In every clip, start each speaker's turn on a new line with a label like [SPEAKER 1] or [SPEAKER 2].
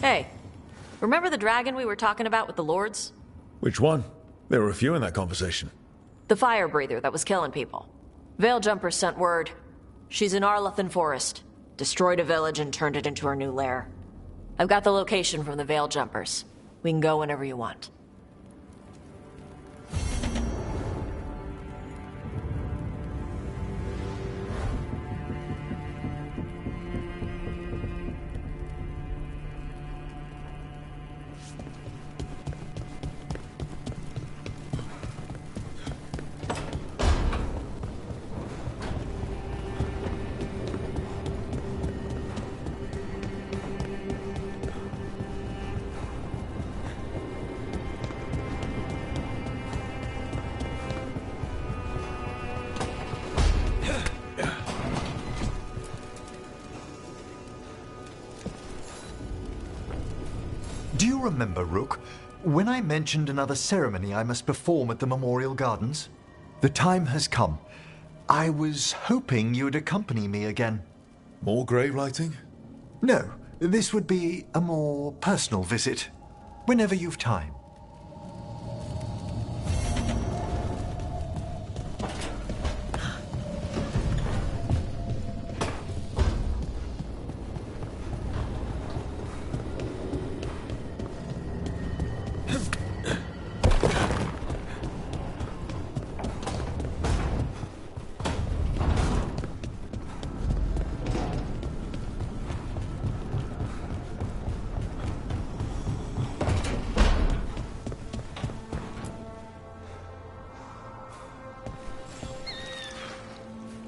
[SPEAKER 1] Hey, remember the dragon we were talking about with the lords?
[SPEAKER 2] Which one? There were a few in that conversation.
[SPEAKER 1] The fire breather that was killing people. Veiljumpers sent word. She's in Arlethan Forest. Destroyed a village and turned it into her new lair. I've got the location from the Veiljumpers. We can go whenever you want.
[SPEAKER 3] Do you remember, Rook, when I mentioned another ceremony I must perform at the Memorial Gardens? The time has come. I was hoping you'd accompany me again.
[SPEAKER 2] More grave lighting?
[SPEAKER 3] No, this would be a more personal visit. Whenever you've time.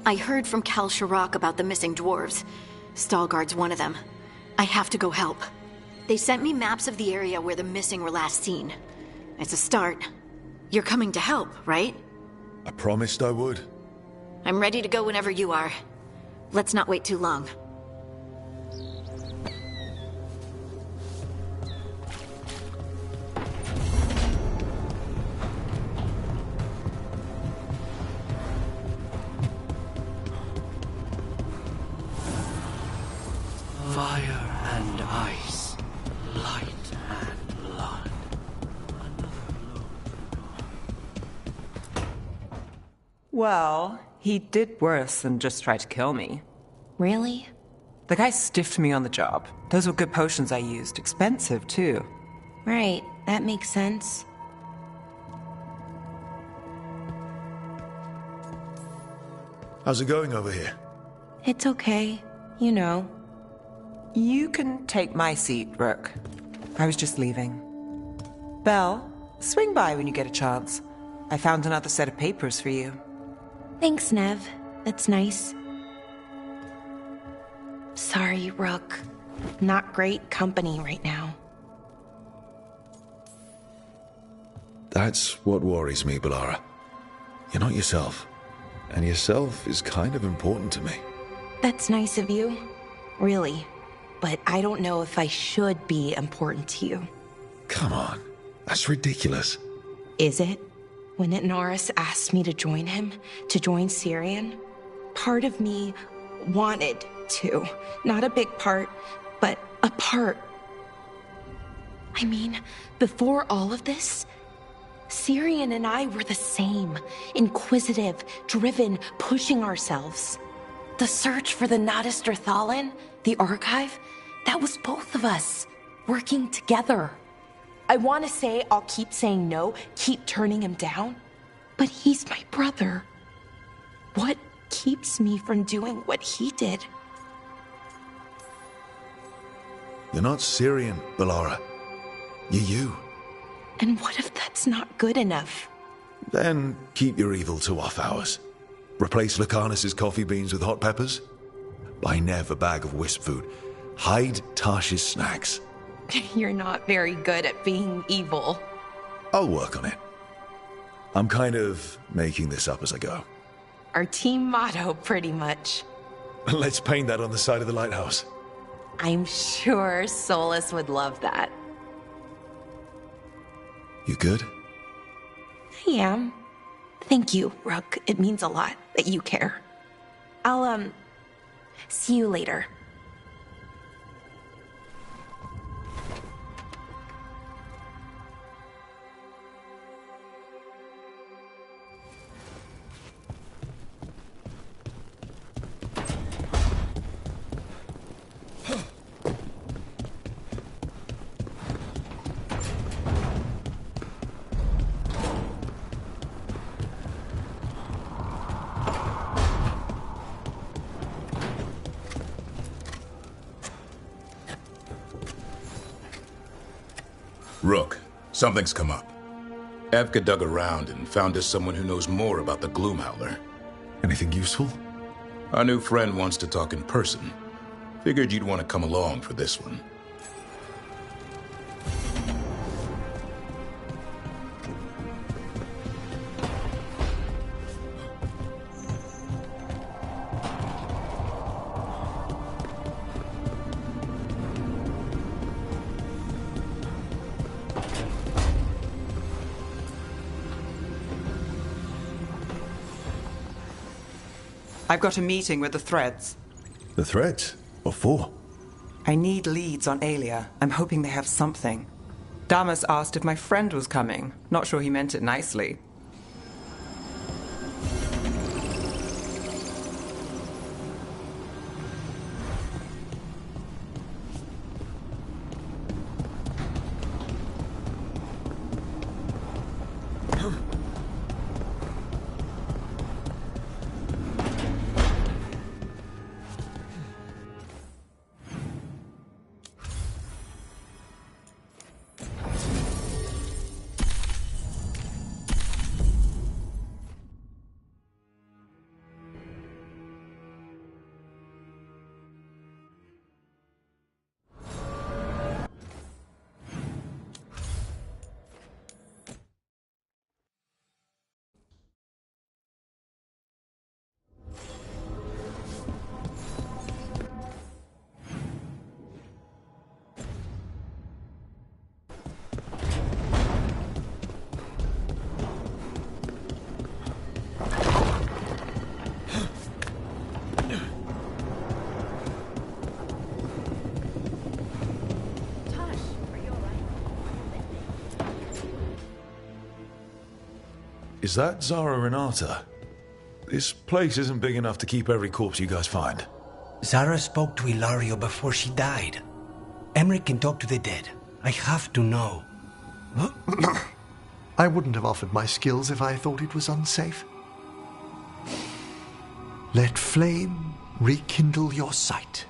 [SPEAKER 4] I heard from Cal Sharrock about the missing dwarves. Stalguard's one of them. I have to go help. They sent me maps of the area where the missing were last seen. It's a start. You're coming to help, right?
[SPEAKER 2] I promised I would.
[SPEAKER 4] I'm ready to go whenever you are. Let's not wait too long.
[SPEAKER 5] Fire and ice, light and blood.
[SPEAKER 6] Well, he did worse than just try to kill me.
[SPEAKER 7] Really?
[SPEAKER 6] The guy stiffed me on the job. Those were good potions I used. Expensive, too.
[SPEAKER 7] Right, that makes sense.
[SPEAKER 2] How's it going over here?
[SPEAKER 7] It's okay. You know.
[SPEAKER 6] You can take my seat, Rook. I was just leaving. Belle, swing by when you get a chance. I found another set of papers for you.
[SPEAKER 7] Thanks, Nev. That's nice. Sorry, Rook. Not great company right now.
[SPEAKER 2] That's what worries me, Bellara. You're not yourself. And yourself is kind of important to me.
[SPEAKER 7] That's nice of you. Really. But I don't know if I should be important to you.
[SPEAKER 2] Come on. That's ridiculous.
[SPEAKER 7] Is it? When Norris asked me to join him, to join Syrian, part of me wanted to. Not a big part, but a part. I mean, before all of this, Syrian and I were the same. Inquisitive, driven, pushing ourselves. The search for the Nadister Thalin, the archive, that was both of us, working together. I want to say I'll keep saying no, keep turning him down, but he's my brother. What keeps me from doing what he did?
[SPEAKER 2] You're not Syrian, Bellara. You're you.
[SPEAKER 7] And what if that's not good enough?
[SPEAKER 2] Then keep your evil to off hours. Replace Lucanus's coffee beans with hot peppers. Buy Nev a bag of wisp food. Hide Tarsh's snacks.
[SPEAKER 7] You're not very good at being evil.
[SPEAKER 2] I'll work on it. I'm kind of making this up as I go.
[SPEAKER 7] Our team motto, pretty much.
[SPEAKER 2] Let's paint that on the side of the lighthouse.
[SPEAKER 7] I'm sure Solus would love that.
[SPEAKER 2] You good?
[SPEAKER 7] I am. Thank you, Rook. It means a lot that you care. I'll, see you later.
[SPEAKER 8] Rook, something's come up. Evka dug around and found us someone who knows more about the Gloomhowler.
[SPEAKER 2] Anything useful?
[SPEAKER 8] Our new friend wants to talk in person. Figured you'd want to come along for this one.
[SPEAKER 6] I've got a meeting with the Threads.
[SPEAKER 2] The Threads? What for?
[SPEAKER 6] I need leads on Aelia. I'm hoping they have something. Damas asked if my friend was coming. Not sure he meant it nicely.
[SPEAKER 2] Is that Zara Renata? This place isn't big enough to keep every corpse you guys find.
[SPEAKER 5] Zara spoke to Ilario before she died. Emmerich can talk to the dead. I have to know.
[SPEAKER 3] I wouldn't have offered my skills if I thought it was unsafe. Let flame rekindle your sight.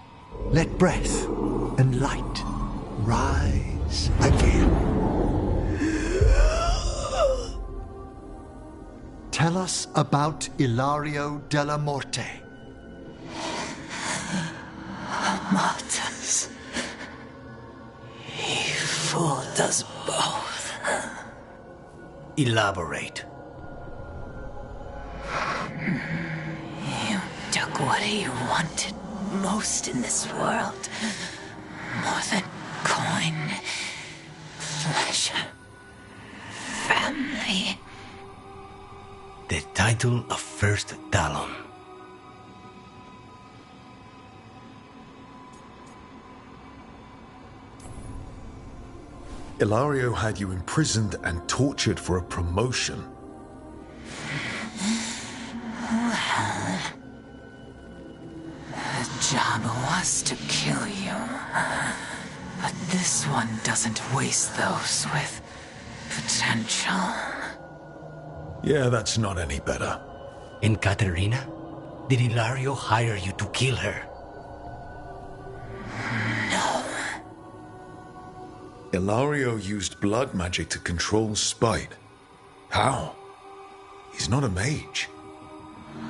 [SPEAKER 3] Let breath and light rise again. Tell us about Ilario della Morte.
[SPEAKER 9] Martyrs. He fooled us both.
[SPEAKER 5] Elaborate.
[SPEAKER 9] You took what he wanted most in this world. More than coin, pleasure, family.
[SPEAKER 5] The title of First Talon.
[SPEAKER 2] Ilario had you imprisoned and tortured for a promotion.
[SPEAKER 9] Well, the job was to kill you. But this one doesn't waste those with potential.
[SPEAKER 2] Yeah, that's not any better.
[SPEAKER 5] And Katerina? Did Ilario hire you to kill her?
[SPEAKER 9] No.
[SPEAKER 2] Ilario used blood magic to control spite. How? He's not a mage.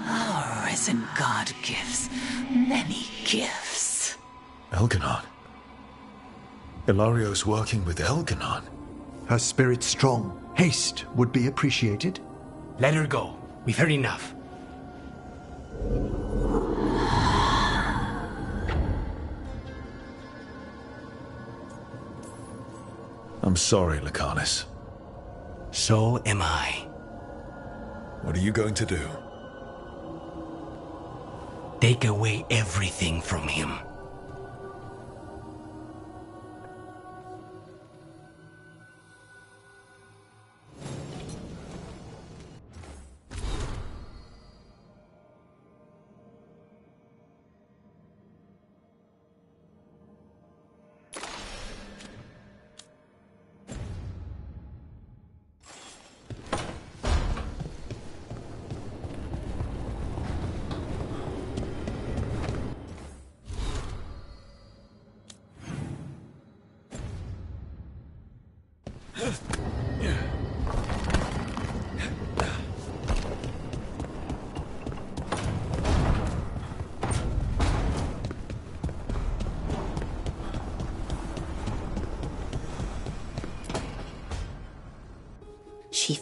[SPEAKER 9] Our risen god gives many gifts.
[SPEAKER 2] Elganon. Ilario's working with Elganon.
[SPEAKER 3] Her spirit strong. Haste would be appreciated.
[SPEAKER 5] Let her go. We've heard enough.
[SPEAKER 2] I'm sorry, Lucanus.
[SPEAKER 5] So am I.
[SPEAKER 2] What are you going to do?
[SPEAKER 5] Take away everything from him.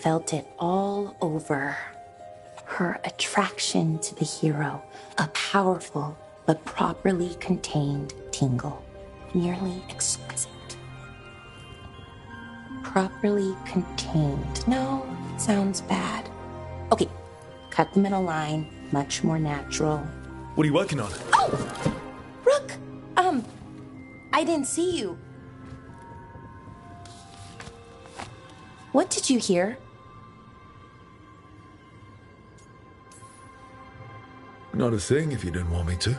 [SPEAKER 7] felt it all over. Her attraction to the hero, a powerful but properly contained tingle, nearly exquisite. Properly contained. No, sounds bad. Okay, cut the middle line, much more natural.
[SPEAKER 2] What are you working on?
[SPEAKER 7] Oh! Rook! I didn't see you. What did you hear?
[SPEAKER 2] Not a thing if you didn't want me to.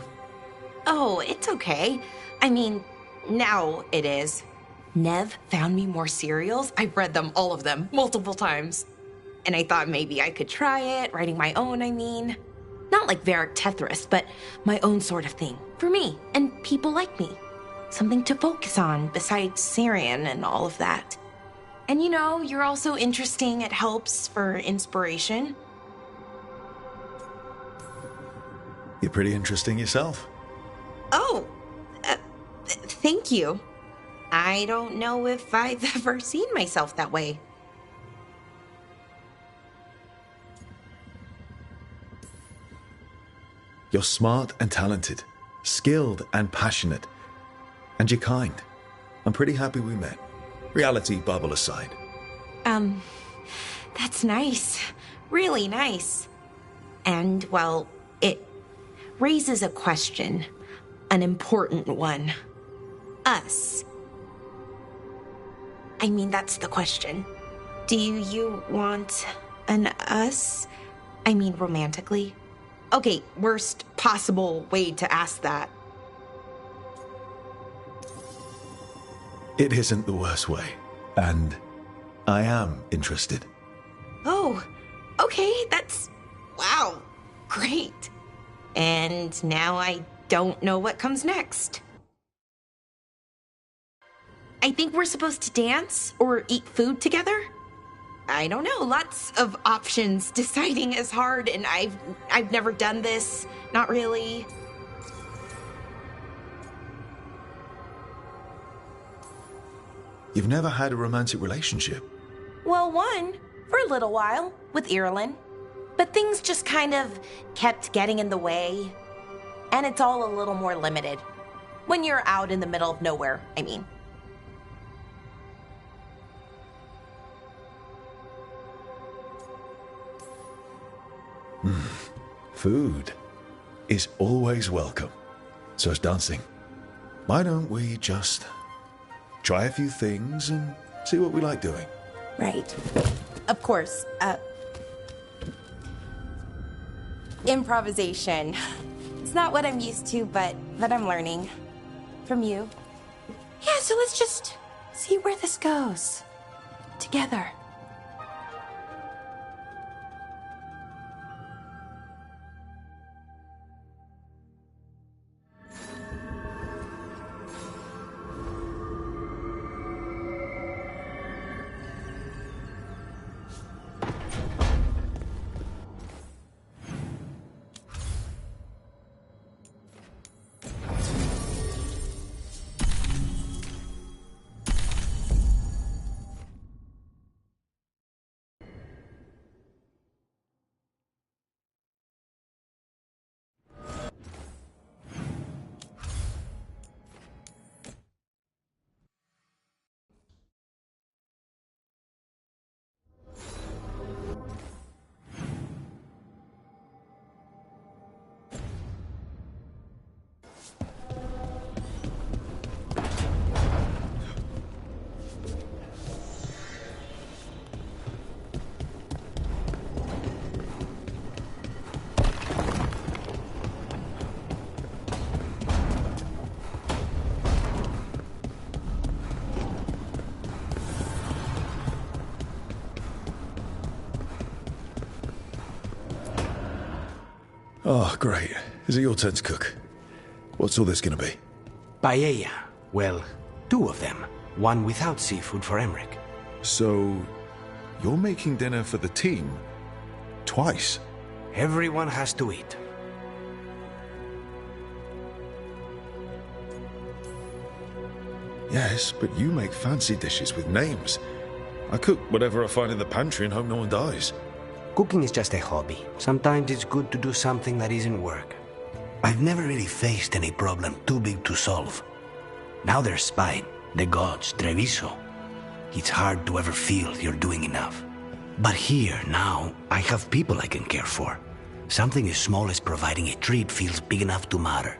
[SPEAKER 7] Oh, it's okay. I mean, now it is. Nev found me more cereals. I've read them, all of them, multiple times. And I thought maybe I could try it, writing my own, I mean. Not like Varric Tetris, but my own sort of thing. For me, and people like me. Something to focus on besides Syrian and all of that. And you know, you're also interesting. It helps for inspiration.
[SPEAKER 2] You're pretty interesting yourself.
[SPEAKER 7] Oh, thank you. I don't know if I've ever seen myself that way.
[SPEAKER 2] You're smart and talented, skilled and passionate, and you're kind. I'm pretty happy we met. Reality bubble aside.
[SPEAKER 7] That's nice. Really nice. And, well, it raises a question. An important one. Us. I mean, that's the question. Do you want an us? I mean, romantically? Okay, worst possible way to ask that.
[SPEAKER 2] It isn't the worst way, and I am interested.
[SPEAKER 7] Oh, okay, that's... wow, great. And now I don't know what comes next. I think we're supposed to dance or eat food together? I don't know, lots of options. Deciding is hard, and I've never done this. Not really.
[SPEAKER 2] You've never had a romantic relationship?
[SPEAKER 7] Well, one, for a little while, with Ireland. But things just kind of kept getting in the way. And it's all a little more limited. When you're out in the middle of nowhere, I mean.
[SPEAKER 2] Food is always welcome. So is dancing. Why don't we just try a few things and see what we like doing?
[SPEAKER 7] Right. Of course. Improvisation. It's not what I'm used to, but I'm learning. From you. Yeah, so let's just see where this goes. Together.
[SPEAKER 2] Oh, great. Is it your turn to cook? What's all this gonna be?
[SPEAKER 5] Paella. Well, 2 of them. One without seafood for Emmerich.
[SPEAKER 2] So, you're making dinner for the team twice?
[SPEAKER 5] Everyone has to eat.
[SPEAKER 2] Yes, but you make fancy dishes with names. I cook whatever I find in the pantry and hope no one dies.
[SPEAKER 5] Cooking is just a hobby. Sometimes it's good to do something that isn't work. I've never really faced any problem too big to solve. Now there's spite, the gods, Treviso. It's hard to ever feel you're doing enough. But here, now, I have people I can care for. Something as small as providing a treat feels big enough to matter.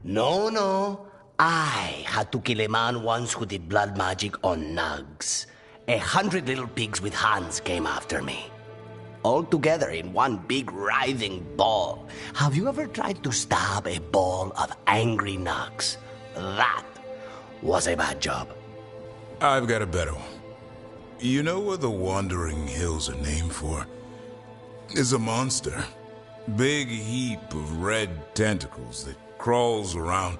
[SPEAKER 10] No. I had to kill a man once who did blood magic on nugs. 100 little pigs with hands came after me. All together in one big writhing ball. Have you ever tried to stab a ball of angry nugs? That was a bad job.
[SPEAKER 8] I've got a better one. You know what the Wandering Hills are named for? It's a monster. Big heap of red tentacles that crawls around,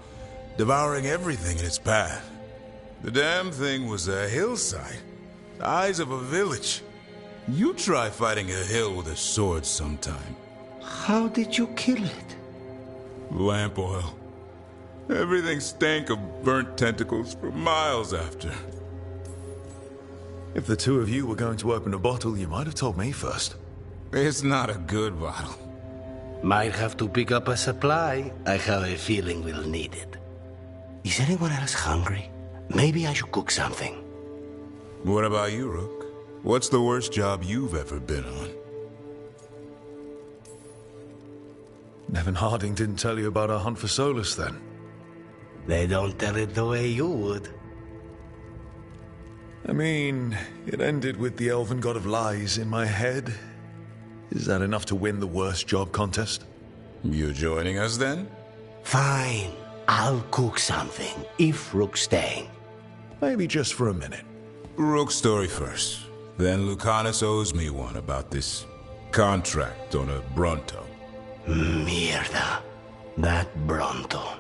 [SPEAKER 8] devouring everything in its path. The damn thing was a hillside, the eyes of a village. You try fighting a hill with a sword sometime.
[SPEAKER 10] How did you kill it?
[SPEAKER 8] Lamp oil. Everything stank of burnt tentacles for miles after.
[SPEAKER 2] If the two of you were going to open a bottle, you might have told me first.
[SPEAKER 8] It's not a good bottle.
[SPEAKER 10] Might have to pick up a supply. I have a feeling we'll need it. Is anyone else hungry? Maybe I should cook something.
[SPEAKER 8] What about you, Rook? What's the worst job you've ever been on?
[SPEAKER 2] Nevin Harding didn't tell you about our hunt for Solus, then?
[SPEAKER 10] They don't tell it the way you would.
[SPEAKER 2] I mean, it ended with the elven god of lies in my head. Is that enough to win the worst job contest?
[SPEAKER 8] You joining us, then?
[SPEAKER 10] Fine. I'll cook something, if Rook's staying.
[SPEAKER 2] Maybe just for a minute.
[SPEAKER 8] Rook's story first. Then Lucanus owes me one about this contract on a Bronto.
[SPEAKER 10] Mierda. That Bronto.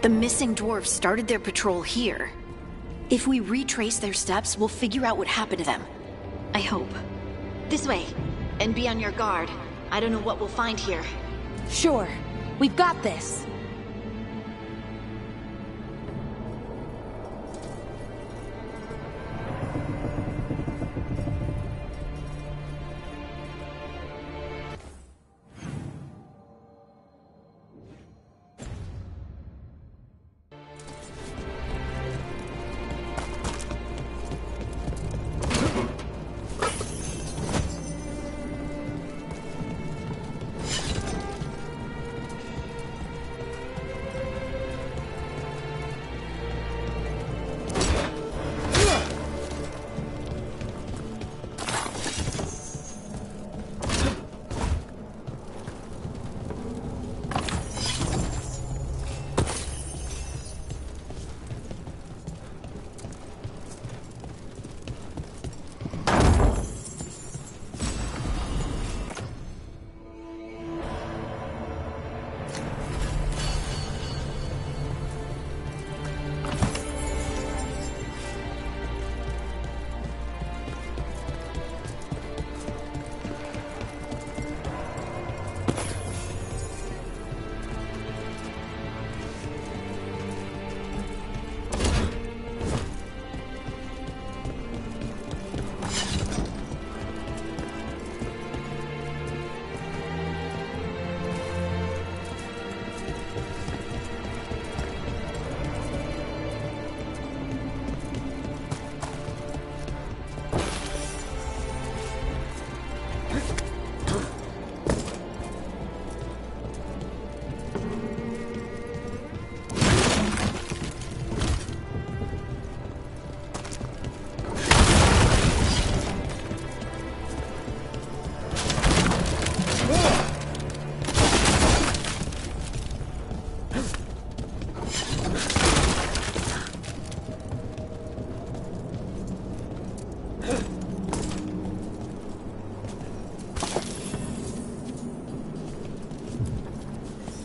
[SPEAKER 4] The missing dwarves started their patrol here. If we retrace their steps, we'll figure out what happened to them. I hope. This way. And be on your guard. I don't know what we'll find here.
[SPEAKER 7] Sure. We've got this.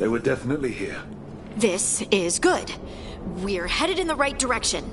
[SPEAKER 2] They were definitely here.
[SPEAKER 4] This is good. We're headed in the right direction.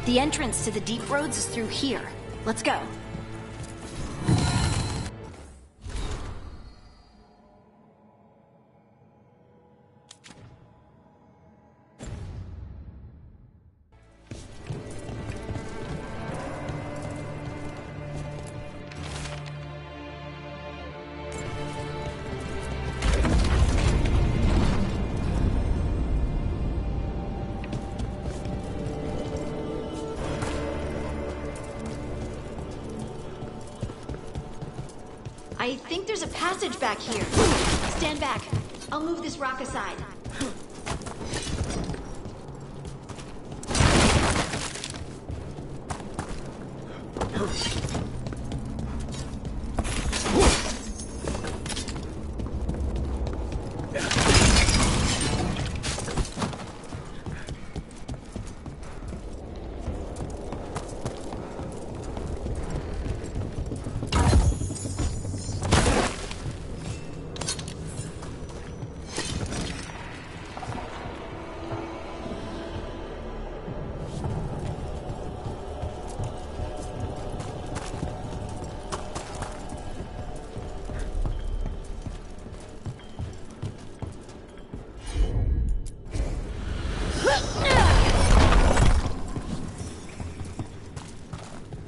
[SPEAKER 4] The entrance to the deep roads is through here. Let's go. I think there's a passage back here. Stand back. I'll move this rock aside.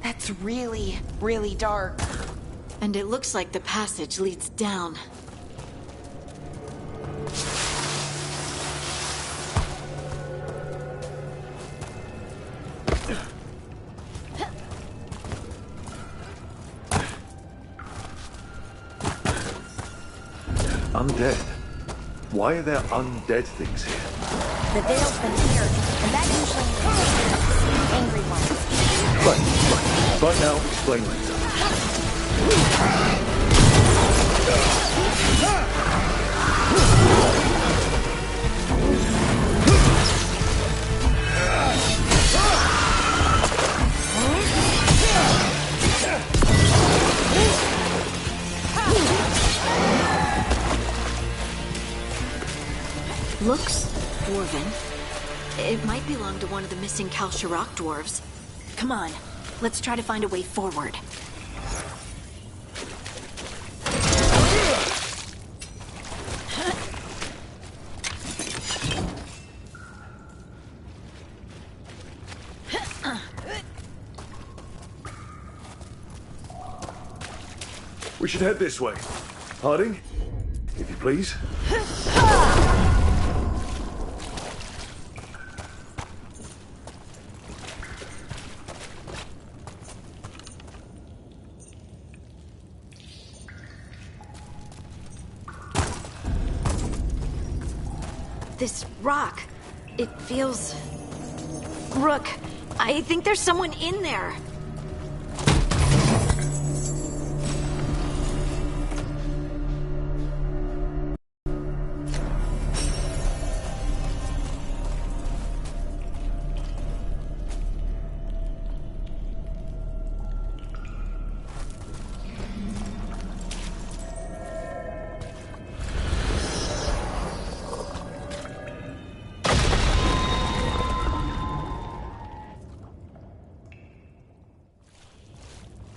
[SPEAKER 7] It's really, really dark.
[SPEAKER 4] And it looks like the passage leads down.
[SPEAKER 2] Undead? Why are there undead things here?
[SPEAKER 11] The Veil's been here, and that usually means angry ones.
[SPEAKER 2] Right now, explain later.
[SPEAKER 4] Looks dwarven. It might belong to one of the missing Kalsharok dwarves. Come on, let's try to find a way forward.
[SPEAKER 2] We should head this way. Harding, if you please.
[SPEAKER 4] This rock, it feels... Rook, I think there's someone in there.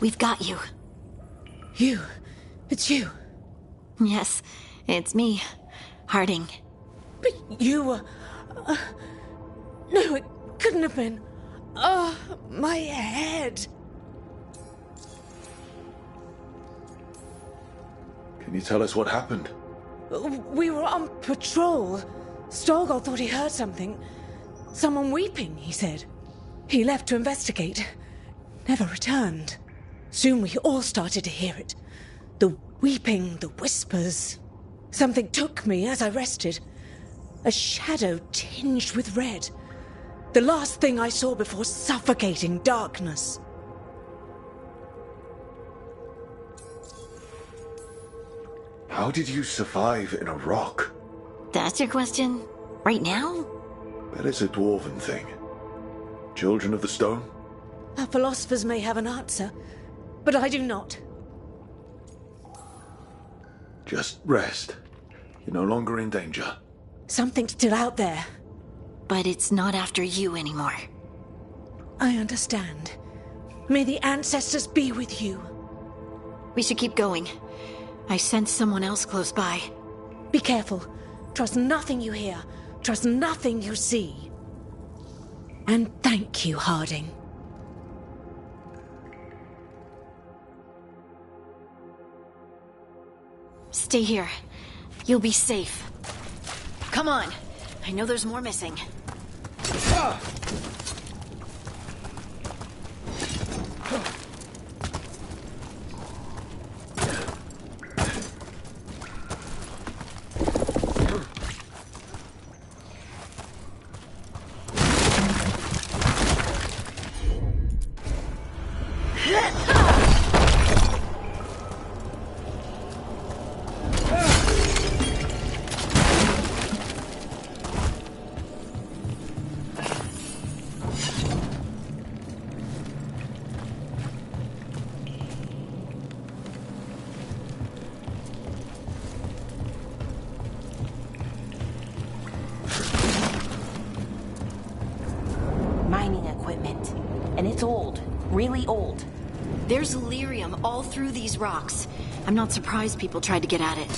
[SPEAKER 4] We've got you.
[SPEAKER 7] You? It's you?
[SPEAKER 4] Yes, it's me, Harding.
[SPEAKER 7] But you were... no, it couldn't have been. Oh, my head.
[SPEAKER 2] Can you tell us what happened?
[SPEAKER 7] We were on patrol. Stalgard thought he heard something. Someone weeping, he said. He left to investigate. Never returned. Soon we all started to hear it. The weeping, the whispers. Something took me as I rested. A shadow tinged with red. The last thing I saw before suffocating darkness.
[SPEAKER 2] How did you survive in a rock?
[SPEAKER 4] That's your question? Right now?
[SPEAKER 2] That is a dwarven thing. Children of the stone?
[SPEAKER 7] Our philosophers may have an answer, but I do not.
[SPEAKER 2] Just rest. You're no longer in danger.
[SPEAKER 7] Something's still out there.
[SPEAKER 4] But it's not after you anymore.
[SPEAKER 12] I understand. May the ancestors be with you.
[SPEAKER 4] We should keep going. I sense someone else close by.
[SPEAKER 12] Be careful. Trust nothing you hear. Trust nothing you see. And thank you, Harding.
[SPEAKER 4] Stay here. You'll be safe. Come on. I know there's more missing.
[SPEAKER 7] Mining equipment. And it's old. Really old.
[SPEAKER 4] There's lyrium all through these rocks. I'm not surprised people tried to get at it.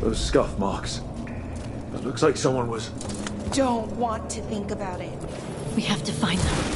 [SPEAKER 2] Those scuff marks. It looks like someone was...
[SPEAKER 7] Don't want to think about it.
[SPEAKER 4] We have to find them.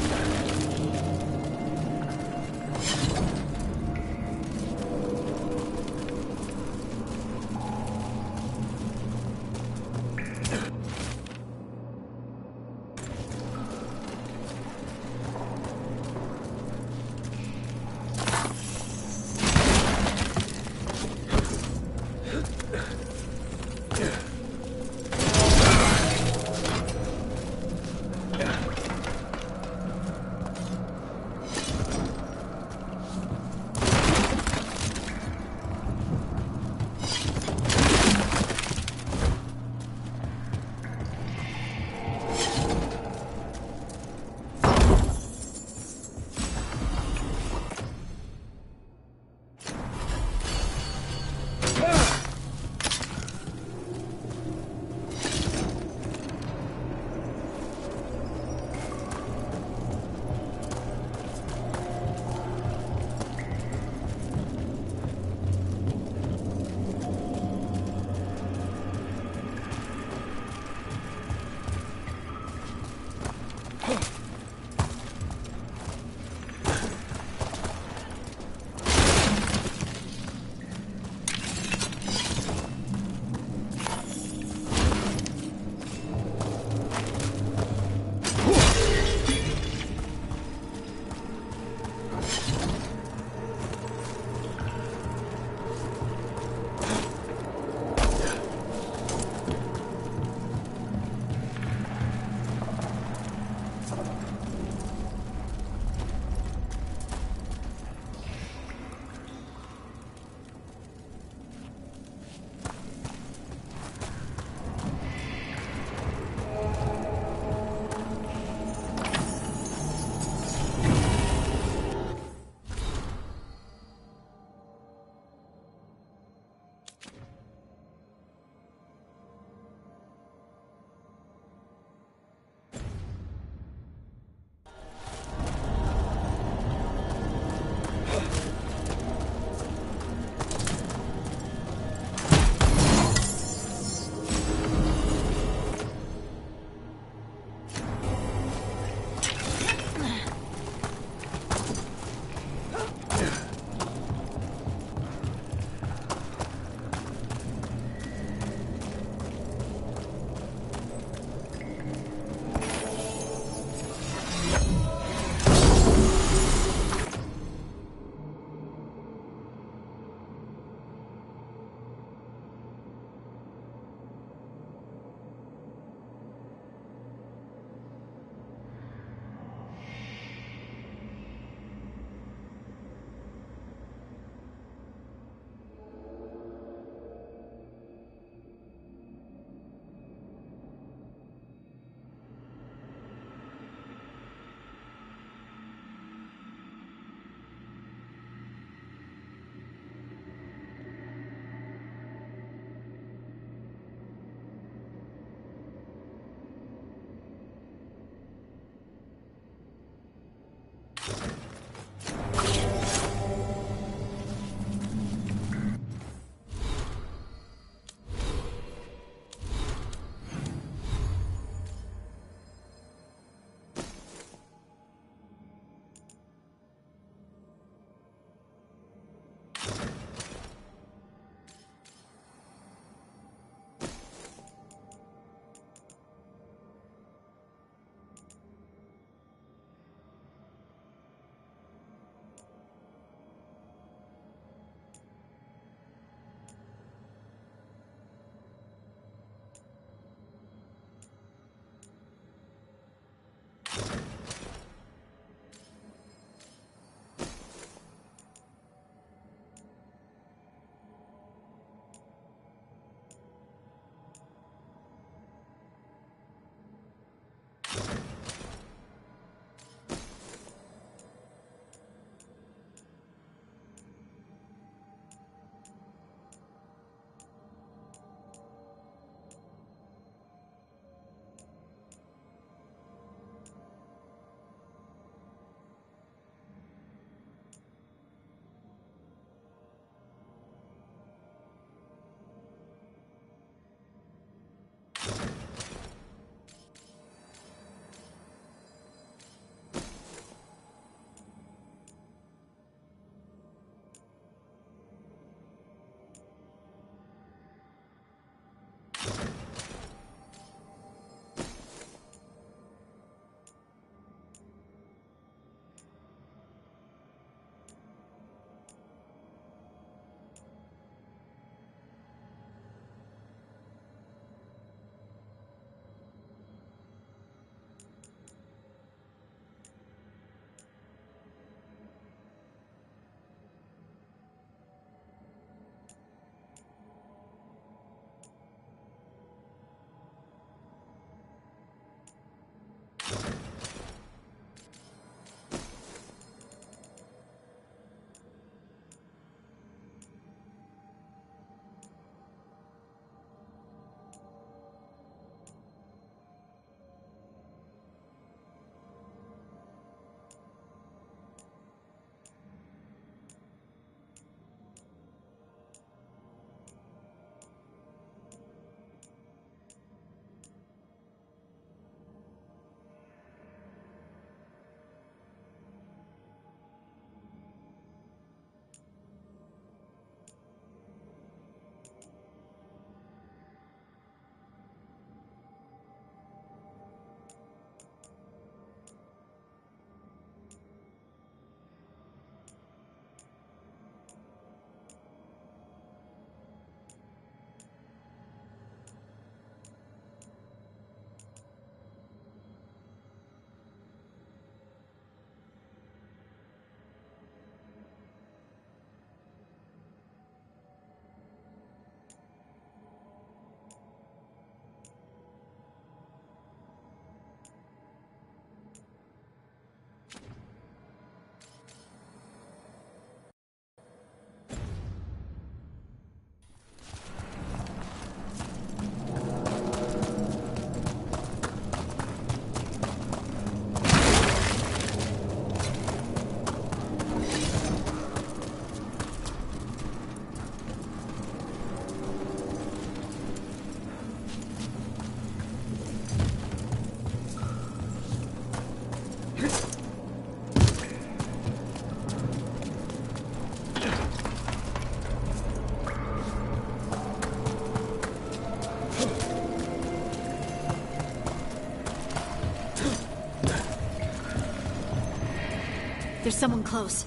[SPEAKER 4] There's someone close.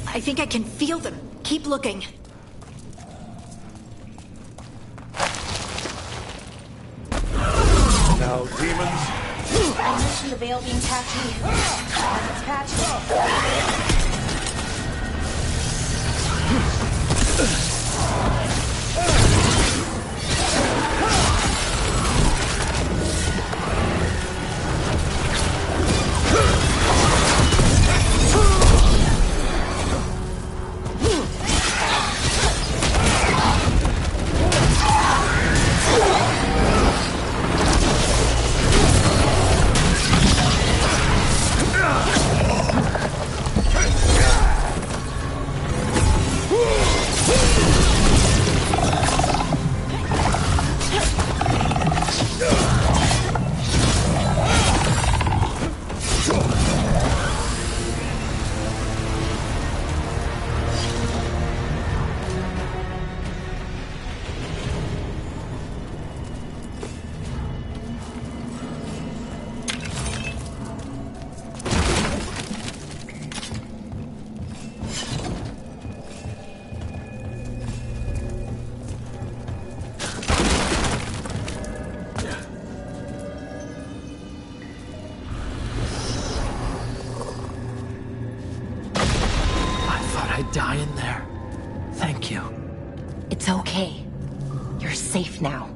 [SPEAKER 4] I think I can feel them. Keep looking.
[SPEAKER 2] Now, demons.
[SPEAKER 7] I mentioned the veil being patchy. It's patchy.
[SPEAKER 13] I die in there? Thank you.
[SPEAKER 7] It's okay. You're safe now.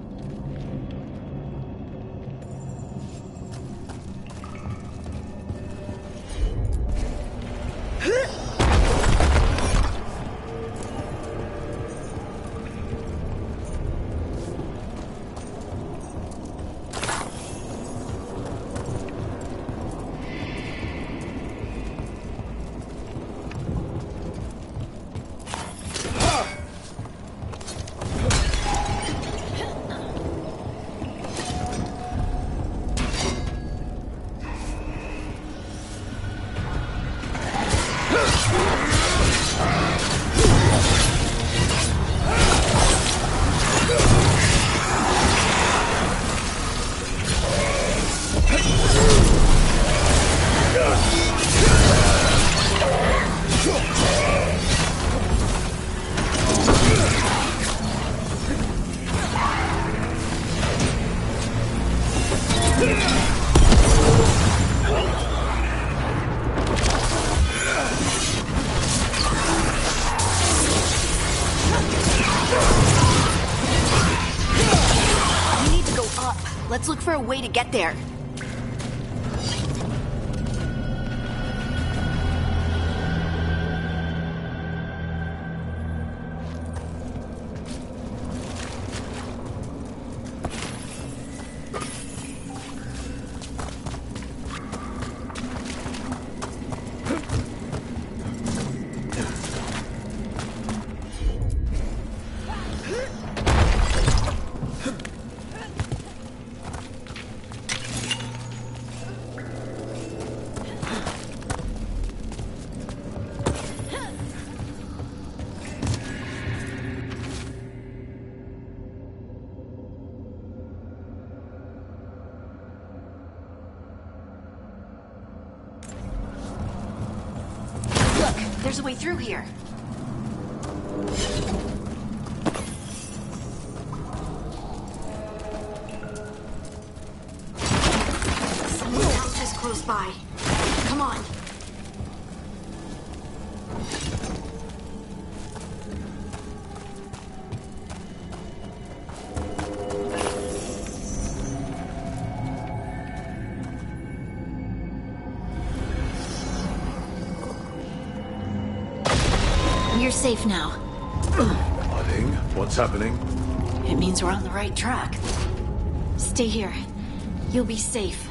[SPEAKER 4] Let's look for a way to get there. There's a way through here. Someone else is close by. Come on. You're safe now.
[SPEAKER 2] Nodding. What's happening?
[SPEAKER 4] It means we're on the right track. Stay here. You'll be safe.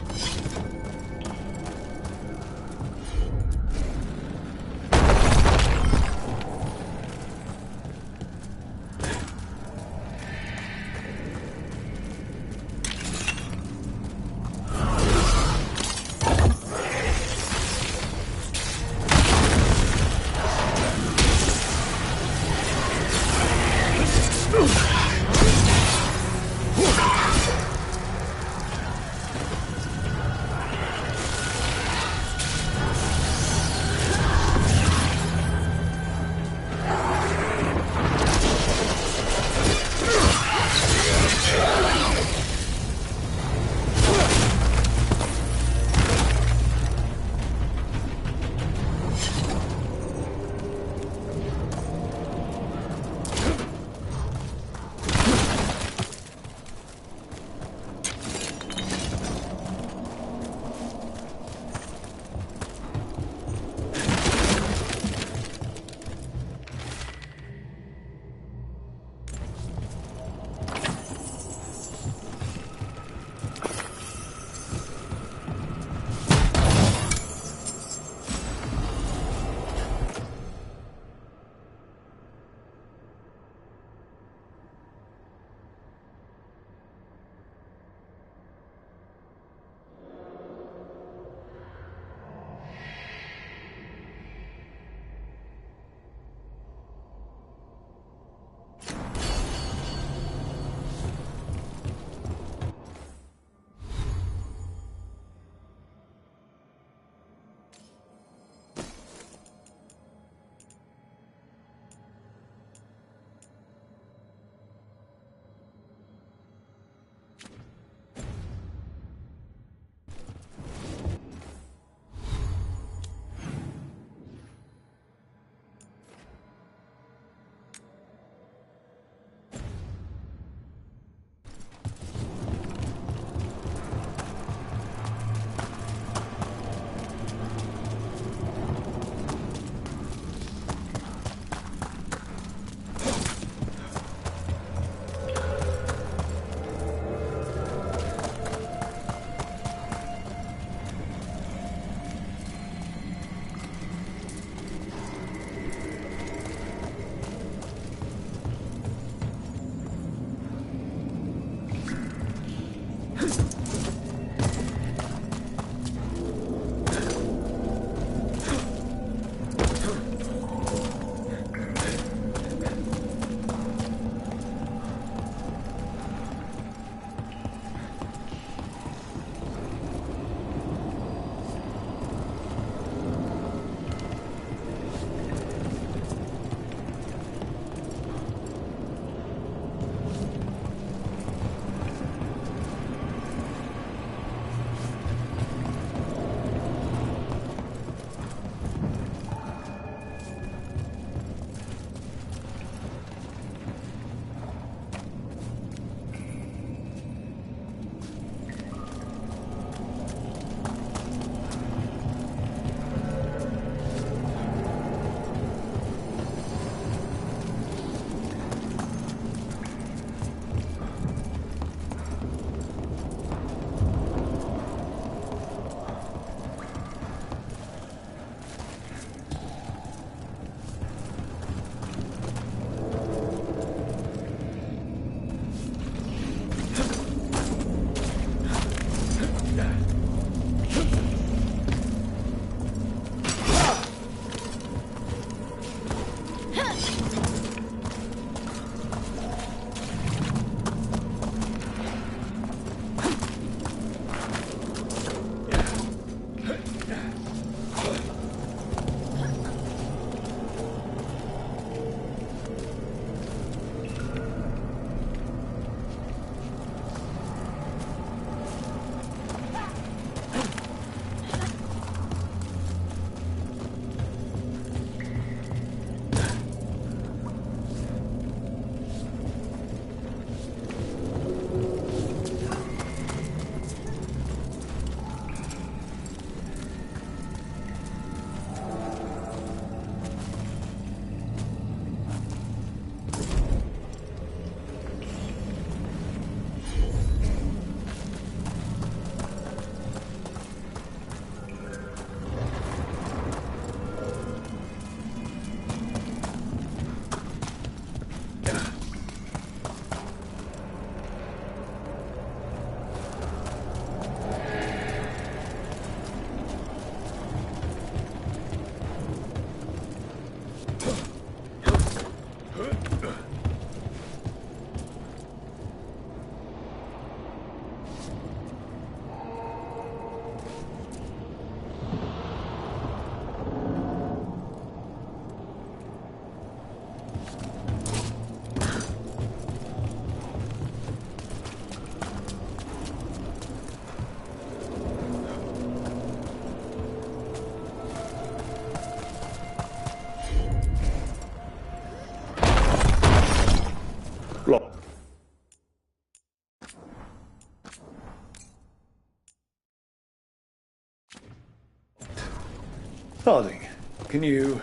[SPEAKER 2] Harding, can you...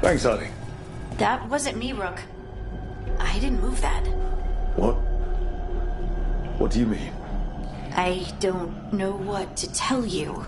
[SPEAKER 2] Thanks, Harding.
[SPEAKER 4] That wasn't me, Rook. I didn't move that.
[SPEAKER 2] What? What do you mean?
[SPEAKER 4] I don't know what to tell you.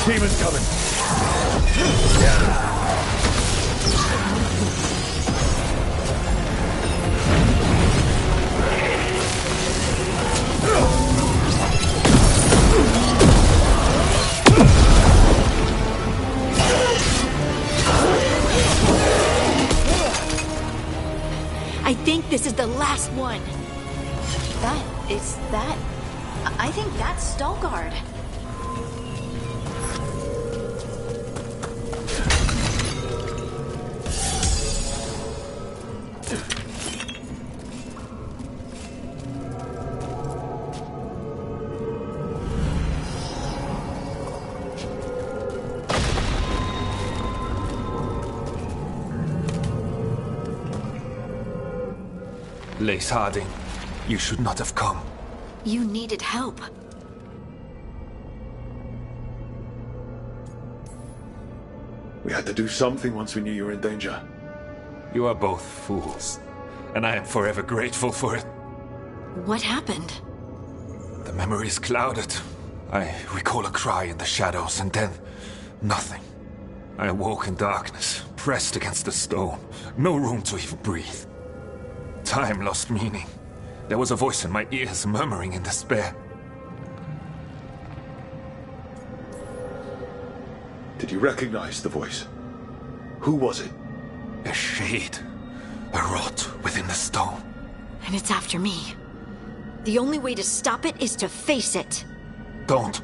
[SPEAKER 2] Demons coming!
[SPEAKER 4] I think this is the last one. I think that's Stalgard.
[SPEAKER 13] Lace Harding, you should not have come.
[SPEAKER 4] You needed help.
[SPEAKER 2] We had to do something once we knew you were in danger.
[SPEAKER 13] You are both fools, and I am forever grateful for it.
[SPEAKER 4] What happened?
[SPEAKER 13] The memory is clouded. I recall a cry in the shadows, and then nothing. I awoke in darkness, pressed against the stone. No room to even breathe. Time lost meaning. There was a voice in my ears murmuring in despair.
[SPEAKER 2] Did you recognize the voice? Who was it?
[SPEAKER 13] A shade. A rot within the stone.
[SPEAKER 4] And it's after me. The only way to stop it is to face it.
[SPEAKER 13] Don't.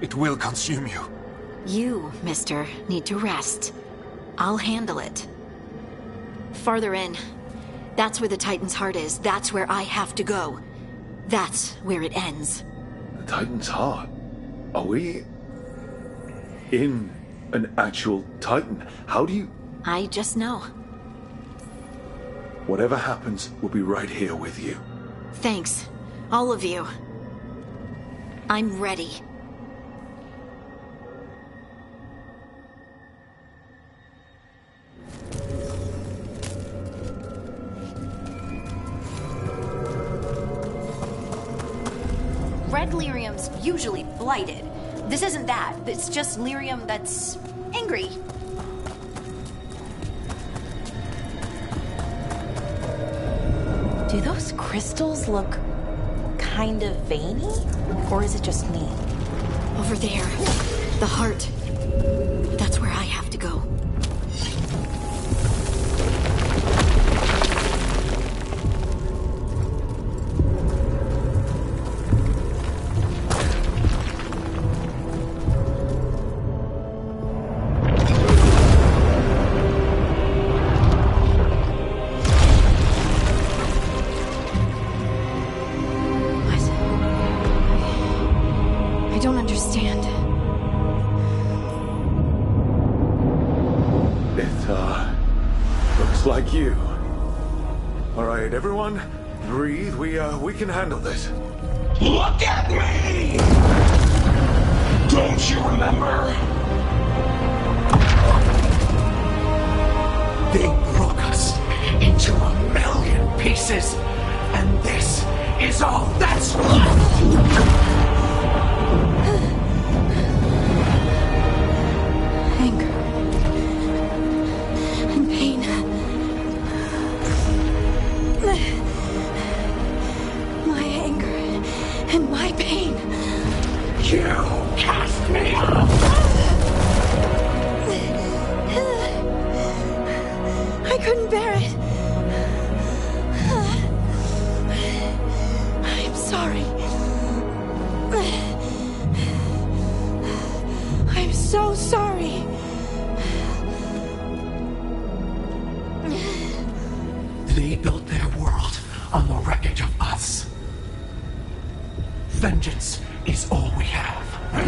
[SPEAKER 13] It will consume you.
[SPEAKER 4] You, mister, need to rest. I'll handle it. Farther in. That's where the Titan's heart is. That's where I have to go. That's where it ends.
[SPEAKER 2] The Titan's heart? Are we in an actual Titan? How do you...
[SPEAKER 4] I just know.
[SPEAKER 2] Whatever happens, we'll be right here with you.
[SPEAKER 4] Thanks. All of you. I'm ready. Red lyrium's usually blighted. This isn't that. It's just lyrium that's angry.
[SPEAKER 7] Do those crystals look kind of veiny? Or is it just me?
[SPEAKER 4] Over there. The heart. That's where I have to go.
[SPEAKER 2] Like you. All right, everyone, breathe. We can handle this.
[SPEAKER 14] Look at me! Don't you remember? They broke us into 1,000,000 pieces, and this is all that's left! You cast me off!
[SPEAKER 12] I couldn't bear it. I'm sorry. I'm so sorry.
[SPEAKER 14] They built their world on the wreckage of us. Vengeance is all we have.
[SPEAKER 12] Run!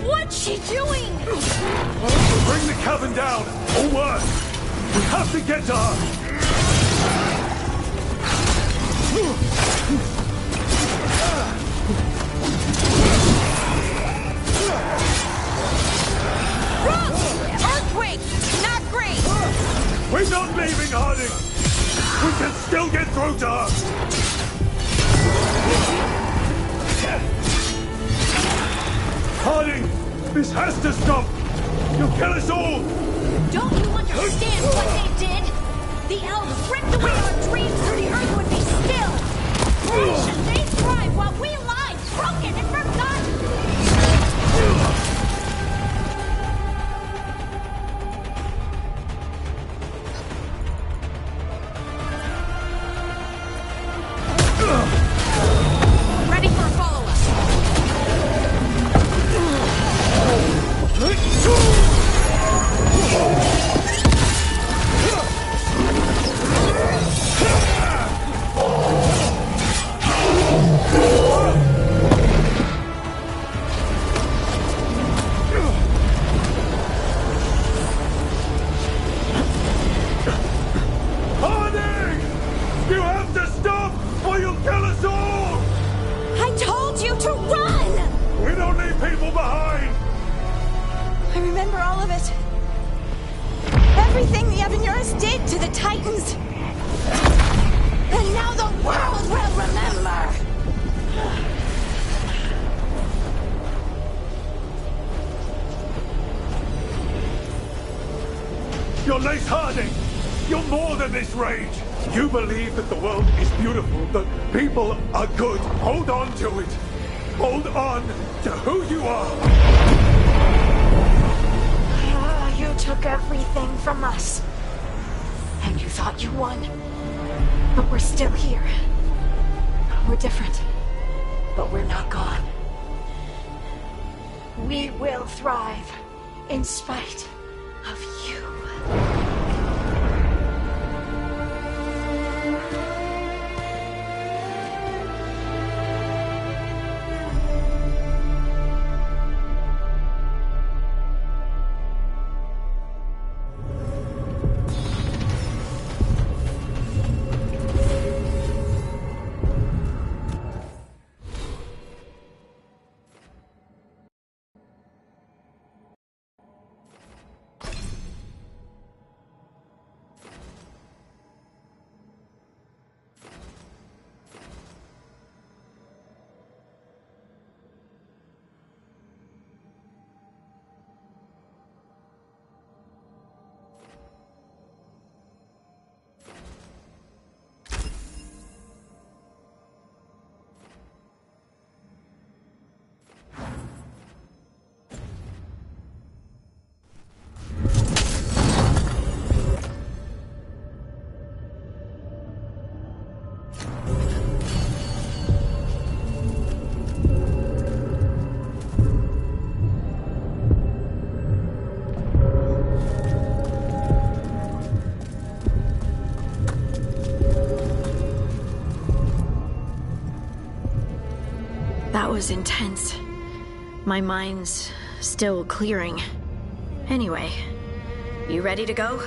[SPEAKER 12] What's she doing?
[SPEAKER 2] Bring the cabin down, or worse. We have to get to her.
[SPEAKER 12] Earthquake! Not great!
[SPEAKER 2] We're not leaving, Harding! Rota! Harding! This has to stop! You'll kill us all!
[SPEAKER 12] Don't you understand what they did? The elves ripped away our dreams so the earth would be still! Why should they thrive while we lie, broken and forgotten? Ready for a follow-up.
[SPEAKER 2] Harding! You have to stop or you'll kill us all!
[SPEAKER 12] I told you to run!
[SPEAKER 2] We don't leave people behind!
[SPEAKER 12] I remember all of it. Everything the Avenures did to the Titans. And now the world will remember!
[SPEAKER 2] You're Lace Harding! You're more than this rage! You believe that the world is beautiful, that people are good. Hold on to it! Hold on to who you are!
[SPEAKER 12] You took everything from us. And you thought you won. But we're still here. We're different. But we're not gone. We will thrive in spite of you. That was intense. My mind's still clearing. Anyway, you ready to go?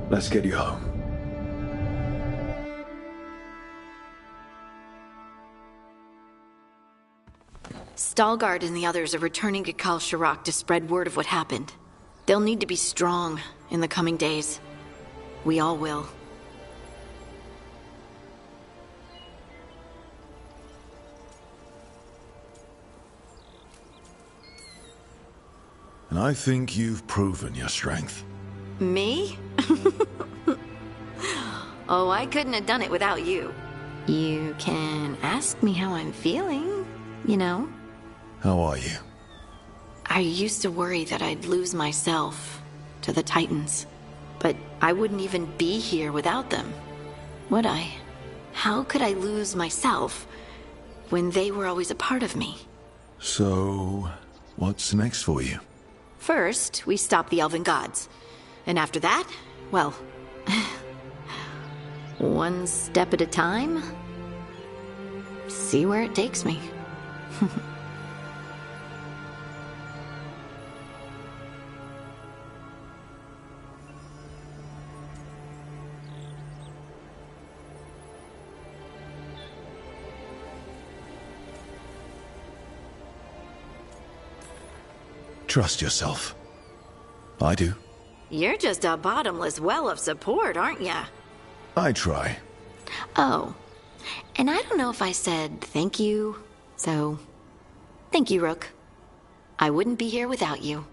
[SPEAKER 2] Let's get you home.
[SPEAKER 4] Stalgard and the others are returning to Kal Shirak to spread word of what happened. They'll need to be strong in the coming days. We all will.
[SPEAKER 2] And I think you've proven your strength.
[SPEAKER 4] Me? Oh, I couldn't have done it without you. You can ask me how I'm feeling, you know?
[SPEAKER 2] How are you?
[SPEAKER 4] I used to worry that I'd lose myself to the Titans. But I wouldn't even be here without them, would I? How could I lose myself when they were always a part of me?
[SPEAKER 2] So, what's next for you?
[SPEAKER 4] First, we stop the Elven Gods. And after that, well, one step at a time. See where it takes me.
[SPEAKER 2] Trust yourself. I do.
[SPEAKER 4] You're just a bottomless well of support, aren't ya?
[SPEAKER 8] I try.
[SPEAKER 4] Oh, and I don't know if I said thank you, so thank you, Rook. I wouldn't be here without you.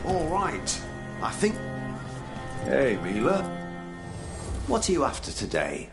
[SPEAKER 15] All right. I think... Hey, Mila. What are you after today?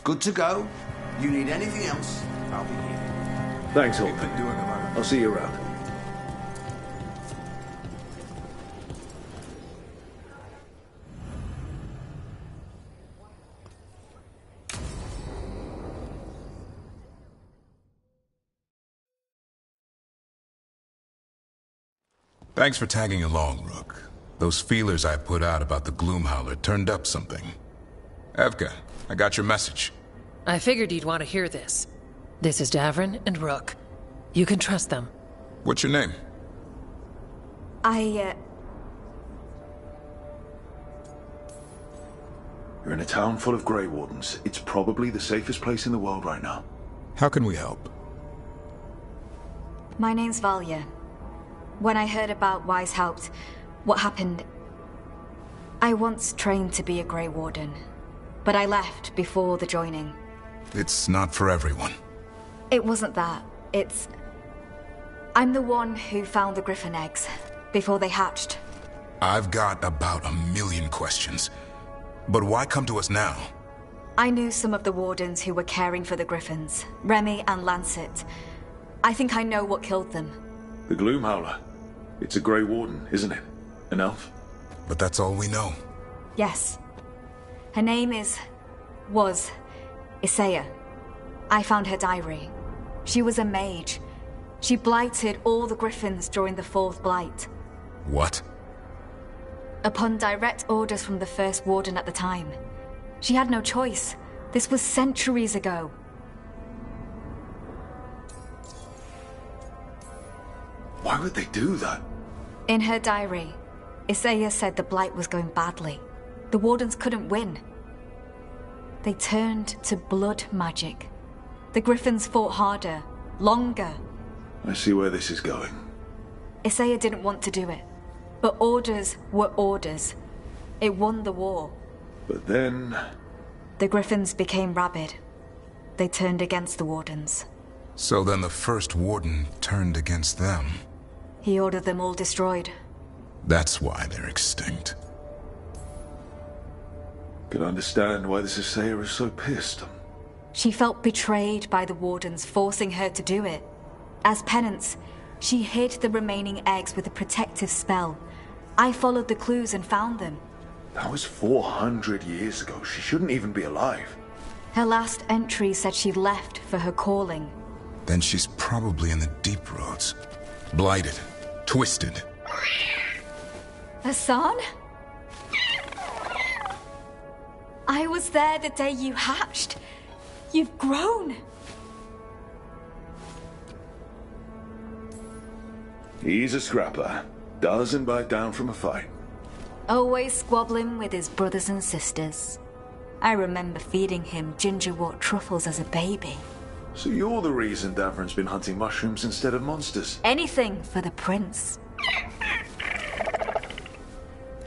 [SPEAKER 15] Good to go. You need anything else, I'll be here.
[SPEAKER 2] Thanks, Hope. I'll see you around.
[SPEAKER 8] Thanks for tagging along, Rook. Those feelers I put out about the Gloomhowler turned up something. Evka, I got your message.
[SPEAKER 16] I figured you'd want to hear this. This is Davrin and Rook. You can trust them.
[SPEAKER 8] What's your name?
[SPEAKER 2] You're in a town full of Grey Wardens. It's probably the safest place in the world right now.
[SPEAKER 8] How can we help?
[SPEAKER 12] My name's Valya. When I heard about Weishaupt, what happened... I once trained to be a Grey Warden, but I left before the joining.
[SPEAKER 8] It's not for everyone.
[SPEAKER 12] It wasn't that. It's... I'm the one who found the griffin eggs, before they hatched.
[SPEAKER 8] I've got about 1,000,000 questions. But why come to us now?
[SPEAKER 12] I knew some of the wardens who were caring for the griffins, Remy and Lancet. I think I know what killed them.
[SPEAKER 2] The Gloomhowler. It's a Grey Warden, isn't it? An elf?
[SPEAKER 8] But that's all we know.
[SPEAKER 12] Yes. Her name was Isaiah. I found her diary. She was a mage. She blighted all the griffins during the Fourth Blight.
[SPEAKER 8] What?
[SPEAKER 12] Upon direct orders from the First Warden at the time. She had no choice. This was centuries ago.
[SPEAKER 2] Why would they do that?
[SPEAKER 12] In her diary, Isaiah said the Blight was going badly. The Wardens couldn't win. They turned to blood magic. The Griffins fought harder, longer.
[SPEAKER 2] I see where this is going.
[SPEAKER 12] Isaiah didn't want to do it, but orders were orders. It won the war.
[SPEAKER 2] But then...
[SPEAKER 12] The Griffins became rabid. They turned against the Wardens.
[SPEAKER 8] So then the First Warden turned against them.
[SPEAKER 12] He ordered them all destroyed.
[SPEAKER 8] That's why they're extinct.
[SPEAKER 2] Can understand why this Isaiah is so pissed.
[SPEAKER 12] She felt betrayed by the Wardens forcing her to do it. As penance, she hid the remaining eggs with a protective spell. I followed the clues and found them.
[SPEAKER 2] That was 400 years ago. She shouldn't even be alive.
[SPEAKER 12] Her last entry said she left for her calling.
[SPEAKER 8] Then she's probably in the deep roads. Blighted. Twisted.
[SPEAKER 12] Hassan? I was there the day you hatched. You've grown.
[SPEAKER 2] He's a scrapper. Doesn't bite down from a fight.
[SPEAKER 12] Always squabbling with his brothers and sisters. I remember feeding him gingerwort truffles as a baby.
[SPEAKER 2] So you're the reason Davrin's been hunting mushrooms instead of monsters?
[SPEAKER 12] Anything for the prince.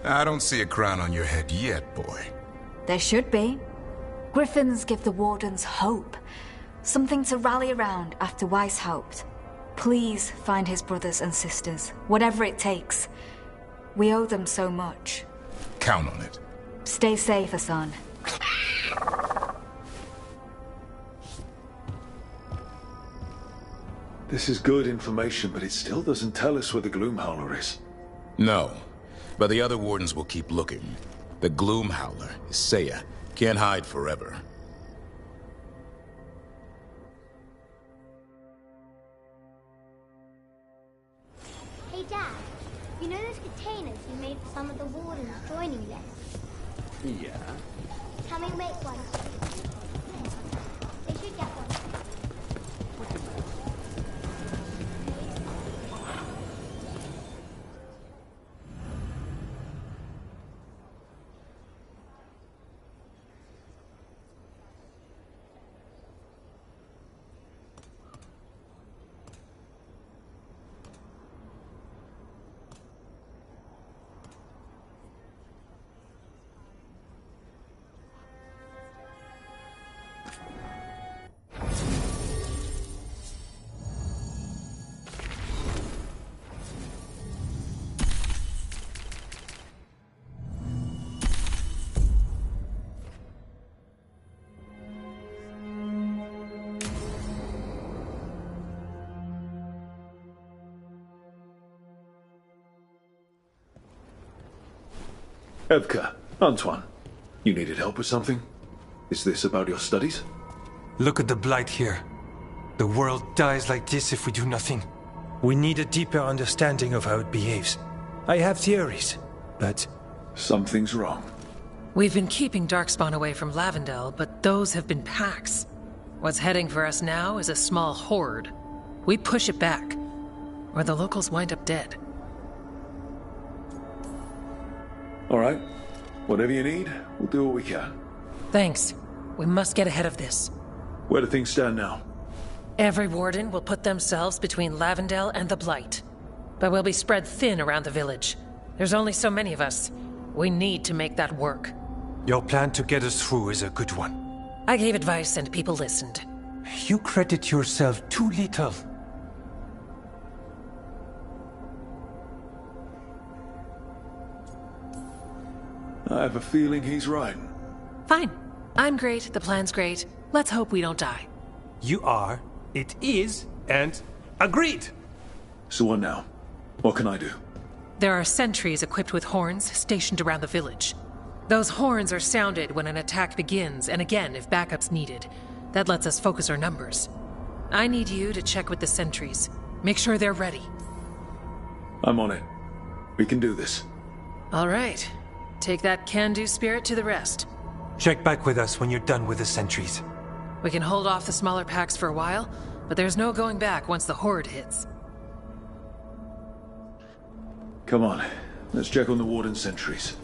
[SPEAKER 8] I don't see a crown on your head yet, boy.
[SPEAKER 12] There should be. Griffins give the Wardens hope. Something to rally around after Weishaupt. Please find his brothers and sisters, whatever it takes. We owe them so much.
[SPEAKER 8] Count on it.
[SPEAKER 12] Stay safe, Hassan.
[SPEAKER 2] This is good information, but it still doesn't tell us where the Gloomhowler is.
[SPEAKER 8] No, but the other Wardens will keep looking. The Gloomhowler, Isaiah, can't hide forever.
[SPEAKER 11] Hey, Dad. You know those containers you made for some of the Wardens joining lists?
[SPEAKER 15] Yeah?
[SPEAKER 11] Can we make one? They should get one.
[SPEAKER 2] Evka, Antoine, you needed help with something? Is this about your studies?
[SPEAKER 17] Look at the blight here. The world dies like this if we do nothing. We need a deeper understanding of how it behaves. I have theories, but...
[SPEAKER 2] Something's wrong.
[SPEAKER 16] We've been keeping Darkspawn away from Lavendel, but those have been packs. What's heading for us now is a small horde. We push it back, or the locals wind up dead.
[SPEAKER 2] All right. Whatever you need, we'll do what we can.
[SPEAKER 16] Thanks. We must get ahead of this.
[SPEAKER 2] Where do things stand now?
[SPEAKER 16] Every warden will put themselves between Lavendel and the Blight. But we'll be spread thin around the village. There's only so many of us. We need to make that work.
[SPEAKER 17] Your plan to get us through is a good one.
[SPEAKER 16] I gave advice and people listened.
[SPEAKER 17] You credit yourself too little.
[SPEAKER 2] I have a feeling he's right.
[SPEAKER 16] Fine. I'm great, the plan's great. Let's hope we don't die.
[SPEAKER 17] You are, it is, and agreed!
[SPEAKER 2] So what now? What can I do?
[SPEAKER 16] There are sentries equipped with horns stationed around the village. Those horns are sounded when an attack begins, and again if backup's needed. That lets us focus our numbers. I need you to check with the sentries. Make sure they're ready.
[SPEAKER 2] I'm on it. We can do this.
[SPEAKER 16] All right. Take that can-do spirit to the rest.
[SPEAKER 17] Check back with us when you're done with the sentries.
[SPEAKER 16] We can hold off the smaller packs for a while, but there's no going back once the horde hits.
[SPEAKER 2] Come on. Let's check on the warden sentries.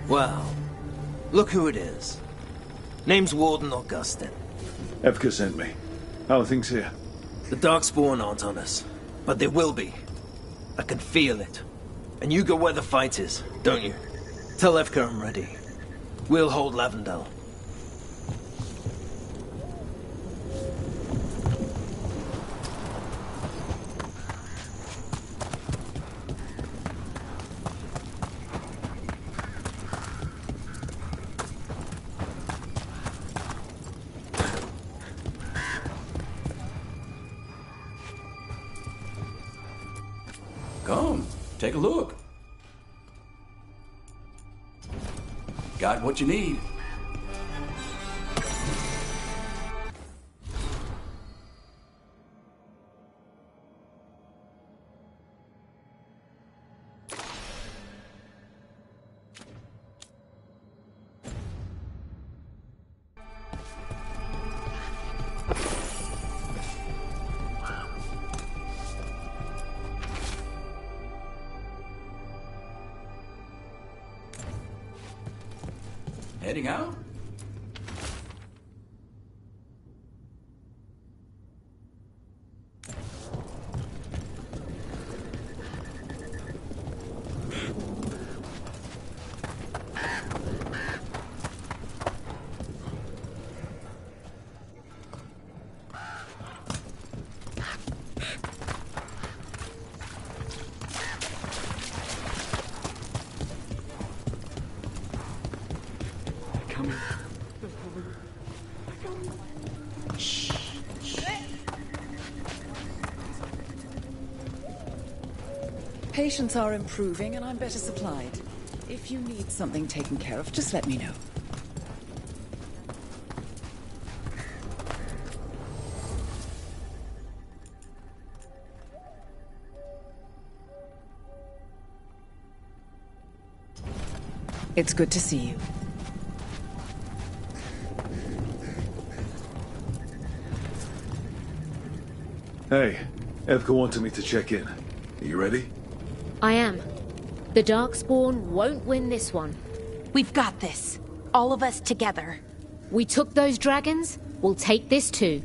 [SPEAKER 18] Well, look who it is. Name's Warden Augustin.
[SPEAKER 2] Evka sent me. How are things here?
[SPEAKER 18] The Darkspawn aren't on us, but they will be. I can feel it. And you go where the fight is, don't you? Tell Evka I'm ready. We'll hold Lavendel.
[SPEAKER 15] Come, take a look. Got what you need. Heading out?
[SPEAKER 19] Patients are improving and I'm better supplied. If you need something taken care of, just let me know. It's good to see you.
[SPEAKER 2] Hey, Evka wanted me to check in. Are you ready?
[SPEAKER 20] I am. The Darkspawn won't win this one.
[SPEAKER 7] We've got this. All of us together.
[SPEAKER 20] We took those dragons, we'll take this too.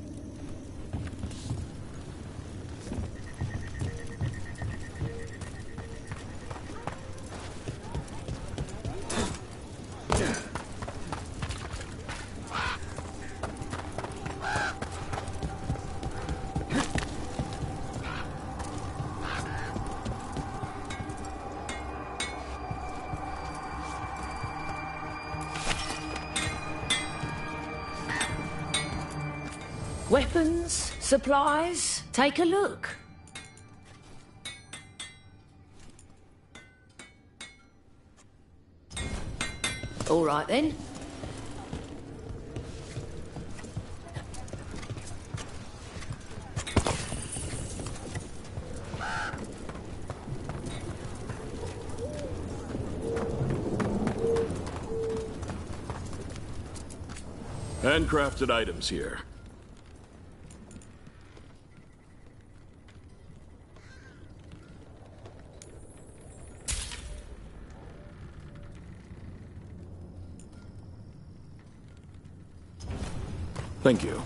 [SPEAKER 20] Weapons, supplies, take a look. All right then.
[SPEAKER 21] Handcrafted items here. Thank you.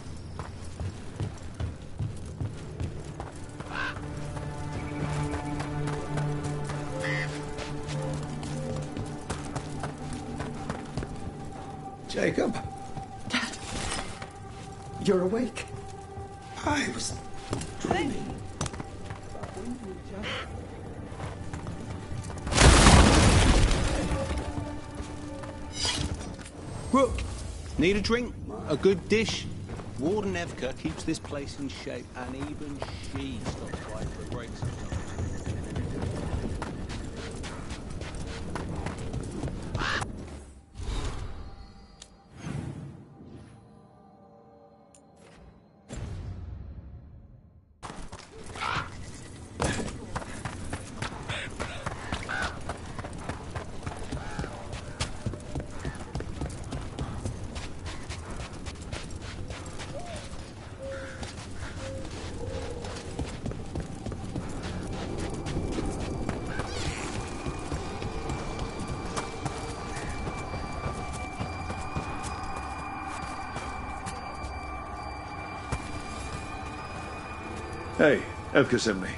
[SPEAKER 15] Jacob? Dad? You're awake? I was dreaming.
[SPEAKER 22] Rook, need a drink? A good dish? Warden Evka keeps this place in shape, and even she stops by for a break sometimes.
[SPEAKER 2] Hey, Evka sent me.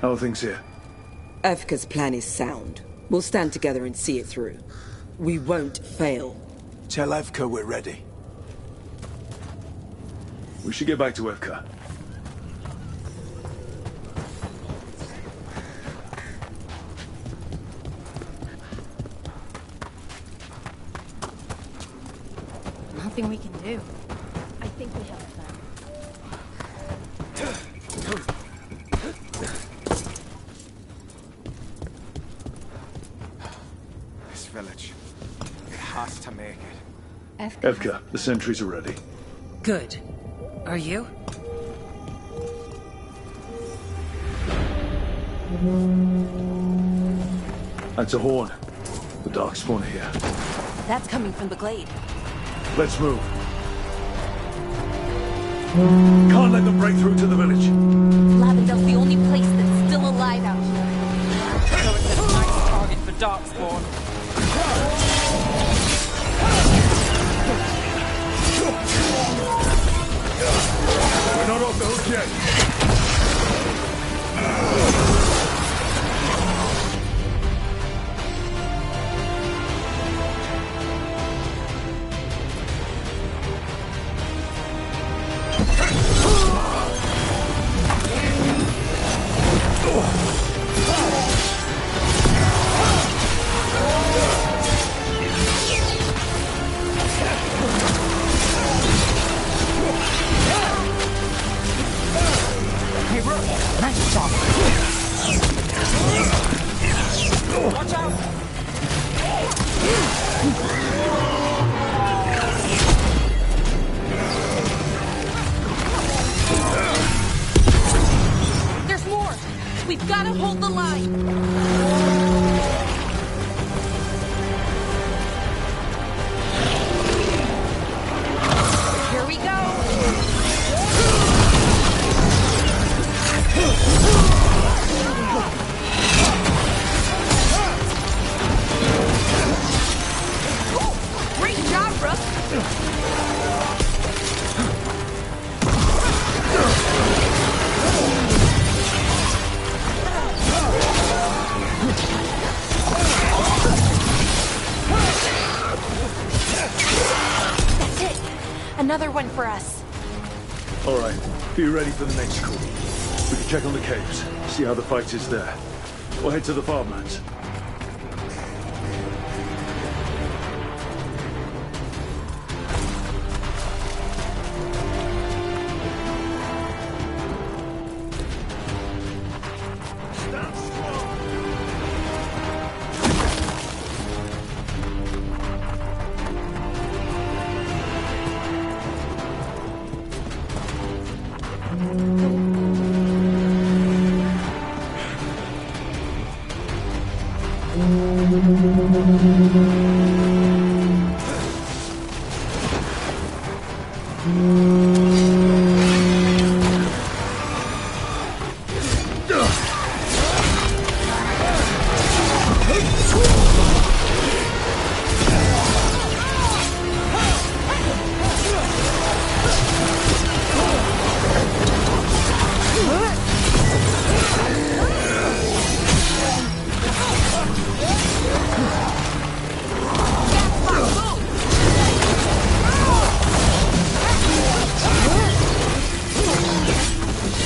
[SPEAKER 2] How are things here?
[SPEAKER 23] Evka's plan is sound. We'll stand together and see it through. We won't fail.
[SPEAKER 15] Tell Evka we're ready.
[SPEAKER 2] We should get back to Evka.
[SPEAKER 20] Nothing we can do. I think we have a plan.
[SPEAKER 15] This village. It has to make it.
[SPEAKER 2] Evka, the sentries are ready.
[SPEAKER 16] Good. Are you?
[SPEAKER 2] That's a horn. The Darkspawn are here.
[SPEAKER 1] That's coming from the glade.
[SPEAKER 2] Let's move. Can't let them break through to the village.
[SPEAKER 1] Lavendel's the only place that's still alive out here.
[SPEAKER 6] So it's a nice target for Darkspawn.
[SPEAKER 2] dead.
[SPEAKER 14] Hey, Rook, nice job. Watch out!
[SPEAKER 7] There's more! We've got to hold the line! Here we go! Great job, Rook! That's it! Another one for us.
[SPEAKER 2] All right, be ready for the next call. We can check on the caves, see how the fight is there. We'll head to the farmlands.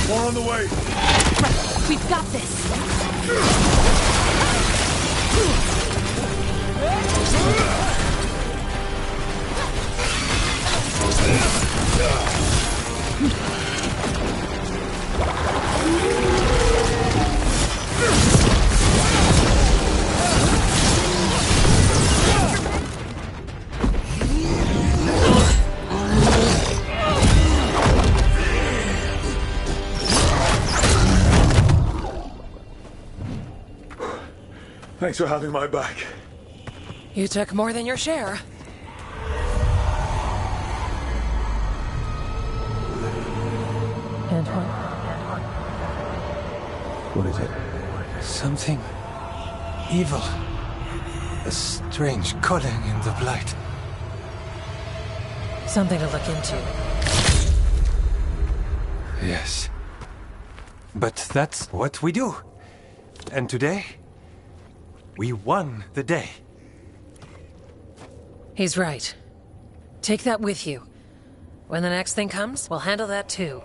[SPEAKER 2] More on the way.
[SPEAKER 7] Right, we've got this.
[SPEAKER 2] Thanks for having my back.
[SPEAKER 16] You took more than your share. Antoine?
[SPEAKER 2] What is it?
[SPEAKER 17] Something evil. A strange calling in the blight.
[SPEAKER 16] Something to look into.
[SPEAKER 17] Yes. But that's what we do. And today, we won the day.
[SPEAKER 16] He's right. Take that with you. When the next thing comes, we'll handle that too.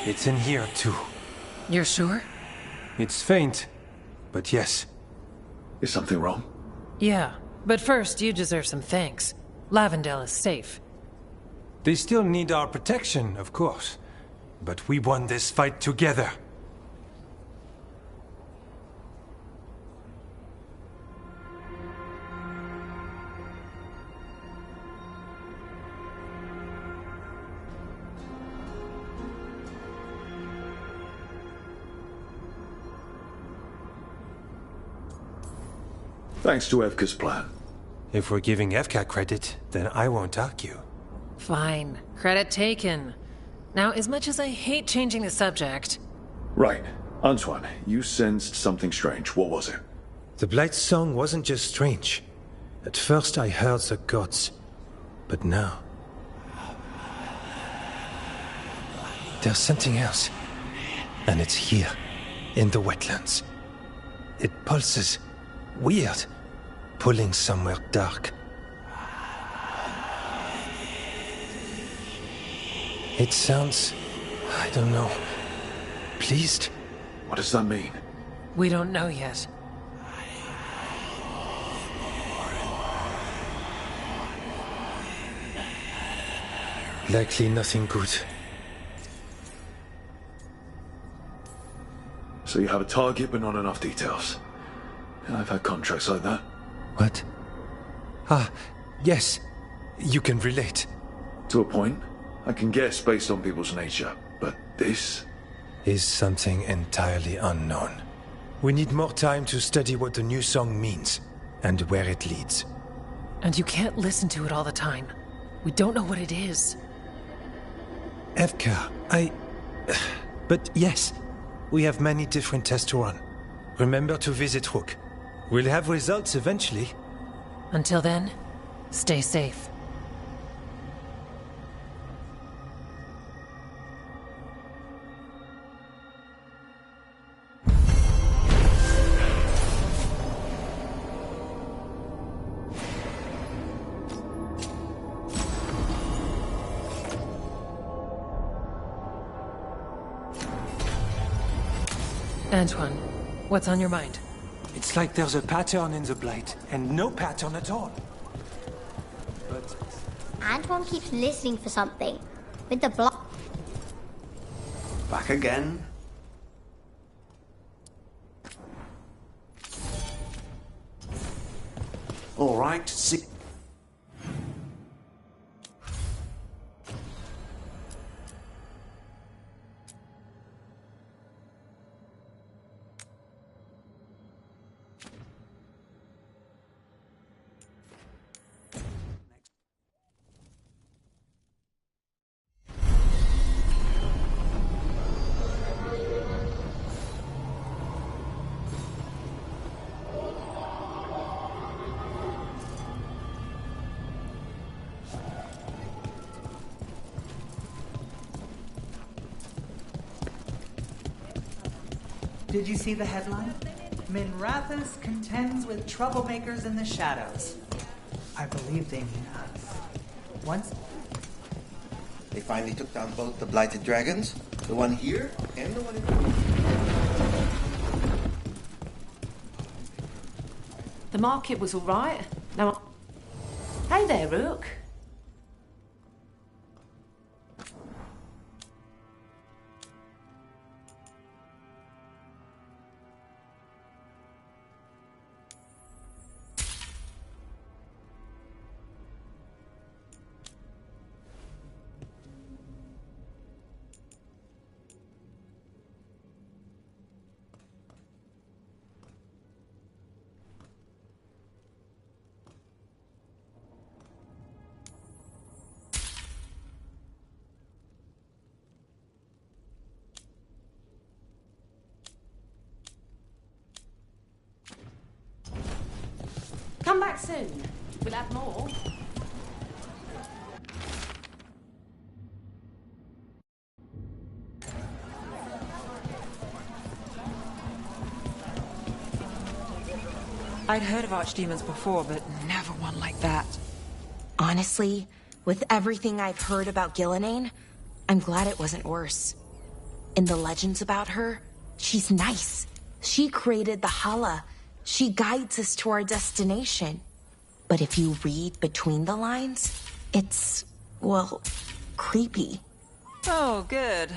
[SPEAKER 17] It's in here, too.
[SPEAKER 16] You're sure?
[SPEAKER 17] It's faint, but yes.
[SPEAKER 2] Is something wrong?
[SPEAKER 16] Yeah, but first you deserve some thanks. Lavendale is safe.
[SPEAKER 17] They still need our protection, of course. But we won this fight together.
[SPEAKER 2] Thanks to Evka's plan.
[SPEAKER 17] If we're giving Evka credit, then I won't argue.
[SPEAKER 16] Fine. Credit taken. Now, as much as I hate changing the subject...
[SPEAKER 2] Right. Antoine, you sensed something strange. What was it?
[SPEAKER 17] The Blight's song wasn't just strange. At first I heard the gods. But now... there's something else. And it's here, in the wetlands. It pulses. Weird. Pulling somewhere dark. It sounds... I don't know... pleased?
[SPEAKER 2] What does that mean?
[SPEAKER 16] We don't know yet.
[SPEAKER 17] Likely nothing good.
[SPEAKER 2] So you have a target but not enough details. I've had contracts like that.
[SPEAKER 17] What? Ah, yes. You can relate.
[SPEAKER 2] To a point. I can guess based on people's nature. But this...
[SPEAKER 17] is something entirely unknown. We need more time to study what the new song means, and where it leads.
[SPEAKER 16] And you can't listen to it all the time. We don't know what it is.
[SPEAKER 17] Evka, But yes, we have many different tests to run. Remember to visit Rook. We'll have results eventually.
[SPEAKER 16] Until then, stay safe. Antoine, what's on your mind?
[SPEAKER 17] It's like there's a pattern in the Blight, and no pattern at all. But...
[SPEAKER 11] Antoine keeps listening for something. With the block.
[SPEAKER 10] Back again. All right, see...
[SPEAKER 3] Did you see the headline? Minrathous contends with troublemakers in the shadows. I believe they mean us. Once...
[SPEAKER 5] They finally took down both the Blighted Dragons, the one here and the one in...
[SPEAKER 9] The market was all right. Now... Hey there, Rook. Come back soon. We'll have more.
[SPEAKER 6] I'd heard of archdemons before, but never one like that.
[SPEAKER 7] Honestly, with everything I've heard about Gillenane, I'm glad it wasn't worse. In the legends about her, she's nice. She created the Hala. She guides us to our destination. But if you read between the lines, it's, well, creepy.
[SPEAKER 6] Oh, good.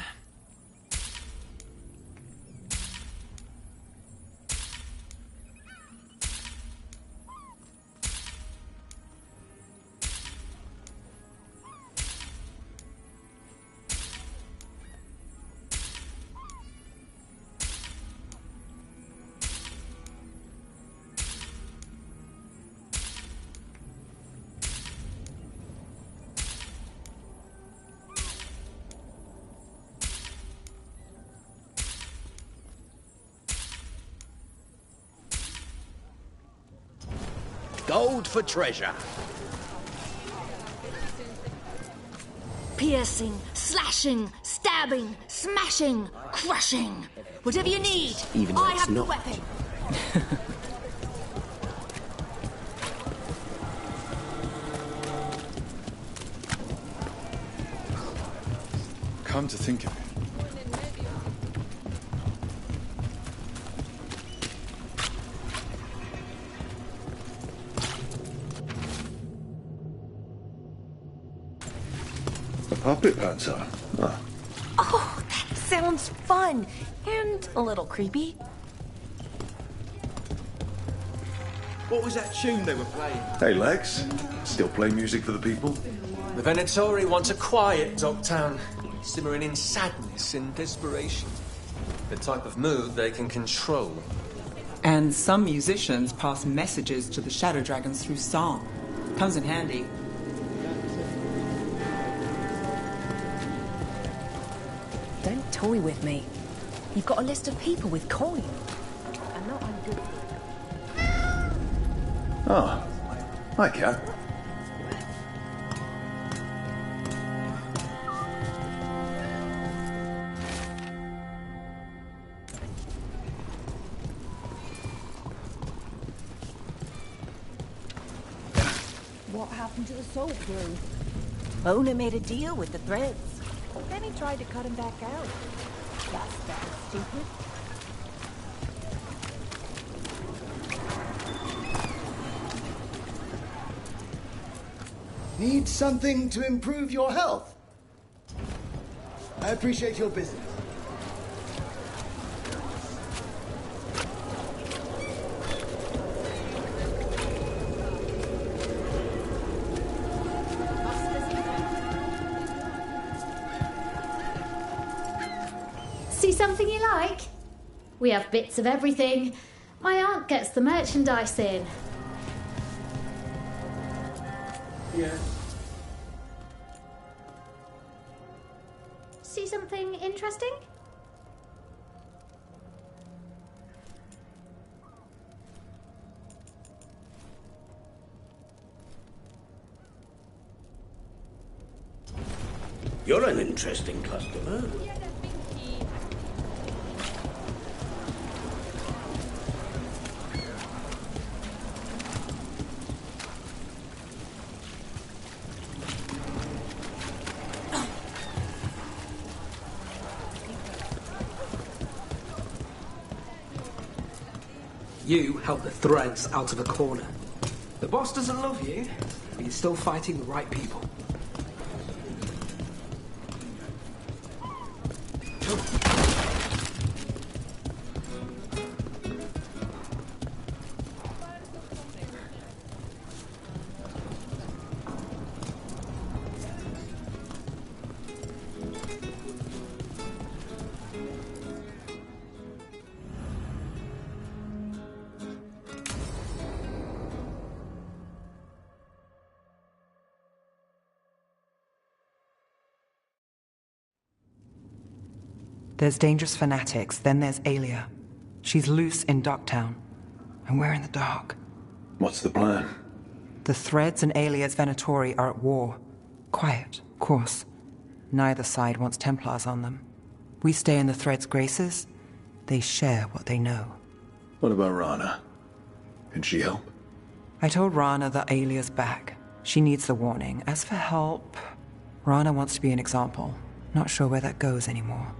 [SPEAKER 10] Gold for treasure.
[SPEAKER 4] Piercing, slashing, stabbing, smashing, crushing. Whatever you need,
[SPEAKER 10] Even though
[SPEAKER 4] I
[SPEAKER 10] it's
[SPEAKER 4] have the
[SPEAKER 10] not.
[SPEAKER 4] weapon.
[SPEAKER 15] Come to think of it.
[SPEAKER 2] A puppet dancer? Ah.
[SPEAKER 1] Oh, that sounds fun. And a little creepy.
[SPEAKER 12] What was that tune they were playing?
[SPEAKER 2] Hey, Lex. Still play music for the people?
[SPEAKER 18] The Venatori want a quiet Dogtown, simmering in sadness and desperation. The type of mood they can control.
[SPEAKER 6] And some musicians pass messages to the Shadow Dragons through song. Comes in handy.
[SPEAKER 20] Don't toy with me. You've got a list of people with coin. I'm not I'm good.
[SPEAKER 2] Oh. Hi, Cat.
[SPEAKER 20] What happened to the Soul Crew?
[SPEAKER 1] Bona made a deal with the Threads.
[SPEAKER 20] Then he tried to cut him back out. That was stupid.
[SPEAKER 12] Need something to improve your health? I appreciate your business.
[SPEAKER 11] See something you like? We have bits of everything. My aunt gets the merchandise in.
[SPEAKER 12] Yeah.
[SPEAKER 11] See something interesting?
[SPEAKER 10] You're an interesting customer.
[SPEAKER 13] You helped the Threads out of a corner. The boss doesn't love you, but you're still fighting the right people.
[SPEAKER 6] There's dangerous fanatics, then there's Aelia. She's loose in Darktown, and we're in the dark.
[SPEAKER 2] What's the plan?
[SPEAKER 6] The Threads and Aelia's Venatori are at war. Quiet, of course. Neither side wants Templars on them. We stay in the Threads' graces. They share what they know.
[SPEAKER 2] What about Rana? Can she help?
[SPEAKER 6] I told Rana that Aelia's back. She needs the warning. As for help, Rana wants to be an example. Not sure where that goes anymore.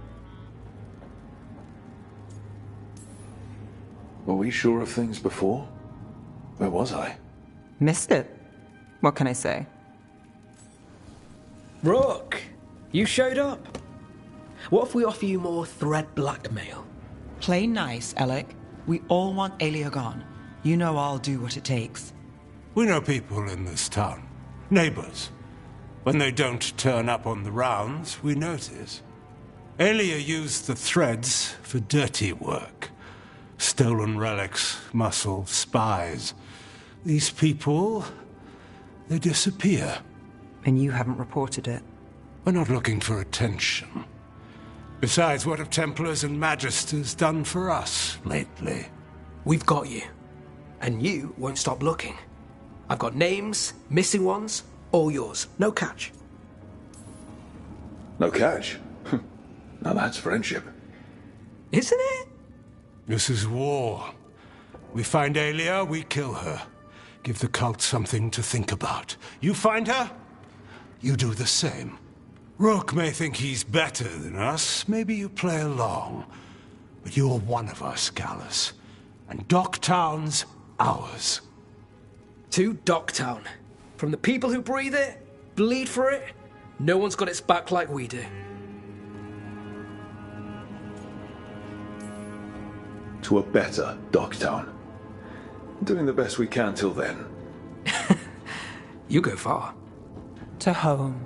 [SPEAKER 2] Were we sure of things before? Where was I?
[SPEAKER 6] Missed it. What can I say?
[SPEAKER 13] Rook, you showed up. What if we offer you more Thread blackmail?
[SPEAKER 6] Play nice, Alec. We all want Aelia gone. You know I'll do what it takes.
[SPEAKER 17] We know people in this town. Neighbors. When they don't turn up on the rounds, we notice. Aelia used the Threads for dirty work. Stolen relics, muscle, spies. These people, they disappear.
[SPEAKER 6] And you haven't reported it.
[SPEAKER 17] We're not looking for attention. Besides, what have Templars and Magisters done for us lately?
[SPEAKER 13] We've got you. And you won't stop looking. I've got names, missing ones, all yours. No catch.
[SPEAKER 2] No catch? Now that's friendship.
[SPEAKER 13] Isn't it?
[SPEAKER 17] This is war. We find Aelia, we kill her. Give the cult something to think about. You find her, you do the same. Rook may think he's better than us. Maybe you play along. But you're one of us, Gallus. And Docktown's ours.
[SPEAKER 13] To Docktown. From the people who breathe it, bleed for it, no one's got its back like we do.
[SPEAKER 2] To a better Docktown. Doing the best we can till then.
[SPEAKER 13] You go far.
[SPEAKER 6] To home.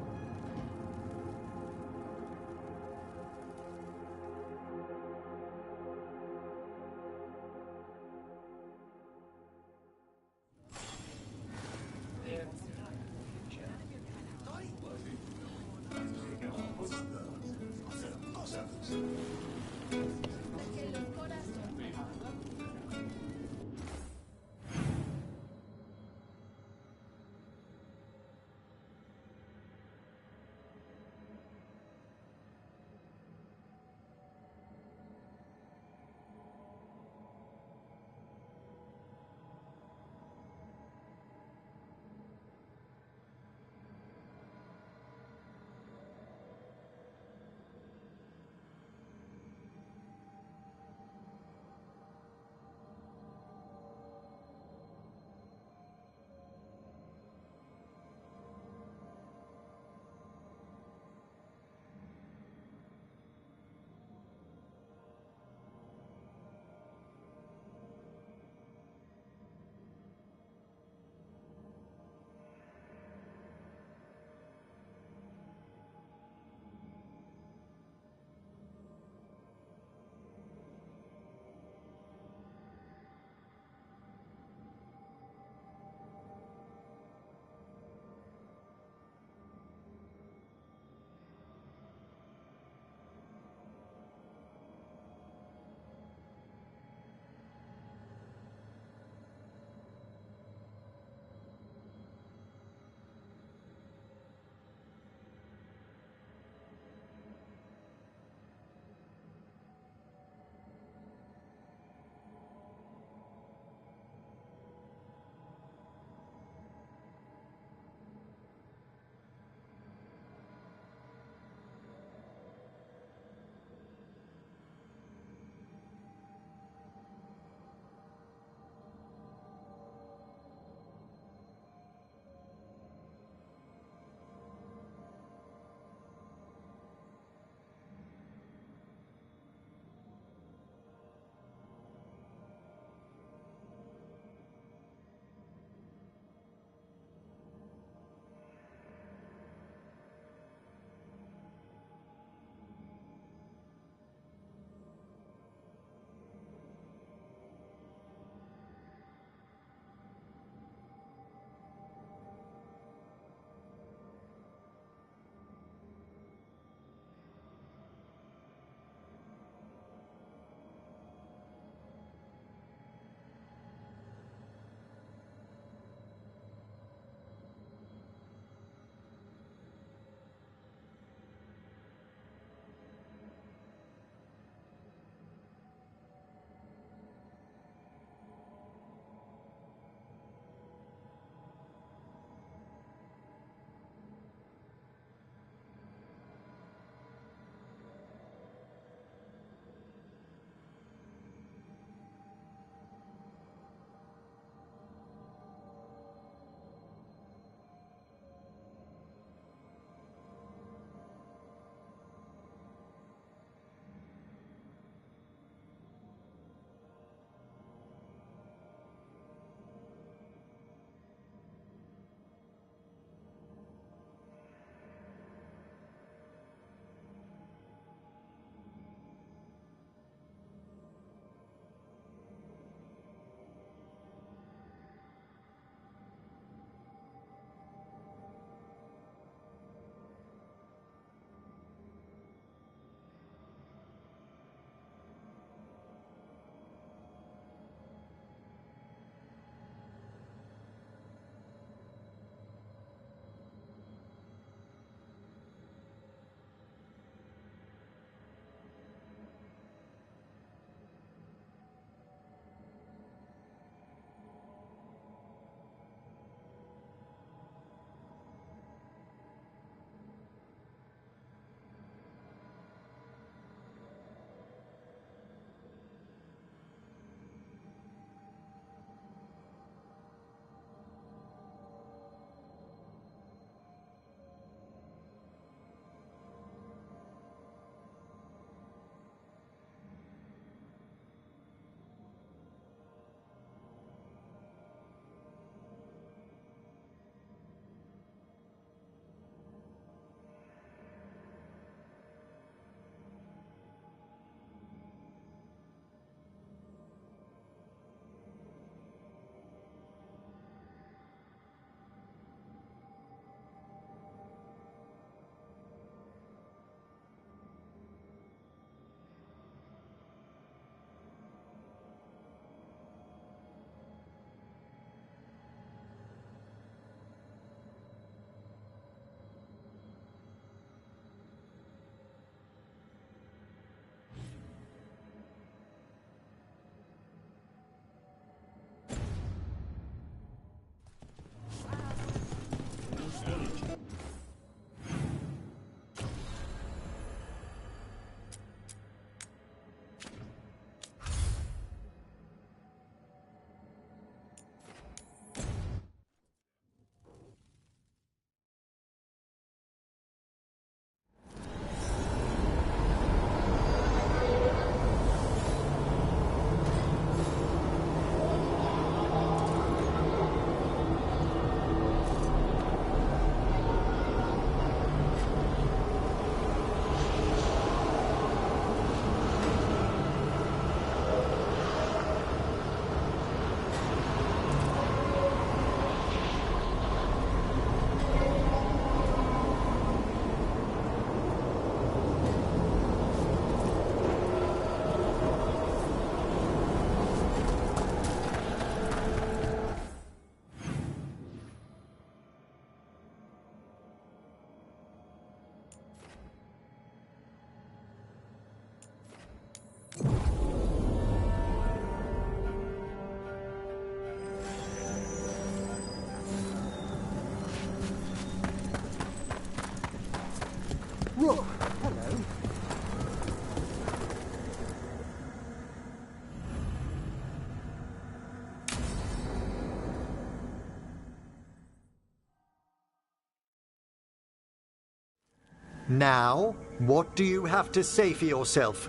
[SPEAKER 8] Now, what do you have to say for yourself?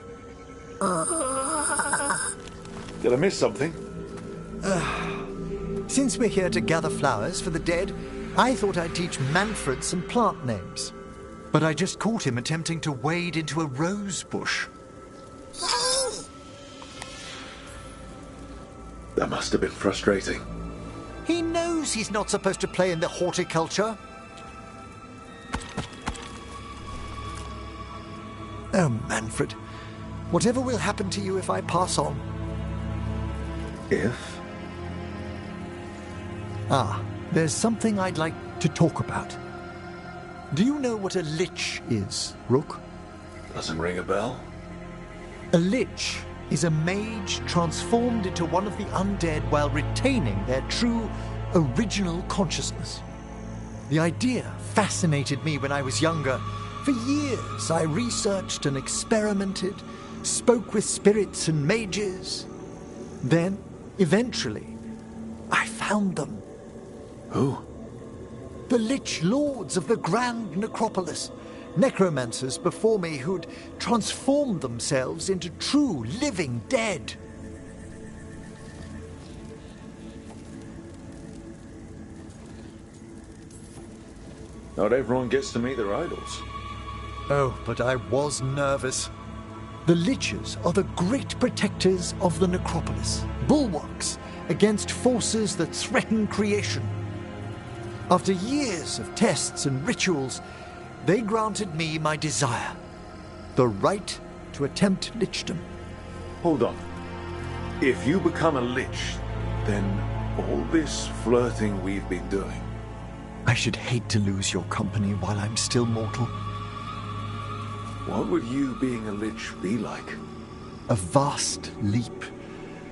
[SPEAKER 2] Did I miss something?
[SPEAKER 8] Since we're here to gather flowers for the dead, I thought I'd teach Manfred some plant names. But I just caught him attempting to wade into a rose bush.
[SPEAKER 2] That must have been frustrating.
[SPEAKER 8] He knows he's not supposed to play in the horticulture. Oh, Manfred. Whatever will happen to you if I pass on?
[SPEAKER 2] If?
[SPEAKER 8] There's something I'd like to talk about. Do you know what a lich is, Rook?
[SPEAKER 2] Doesn't ring a bell.
[SPEAKER 8] A lich is a mage transformed into one of the undead while retaining their true, original consciousness. The idea fascinated me when I was younger. For years, I researched and experimented, spoke with spirits and mages. Then, eventually, I found them.
[SPEAKER 2] Who?
[SPEAKER 8] The Lich Lords of the Grand Necropolis. Necromancers before me who'd transformed themselves into true living dead.
[SPEAKER 2] Not everyone gets to meet their idols.
[SPEAKER 8] Oh, but I was nervous. The Liches are the great protectors of the Necropolis, bulwarks against forces that threaten creation. After years of tests and rituals, they granted me my desire, the right to attempt lichdom.
[SPEAKER 2] Hold on. If you become a lich, then all this flirting we've been doing...
[SPEAKER 8] I should hate to lose your company while I'm still mortal.
[SPEAKER 2] What would you being a lich be like?
[SPEAKER 8] A vast leap.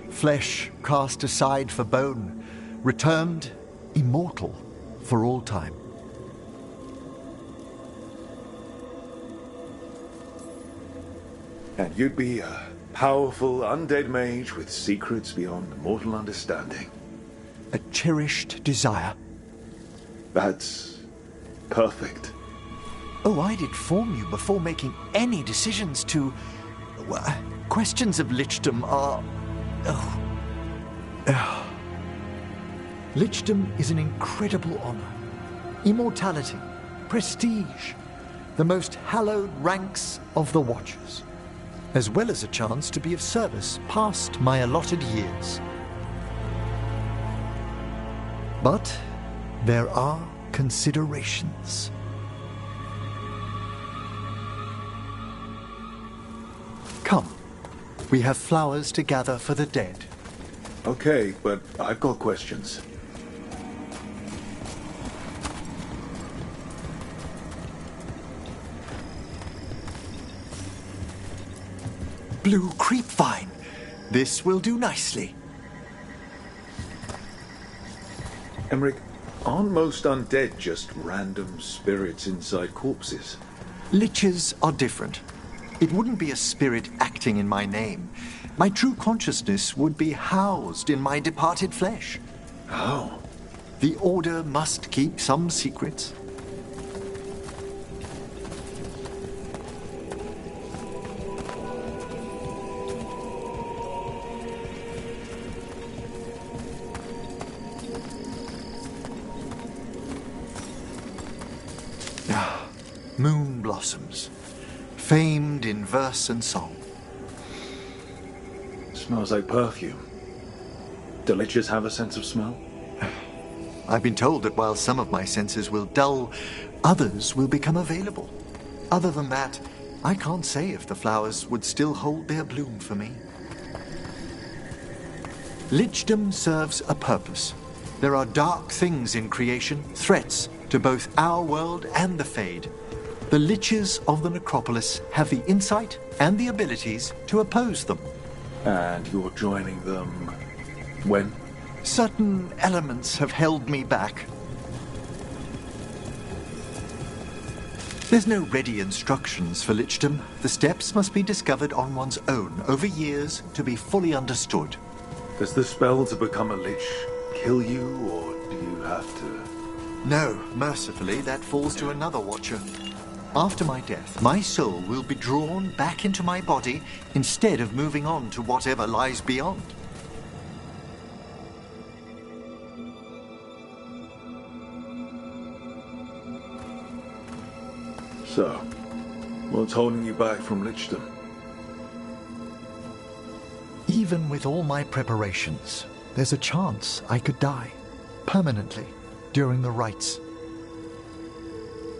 [SPEAKER 8] Flesh cast aside for bone, returned immortal for all time.
[SPEAKER 2] And you'd be a powerful undead mage with secrets beyond mortal understanding.
[SPEAKER 8] A cherished desire.
[SPEAKER 2] That's perfect.
[SPEAKER 8] Oh, I'd inform you before making any decisions to... questions of lichdom are... Lichdom is an incredible honor. Immortality, prestige, the most hallowed ranks of the Watchers, as well as a chance to be of service past my allotted years. But there are considerations. Come, we have flowers to gather for the dead.
[SPEAKER 2] Okay, but I've got questions.
[SPEAKER 8] Blue creepvine. This will do nicely.
[SPEAKER 2] Emmerich, aren't most undead just random spirits inside corpses?
[SPEAKER 8] Liches are different. It wouldn't be a spirit acting in my name. My true consciousness would be housed in my departed flesh.
[SPEAKER 2] How?
[SPEAKER 8] The Order must keep some secrets. Moon blossoms, famed in verse and song.
[SPEAKER 2] Smells like perfume. Do liches have a sense of smell?
[SPEAKER 8] I've been told that while some of my senses will dull, others will become available. Other than that, I can't say if the flowers would still hold their bloom for me. Lichdom serves a purpose. There are dark things in creation, threats to both our world and the Fade. The Liches of the Necropolis have the insight and the abilities to oppose them.
[SPEAKER 2] And you're joining them when?
[SPEAKER 8] Certain elements have held me back. There's no ready instructions for lichdom. The steps must be discovered on one's own over years to be fully understood.
[SPEAKER 2] Does the spell to become a lich kill you, or do you have to...
[SPEAKER 8] No, mercifully, that falls to another Watcher. After my death, my soul will be drawn back into my body instead of moving on to whatever lies beyond.
[SPEAKER 2] So, what's holding you back from Lichdom?
[SPEAKER 8] Even with all my preparations, there's a chance I could die permanently during the rites.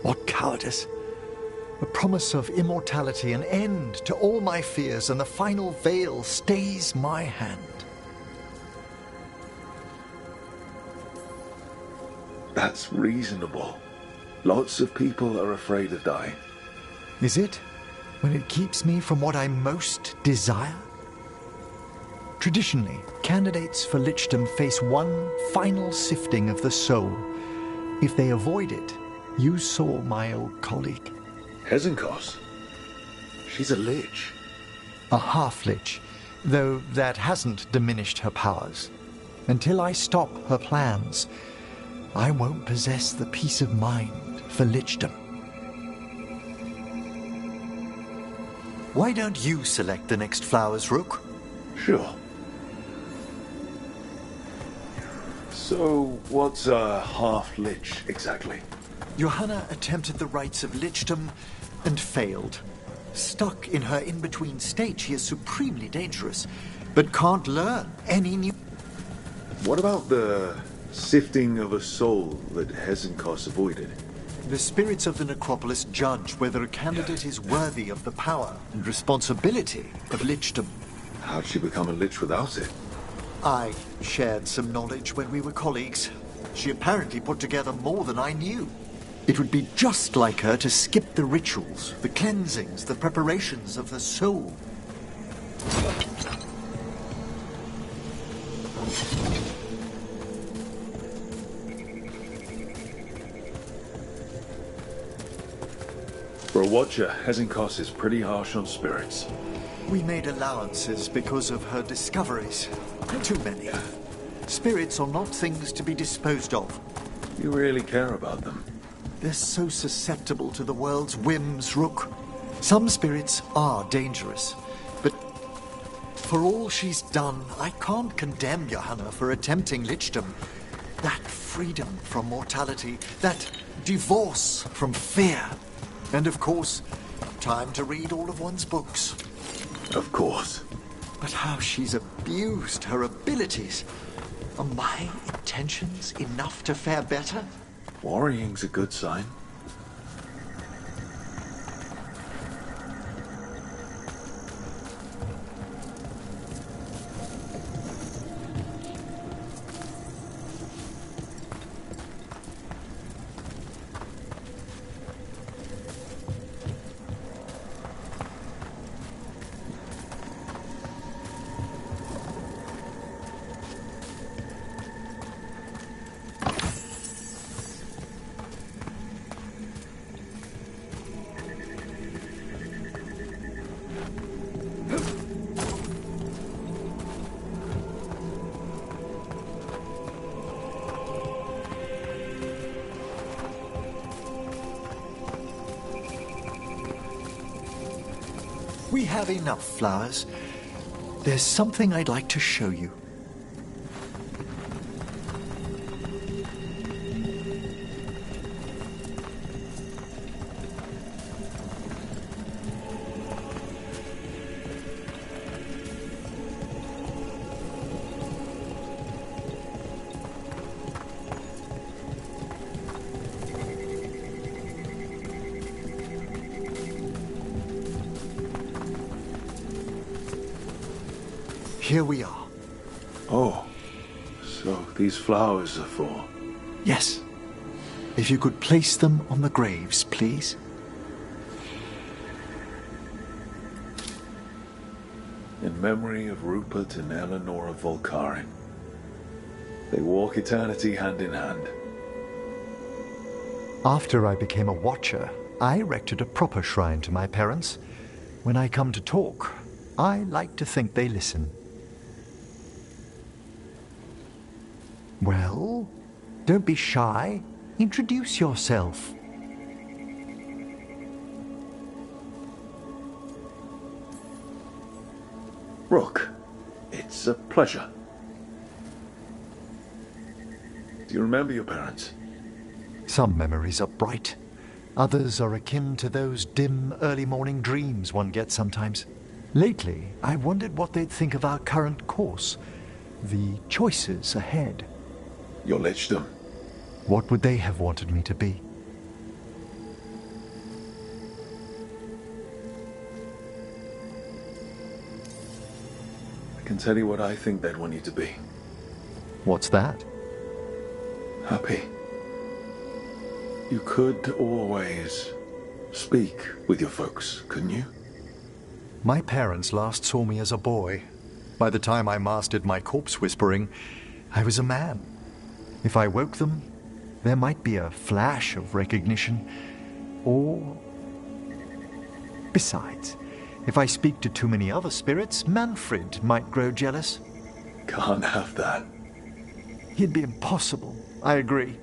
[SPEAKER 8] What cowardice! The promise of immortality, an end to all my fears, and the final veil stays my hand.
[SPEAKER 2] That's reasonable. Lots of people are afraid of dying.
[SPEAKER 8] Is it? When it keeps me from what I most desire? Traditionally, candidates for Lichdom face one final sifting of the soul. If they avoid it, you saw my old colleague.
[SPEAKER 2] Hezenkos? She's a lich.
[SPEAKER 8] A half-lich, though that hasn't diminished her powers. Until I stop her plans, I won't possess the peace of mind for Lichdom. Why don't you select the next flowers, Rook?
[SPEAKER 2] Sure. So, what's a half-lich exactly?
[SPEAKER 8] Johanna attempted the rites of Lichdom and failed. Stuck in her in-between state, she is supremely dangerous, but can't learn any new...
[SPEAKER 2] What about the sifting of a soul that Hezenkos avoided?
[SPEAKER 8] The spirits of the necropolis judge whether a candidate is worthy of the power and responsibility of Lichdom.
[SPEAKER 2] How'd she become a lich without it?
[SPEAKER 8] I shared some knowledge when we were colleagues. She apparently put together more than I knew. It would be just like her to skip the rituals, the cleansings, the preparations of the soul.
[SPEAKER 2] For a watcher, Hezenkos is pretty harsh on spirits.
[SPEAKER 8] We made allowances because of her discoveries. Too many. Spirits are not things to be disposed of.
[SPEAKER 2] You really care about them?
[SPEAKER 8] They're so susceptible to the world's whims, Rook. Some spirits are dangerous, but for all she's done, I can't condemn Johanna for attempting Lichdom. That freedom from mortality, that divorce from fear, and of course, time to read all of one's books.
[SPEAKER 2] Of course.
[SPEAKER 8] But how she's abused her abilities. Are my intentions enough to fare better?
[SPEAKER 2] Worrying's a good sign.
[SPEAKER 8] We have enough flowers. There's something I'd like to show you. Here we are.
[SPEAKER 2] Oh, so these flowers are for...
[SPEAKER 8] Yes. If you could place them on the graves, please.
[SPEAKER 2] In memory of Rupert and Eleanor of Volcarin. They walk eternity hand in hand.
[SPEAKER 8] After I became a watcher, I erected a proper shrine to my parents. When I come to talk, I like to think they listen. Well, don't be shy. Introduce yourself.
[SPEAKER 2] Rook, it's a pleasure. Do you remember your parents?
[SPEAKER 8] Some memories are bright. Others are akin to those dim, early morning dreams one gets sometimes. Lately, I wondered what they'd think of our current course, the choices ahead.
[SPEAKER 2] Your lichdom.
[SPEAKER 8] What would they have wanted me to be?
[SPEAKER 2] I can tell you what I think they'd want you to be.
[SPEAKER 8] What's that?
[SPEAKER 2] Happy. You could always speak with your folks, couldn't you?
[SPEAKER 8] My parents last saw me as a boy. By the time I mastered my corpse whispering, I was a man. If I woke them, there might be a flash of recognition, or... Besides, if I speak to too many other spirits, Manfred might grow jealous.
[SPEAKER 2] Can't have that.
[SPEAKER 8] He'd be impossible, I agree.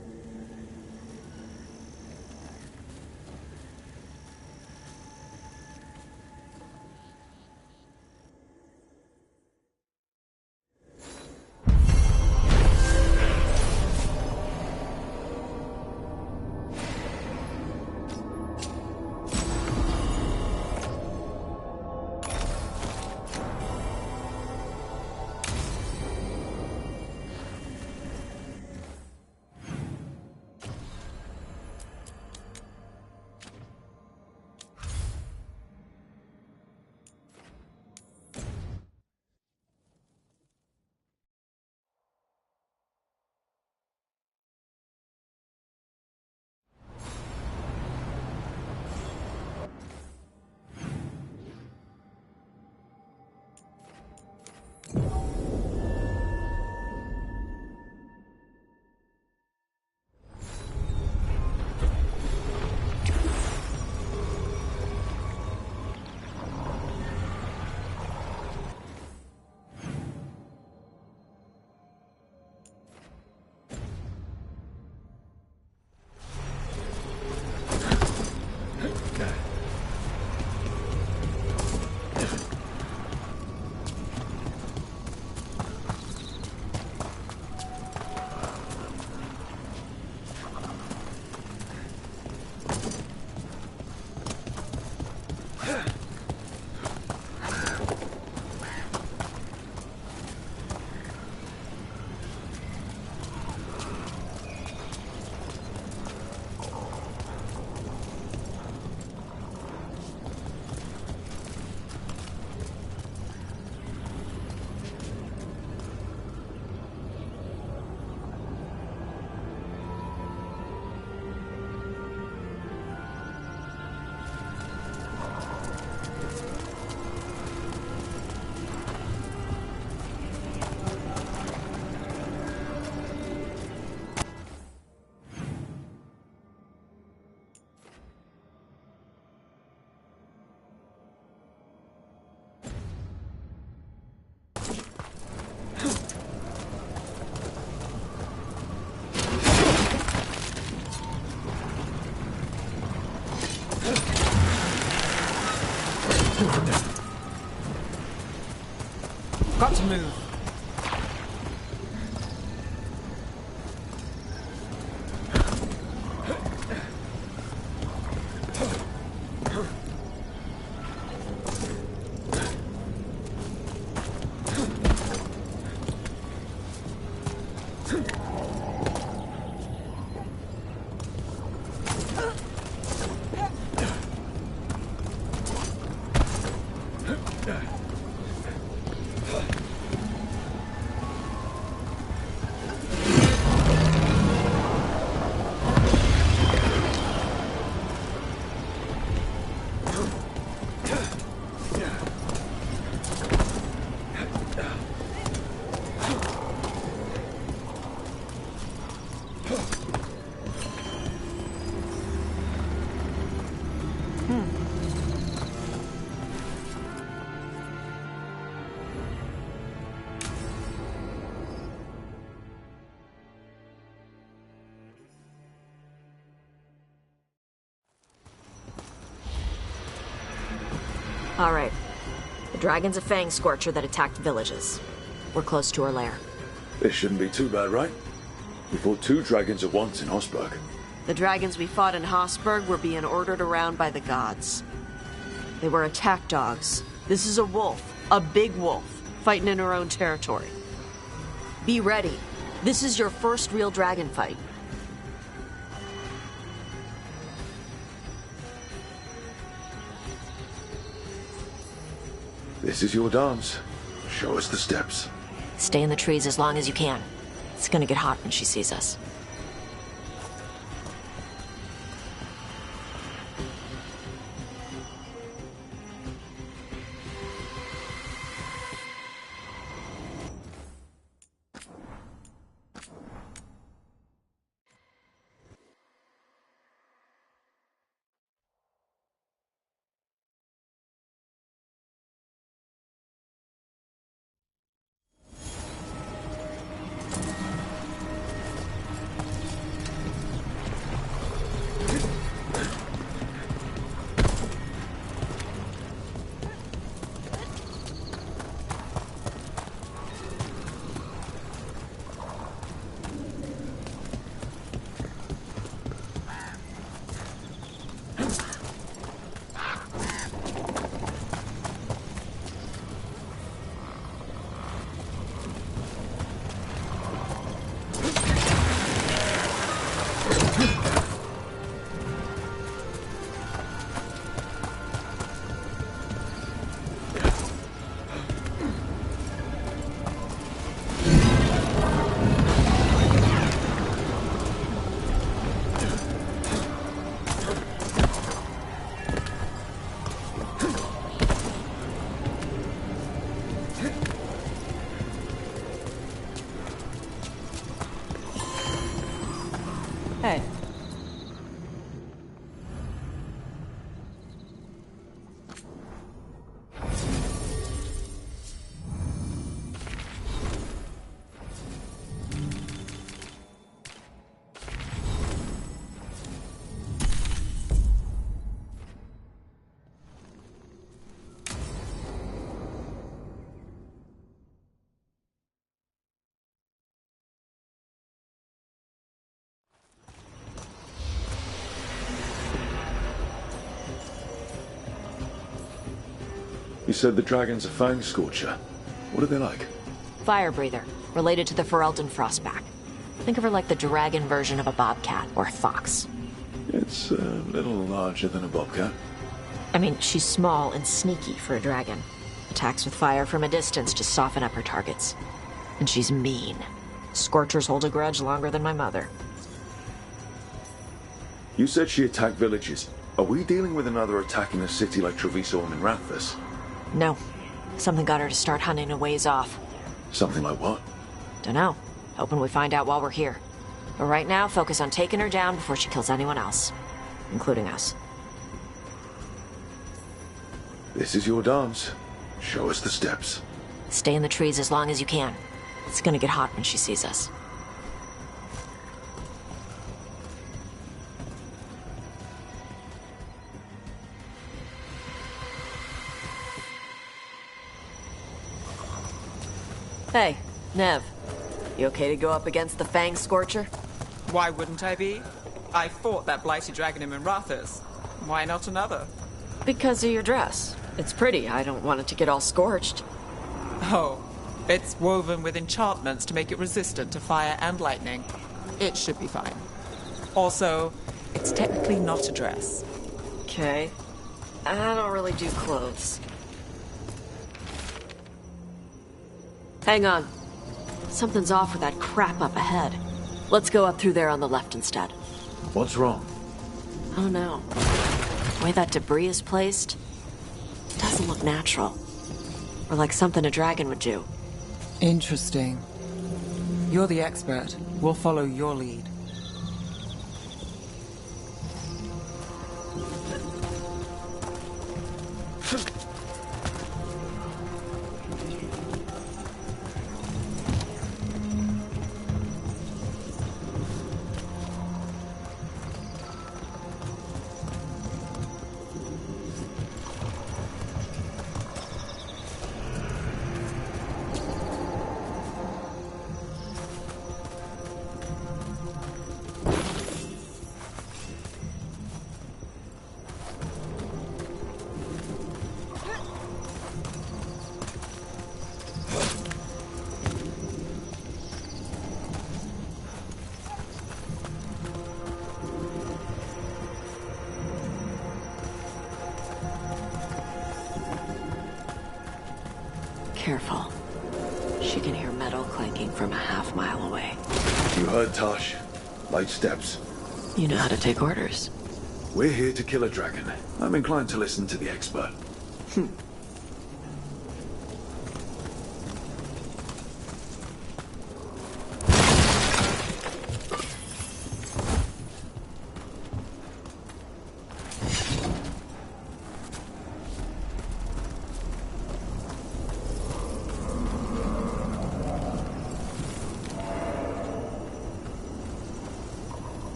[SPEAKER 13] Got to move.
[SPEAKER 1] All right. The dragon's a fang scorcher that attacked villages. We're close to her lair.
[SPEAKER 2] This shouldn't be too bad, right? We fought 2 dragons at once in Hosberg.
[SPEAKER 1] The dragons we fought in Hosberg were being ordered around by the gods. They were attack dogs. This is a wolf, a big wolf, fighting in her own territory. Be ready. This is your first real dragon fight.
[SPEAKER 2] This is your dance. Show us the steps.
[SPEAKER 1] Stay in the trees as long as you can. It's gonna get hot when she sees us. Hey.
[SPEAKER 2] You said the dragon's a fang scorcher. What are they like?
[SPEAKER 1] Fire breather, related to the Ferelden Frostback. Think of her like the dragon version of a bobcat or a fox.
[SPEAKER 2] It's a little larger than a bobcat.
[SPEAKER 1] I mean, she's small and sneaky for a dragon. Attacks with fire from a distance to soften up her targets. And she's mean. Scorchers hold a grudge longer than my mother.
[SPEAKER 2] You said she attacked villages. Are we dealing with another attack in a city like Treviso and Minrathous?
[SPEAKER 1] No. Something got her to start hunting a ways off.
[SPEAKER 2] Something like what?
[SPEAKER 1] Dunno. Hoping we find out while we're here. But right now, focus on taking her down before she kills anyone else. Including us.
[SPEAKER 2] This is your dance. Show us the steps.
[SPEAKER 1] Stay in the trees as long as you can. It's gonna get hot when she sees us. Hey, Nev. You okay to go up against the Fang Scorcher?
[SPEAKER 19] Why wouldn't I be? I fought that blighted dragon in Minrathous. Why not another?
[SPEAKER 1] Because of your dress. It's pretty. I don't want it to get all scorched.
[SPEAKER 19] Oh, it's woven with enchantments to make it resistant to fire and lightning. It should be fine. Also, it's technically not a dress.
[SPEAKER 1] Okay. I don't really do clothes. Hang on. Something's off with that crap up ahead. Let's go up through there on the left instead.
[SPEAKER 2] What's wrong?
[SPEAKER 1] I don't know. The way that debris is placed doesn't look natural. Or like something a dragon would do.
[SPEAKER 6] Interesting. You're the expert. We'll follow your lead.
[SPEAKER 1] Careful. She can hear metal clanking from a half-mile away.
[SPEAKER 2] You heard Tosh. Light steps.
[SPEAKER 1] You know how to take orders.
[SPEAKER 2] We're here to kill a dragon. I'm inclined to listen to the expert.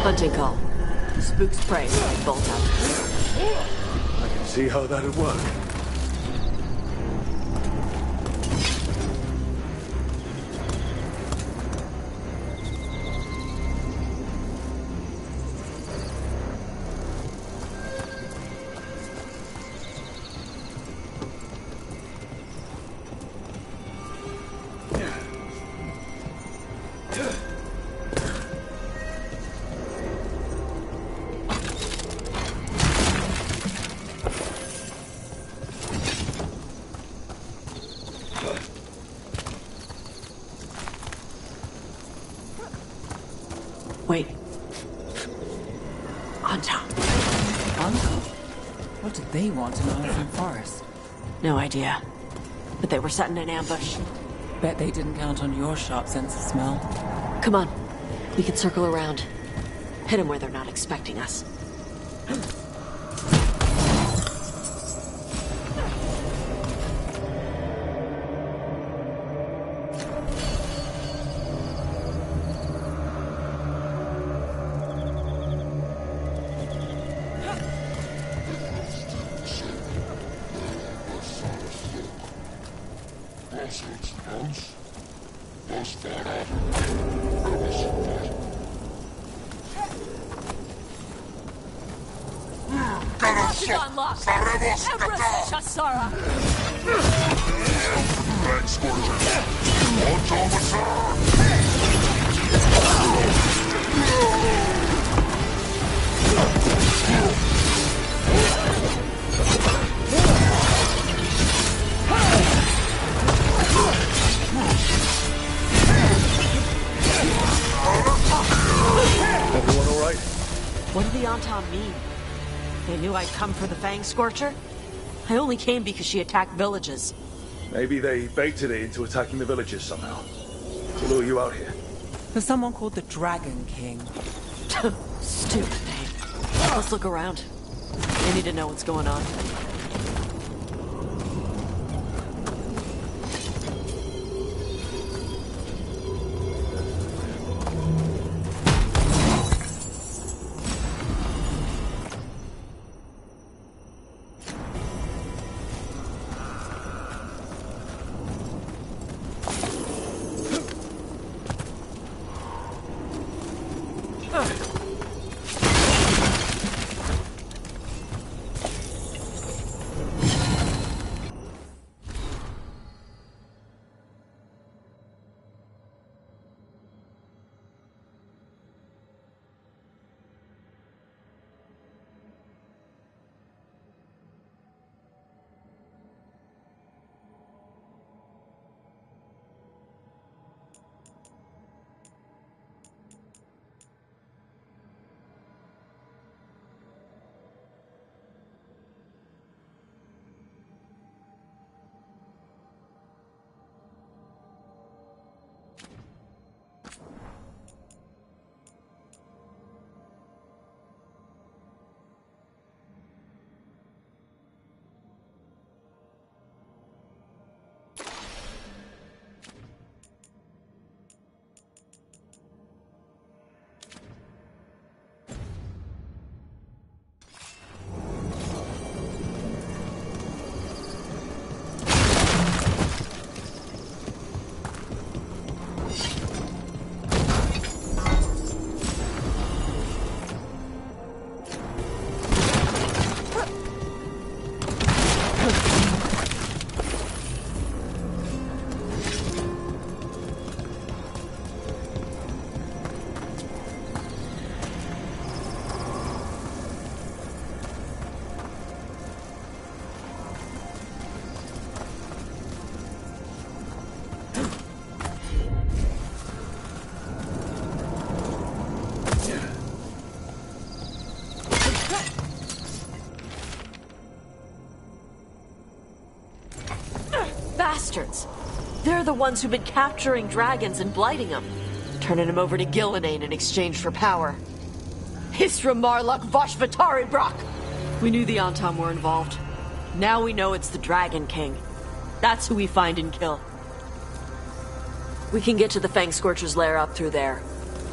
[SPEAKER 1] Hunting call. Spooks prey when they bolt out.
[SPEAKER 2] I can see how that'd work.
[SPEAKER 1] Wait. On top.
[SPEAKER 3] On top? What did they want in Arlington Forest?
[SPEAKER 1] No idea. But they were setting an ambush.
[SPEAKER 3] Bet they didn't count on your sharp sense of smell.
[SPEAKER 1] Come on. We can circle around. Hit them where they're not expecting us. I'd come for the Fang Scorcher? I only came because she attacked villages.
[SPEAKER 2] Maybe they baited it into attacking the villages somehow. To lure you out here.
[SPEAKER 3] There's someone called the Dragon King.
[SPEAKER 1] Stupid name. Let's look around. I need to know what's going on. bastards. They're the ones who've been capturing dragons and blighting them, turning them over to Gillenane in exchange for power. Hisra Marluk Voshvatari Brock! We knew the Antam were involved. Now we know it's the Dragon King. That's who we find and kill. We can get to the Fang Scorcher's lair up through there,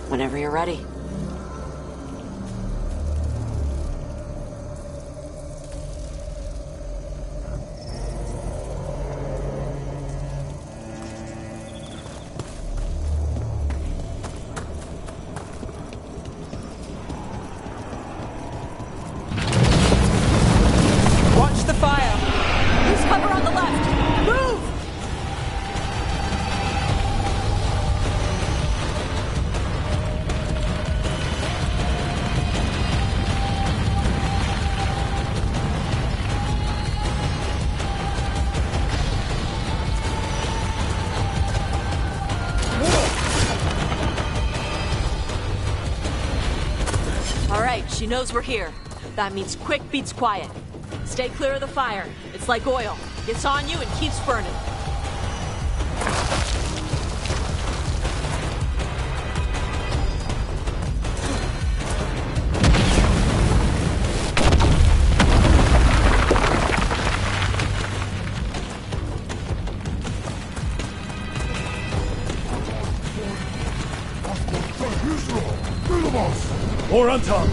[SPEAKER 1] whenever you're ready. She knows we're here. That means quick beats quiet. Stay clear of the fire. It's like oil. Gets on you and keeps burning.
[SPEAKER 2] More on top.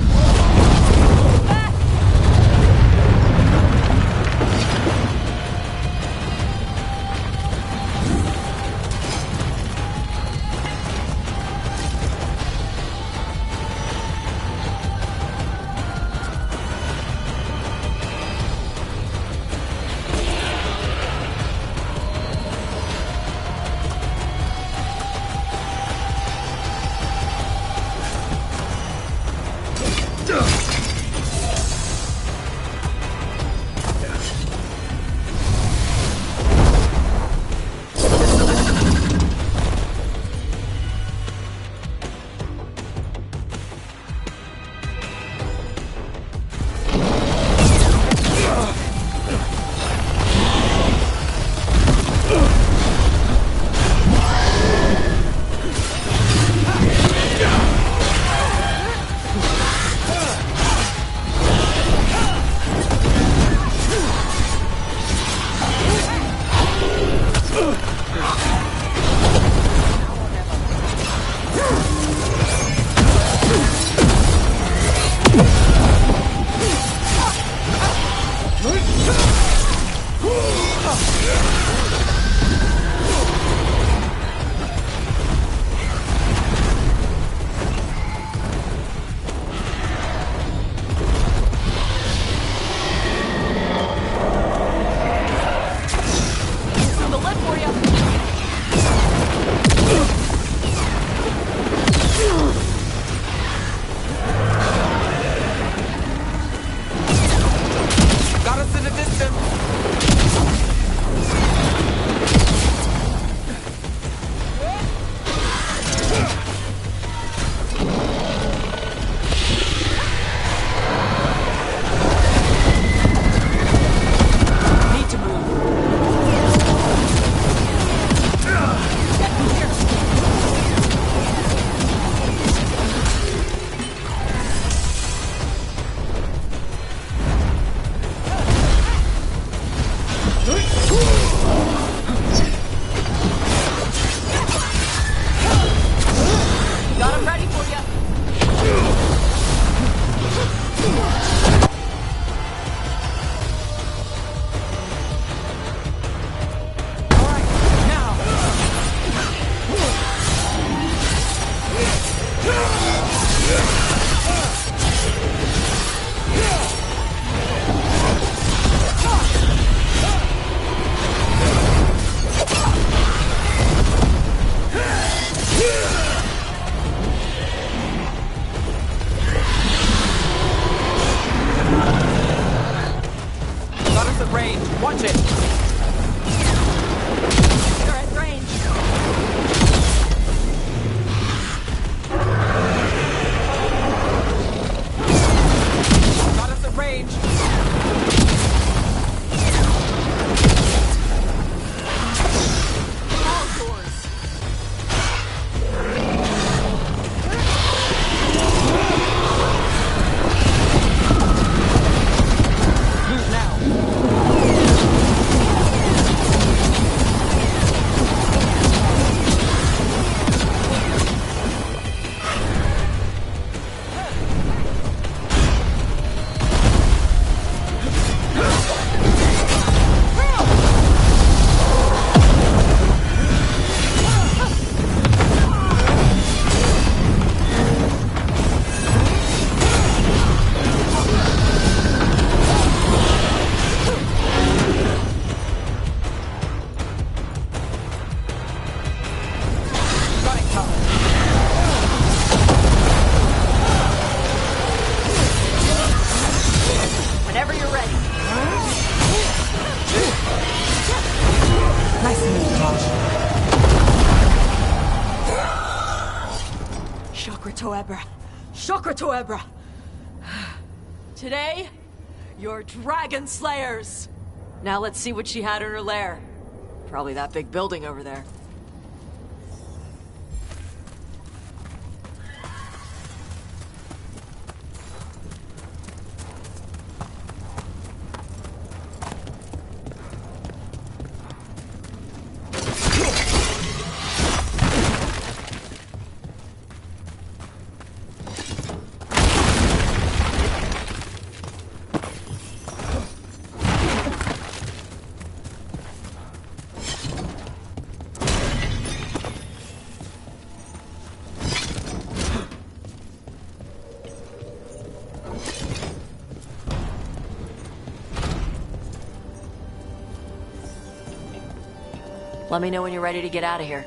[SPEAKER 1] Toebra. Shokra Toebra. Today, you're Dragon Slayers. Now let's see what she had in her lair. Probably that big building over there. Let me know when you're ready to get out of here.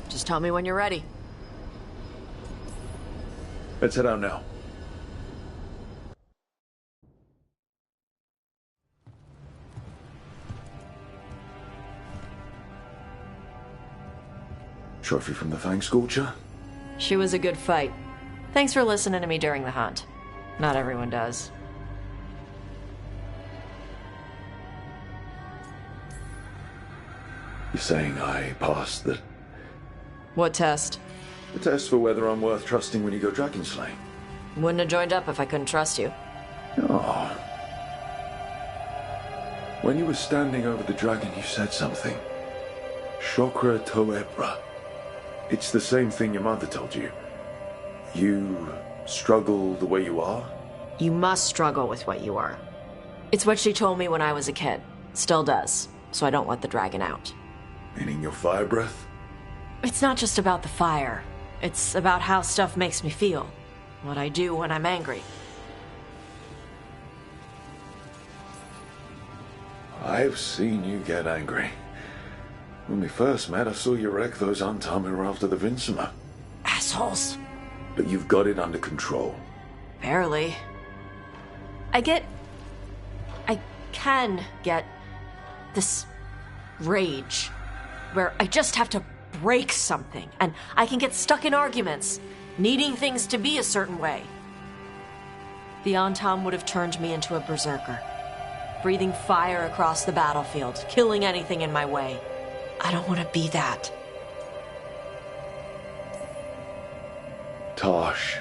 [SPEAKER 1] Just tell me when you're ready.
[SPEAKER 2] Let's head out now. Trophy from the Fang Scorcher?
[SPEAKER 1] She was a good fight. Thanks for listening to me during the hunt. Not everyone does.
[SPEAKER 2] You're saying I passed the...
[SPEAKER 1] What test?
[SPEAKER 2] The test for whether I'm worth trusting when you go dragon slaying.
[SPEAKER 1] Wouldn't have joined up if I couldn't trust you.
[SPEAKER 2] Oh. When you were standing over the dragon, you said something. Shokra Toebra. It's the same thing your mother told you. You struggle the way you are?
[SPEAKER 1] You must struggle with what you are. It's what she told me when I was a kid. Still does. So I don't let the dragon out.
[SPEAKER 2] Meaning your fire breath?
[SPEAKER 1] It's not just about the fire. It's about how stuff makes me feel. What I do when I'm angry.
[SPEAKER 2] I've seen you get angry. When we first met, I saw you wreck those Antamir after the Vinsima.
[SPEAKER 1] Assholes.
[SPEAKER 2] But you've got it under control.
[SPEAKER 1] Barely. I can get this rage where I just have to break something, and I can get stuck in arguments, needing things to be a certain way. The Antam would have turned me into a berserker, breathing fire across the battlefield, killing anything in my way. I don't want to be that.
[SPEAKER 2] Tosh,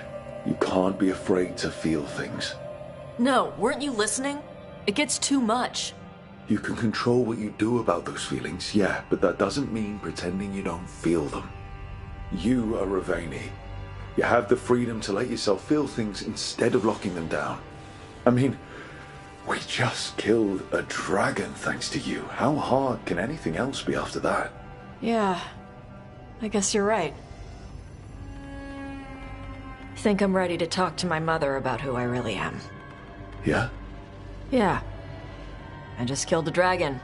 [SPEAKER 2] you can't be afraid to feel things.
[SPEAKER 1] No, weren't you listening? It gets too much.
[SPEAKER 2] You can control what you do about those feelings, yeah, but that doesn't mean pretending you don't feel them. You are Ravani. You have the freedom to let yourself feel things instead of locking them down. I mean, we just killed a dragon thanks to you. How hard can anything else be after that?
[SPEAKER 1] Yeah, I guess you're right. I think I'm ready to talk to my mother about who I really am.
[SPEAKER 2] Yeah?
[SPEAKER 1] Yeah. I just killed a dragon.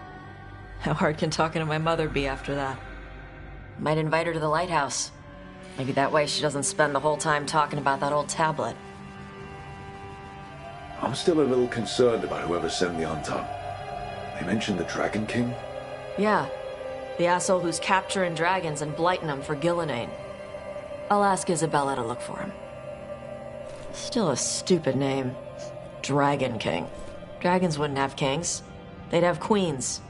[SPEAKER 1] How hard can talking to my mother be after that? Might invite her to the lighthouse. Maybe that way she doesn't spend the whole time talking about that old tablet.
[SPEAKER 2] I'm still a little concerned about whoever sent the Antam. They mentioned the Dragon King?
[SPEAKER 1] Yeah. The asshole who's capturing dragons and blighting them for Gillinane. I'll ask Isabella to look for him. Still a stupid name. Dragon King. Dragons wouldn't have kings. They'd have queens.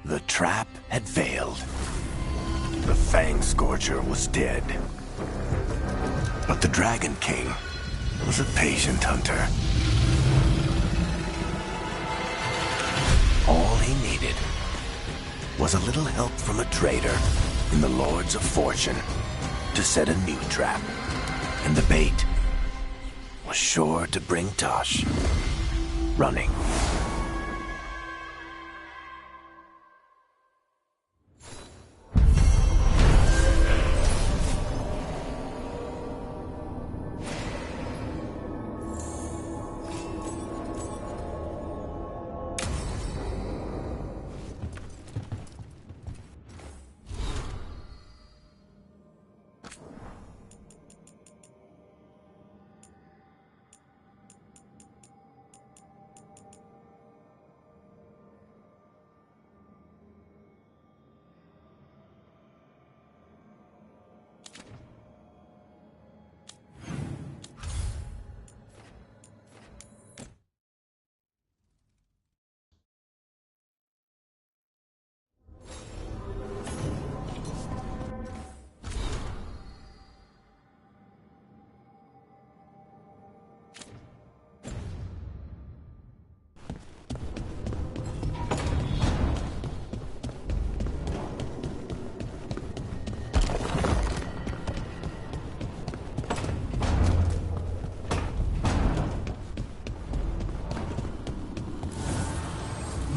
[SPEAKER 14] The trap had failed. The Fang Scorcher was dead. But the Dragon King was a patient hunter. All he needed was a little help from a trader in the Lords of Fortune to set a new trap. And the bait was sure to bring Tosh running.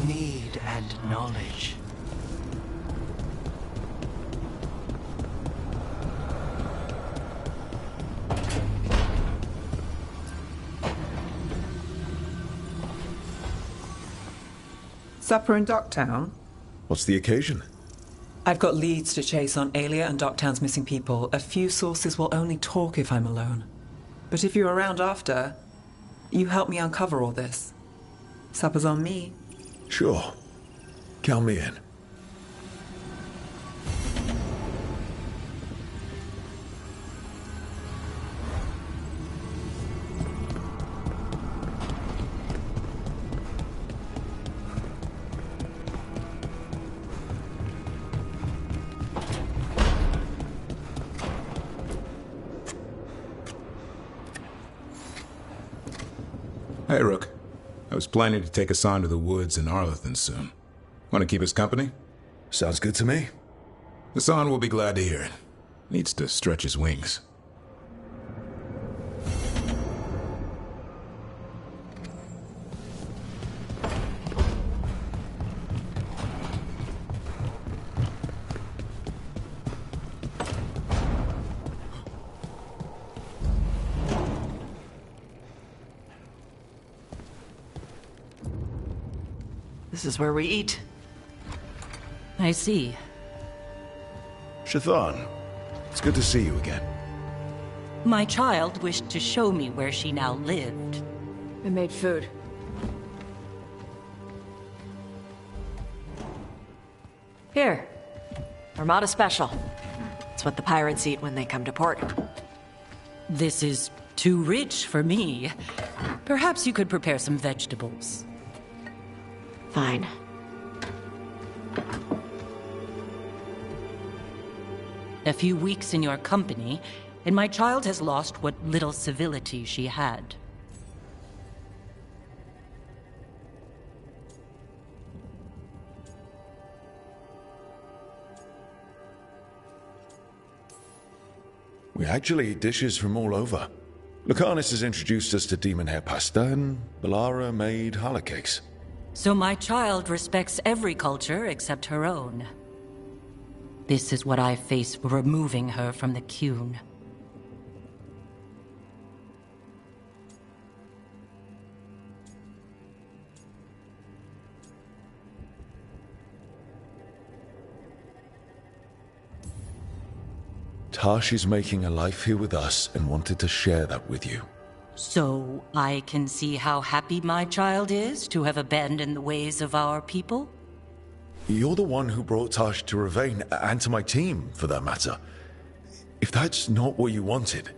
[SPEAKER 10] Need and knowledge.
[SPEAKER 6] Supper in Docktown?
[SPEAKER 21] What's the occasion?
[SPEAKER 6] I've got leads to chase on Alia and Docktown's missing people. A few sources will only talk if I'm alone. But if you're around after, you help me uncover all this. Supper's on me.
[SPEAKER 21] Sure. Count me in.
[SPEAKER 22] Hey, Rook. I was planning to take us on to the woods in Arlethan soon. Want to keep us company?
[SPEAKER 21] Sounds good to me.
[SPEAKER 22] Hassan will be glad to hear it. Needs to stretch his wings.
[SPEAKER 1] This is where we eat.
[SPEAKER 5] I see.
[SPEAKER 21] Shathan, it's good to see you again.
[SPEAKER 5] My child wished to show me where she now lived.
[SPEAKER 1] I made food. Here. Armada Special. It's what the pirates eat when they come to port.
[SPEAKER 5] This is too rich for me. Perhaps you could prepare some vegetables.
[SPEAKER 1] Fine.
[SPEAKER 5] A few weeks in your company, and my child has lost what little civility she had.
[SPEAKER 21] We actually eat dishes from all over. Lucanus has introduced us to demon hair pasta, and Balara made challah cakes.
[SPEAKER 5] So my child respects every culture except her own. This is what I face for removing her from the Qun.
[SPEAKER 21] Tash is making a life here with us and wanted to share that with you.
[SPEAKER 5] So I can see how happy my child is to have abandoned the ways of our people?
[SPEAKER 21] You're the one who brought Tash to Ravane, and to my team, for that matter. If that's not what you wanted...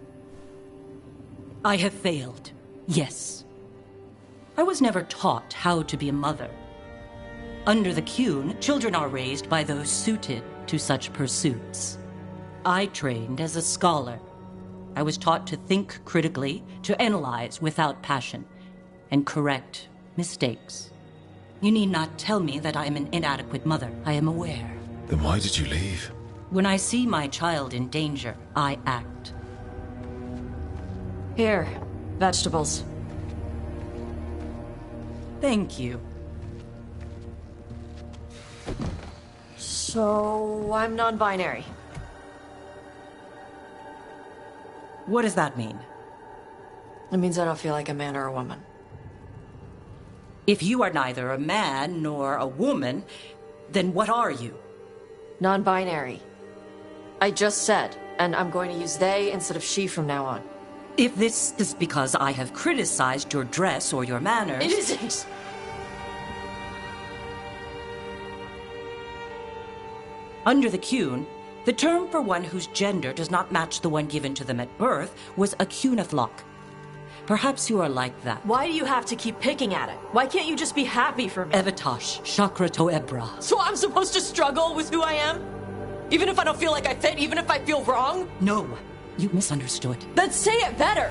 [SPEAKER 5] I have failed, yes. I was never taught how to be a mother. Under the Qun, children are raised by those suited to such pursuits. I trained as a scholar. I was taught to think critically, to analyze without passion, and correct mistakes. You need not tell me that I am an inadequate mother. I am aware.
[SPEAKER 21] Then why did you leave?
[SPEAKER 5] When I see my child in danger, I act.
[SPEAKER 1] Here, vegetables.
[SPEAKER 5] Thank you.
[SPEAKER 1] So, I'm non-binary.
[SPEAKER 5] What does that mean?
[SPEAKER 1] It means I don't feel like a man or a woman.
[SPEAKER 5] If you are neither a man nor a woman, then what are you?
[SPEAKER 1] Non-binary. I just said, and I'm going to use they instead of she from now on.
[SPEAKER 5] If this is because I have criticized your dress or your manners...
[SPEAKER 1] It isn't!
[SPEAKER 5] Under the Qun, the term for one whose gender does not match the one given to them at birth was a Qunathlok. Perhaps you are like that.
[SPEAKER 1] Why do you have to keep picking at it? Why can't you just be happy for me?
[SPEAKER 5] Evatash, Chakra to Ebra.
[SPEAKER 1] So I'm supposed to struggle with who I am? Even if I don't feel like I fit, even if I feel wrong?
[SPEAKER 5] No, you misunderstood.
[SPEAKER 1] Then say it better!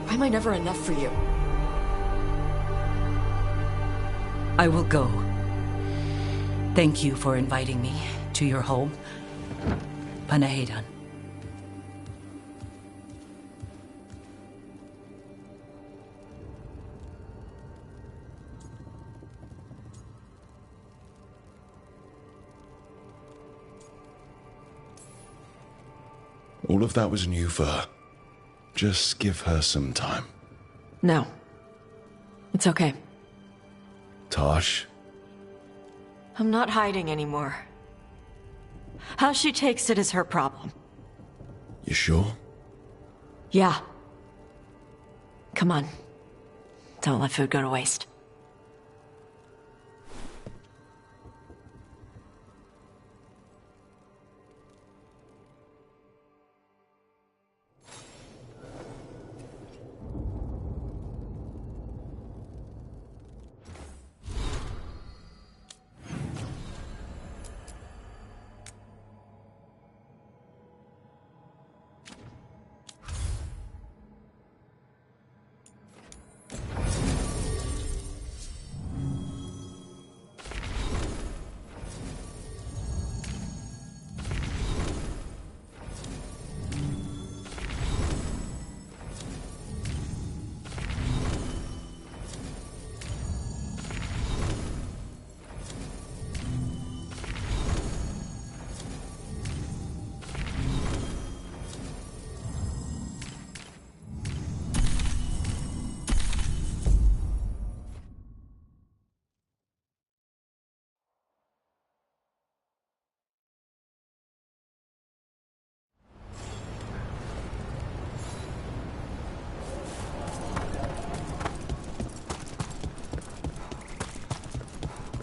[SPEAKER 1] Why am I never enough for you?
[SPEAKER 5] I will go. Thank you for inviting me to your home. Panahedan.
[SPEAKER 21] All of that was new for her. Just give her some time.
[SPEAKER 1] No. It's okay.
[SPEAKER 21] Tash?
[SPEAKER 1] I'm not hiding anymore. How she takes it is her problem.
[SPEAKER 21] You sure?
[SPEAKER 1] Yeah. Come on. Don't let food go to waste.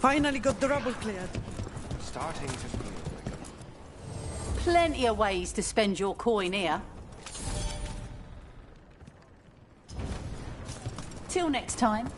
[SPEAKER 9] Finally got the rubble cleared.
[SPEAKER 15] Starting to feel like
[SPEAKER 16] Plenty of ways to spend your coin here. Till next time.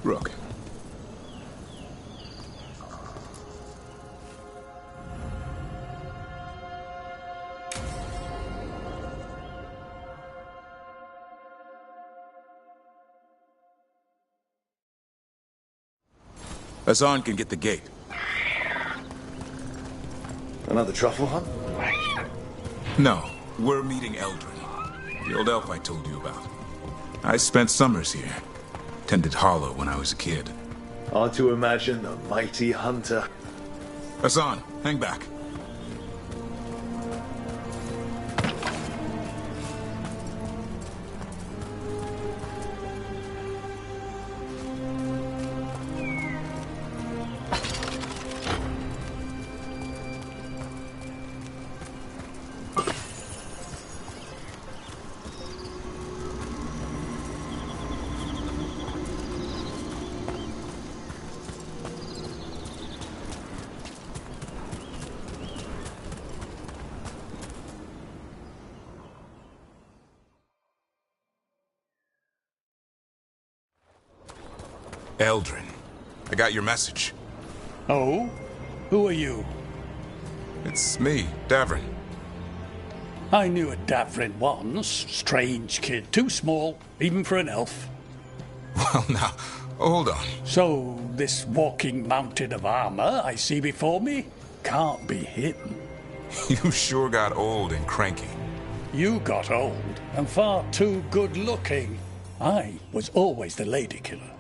[SPEAKER 22] Rook. Hassan can get the gate.
[SPEAKER 21] Another truffle hunt?
[SPEAKER 22] No, we're meeting Eldrin, the old elf I told you about. I spent summers here. Tended Hollow when I was a kid.
[SPEAKER 21] Hard to imagine a mighty hunter.
[SPEAKER 22] Hassan, hang back. Eldrin, I got your message.
[SPEAKER 2] Oh? Who are you?
[SPEAKER 22] It's me, Davrin.
[SPEAKER 2] I knew a Davrin once. Strange kid. Too small, even for an elf.
[SPEAKER 22] Well, now, hold on.
[SPEAKER 2] So, this walking mountain of armor I see before me can't be him.
[SPEAKER 22] You sure got old and cranky.
[SPEAKER 2] You got old and far too good looking. I was always the lady killer.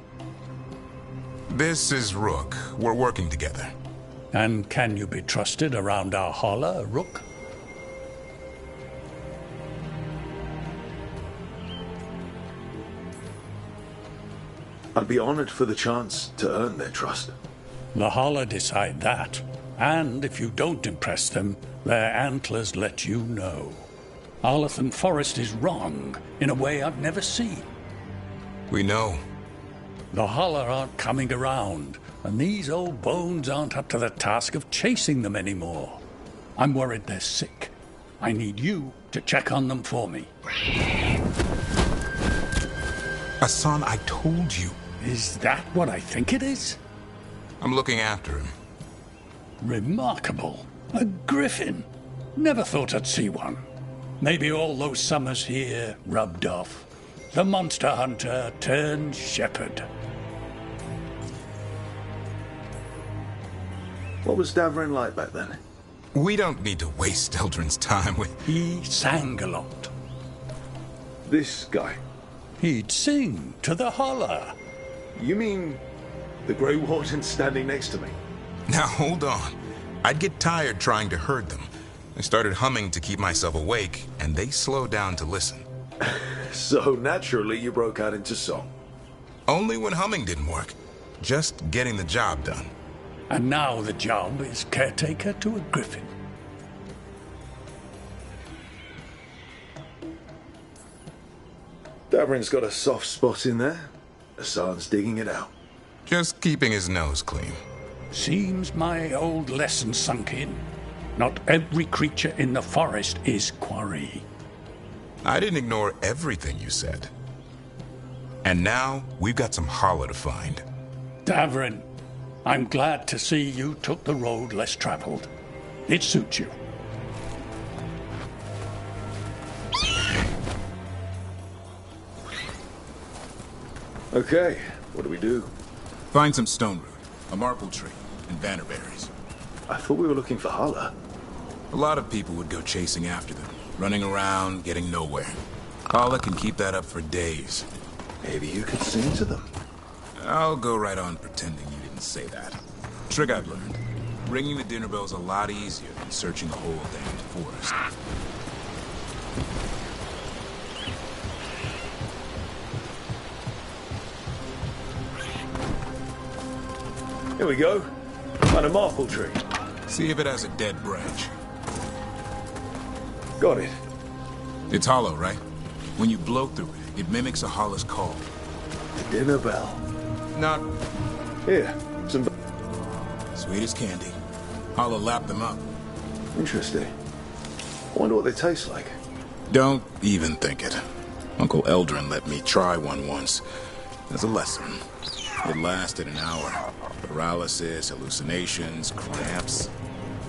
[SPEAKER 22] This is Rook. We're working together.
[SPEAKER 2] And can you be trusted around our holler, Rook?
[SPEAKER 21] I'd be honored for the chance to earn their trust.
[SPEAKER 2] The holler decide that. And if you don't impress them, their antlers let you know. Arlathan Forest is wrong in a way I've never seen.
[SPEAKER 22] We know.
[SPEAKER 2] The holler aren't coming around, and these old bones aren't up to the task of chasing them anymore. I'm worried they're sick. I need you to check on them for me.
[SPEAKER 22] Hassan, I told you.
[SPEAKER 2] Is that what I think it is?
[SPEAKER 22] I'm looking after him.
[SPEAKER 2] Remarkable. A griffin. Never thought I'd see one. Maybe all those summers here rubbed off. The monster hunter turned shepherd.
[SPEAKER 21] What was Davrin like back then?
[SPEAKER 22] We don't need to waste Eldrin's time with...
[SPEAKER 2] He sang a lot.
[SPEAKER 21] This guy?
[SPEAKER 2] He'd sing to the holler.
[SPEAKER 21] You mean the Grey Warden standing next to me?
[SPEAKER 22] Now, hold on. I'd get tired trying to herd them. I started humming to keep myself awake, and they slowed down to listen.
[SPEAKER 21] So naturally you broke out into song.
[SPEAKER 22] Only when humming didn't work. Just getting the job done.
[SPEAKER 2] And now the job is caretaker to a griffin.
[SPEAKER 21] Davrin's got a soft spot in there. Hassan's digging it out.
[SPEAKER 22] Just keeping his nose clean.
[SPEAKER 2] Seems my old lesson sunk in. Not every creature in the forest is quarry.
[SPEAKER 22] I didn't ignore everything you said. And now, we've got some holler to find.
[SPEAKER 2] Davrin, I'm glad to see you took the road less traveled. It suits you.
[SPEAKER 21] Okay, what do we do?
[SPEAKER 22] Find some stone root. A marble tree and bannerberries.
[SPEAKER 21] I thought we were looking for Hala.
[SPEAKER 22] A lot of people would go chasing after them, running around, getting nowhere. Hala can keep that up for days.
[SPEAKER 21] Maybe you could sing to them.
[SPEAKER 22] I'll go right on pretending you didn't say that. Trick I've learned. Ringing the dinner bell's a lot easier than searching the whole damned forest.
[SPEAKER 21] Here we go. Find a maple tree.
[SPEAKER 22] See if it has a dead branch.
[SPEAKER 21] Got it.
[SPEAKER 22] It's hollow, right? When you blow through it, it mimics a Hala's call.
[SPEAKER 21] The dinner bell.
[SPEAKER 22] Not...
[SPEAKER 21] Here, some...
[SPEAKER 22] Sweet as candy. Hala lapped them up.
[SPEAKER 21] Interesting. I wonder what they taste like.
[SPEAKER 22] Don't even think it. Uncle Eldrin let me try one once. As a lesson. It lasted an hour. Paralysis, hallucinations, cramps.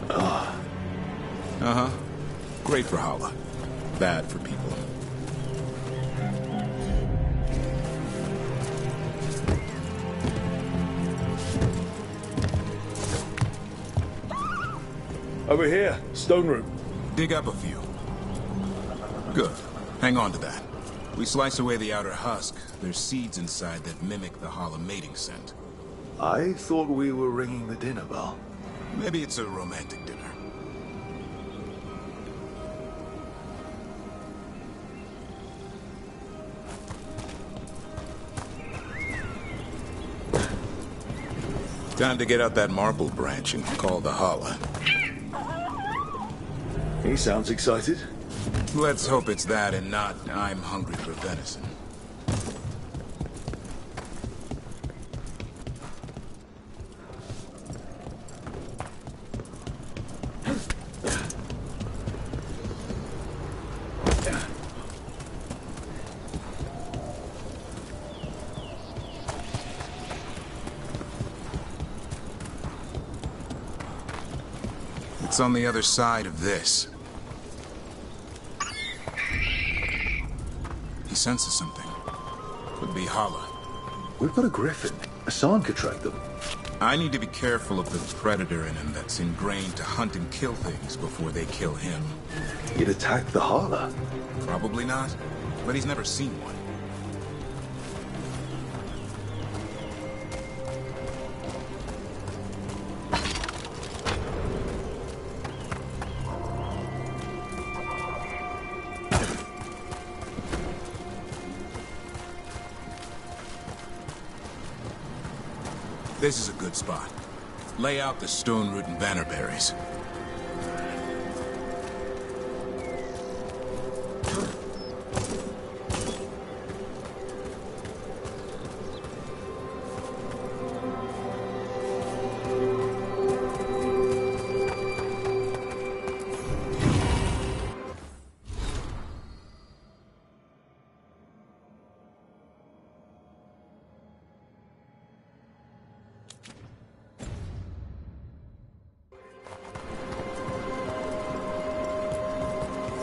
[SPEAKER 22] Uh-huh. Great for Hala. Bad for people.
[SPEAKER 21] Over here, stone root.
[SPEAKER 22] Dig up a few. Good. Hang on to that. We slice away the outer husk. There's seeds inside that mimic the Hala mating scent.
[SPEAKER 21] I thought we were ringing the dinner bell.
[SPEAKER 22] Maybe it's a romantic dinner. Time to get out that marble branch and call the Hala.
[SPEAKER 21] He sounds excited.
[SPEAKER 22] Let's hope it's that and not I'm hungry for venison. It's on the other side of this. He senses something. Could be Hala.
[SPEAKER 21] We've got a griffin. Hassan could track them.
[SPEAKER 22] I need to be careful of the predator in him that's ingrained to hunt and kill things before they kill him.
[SPEAKER 21] He'd attack the Hala.
[SPEAKER 22] Probably not, but he's never seen one. This is a good spot. Lay out the stone root and bannerberries.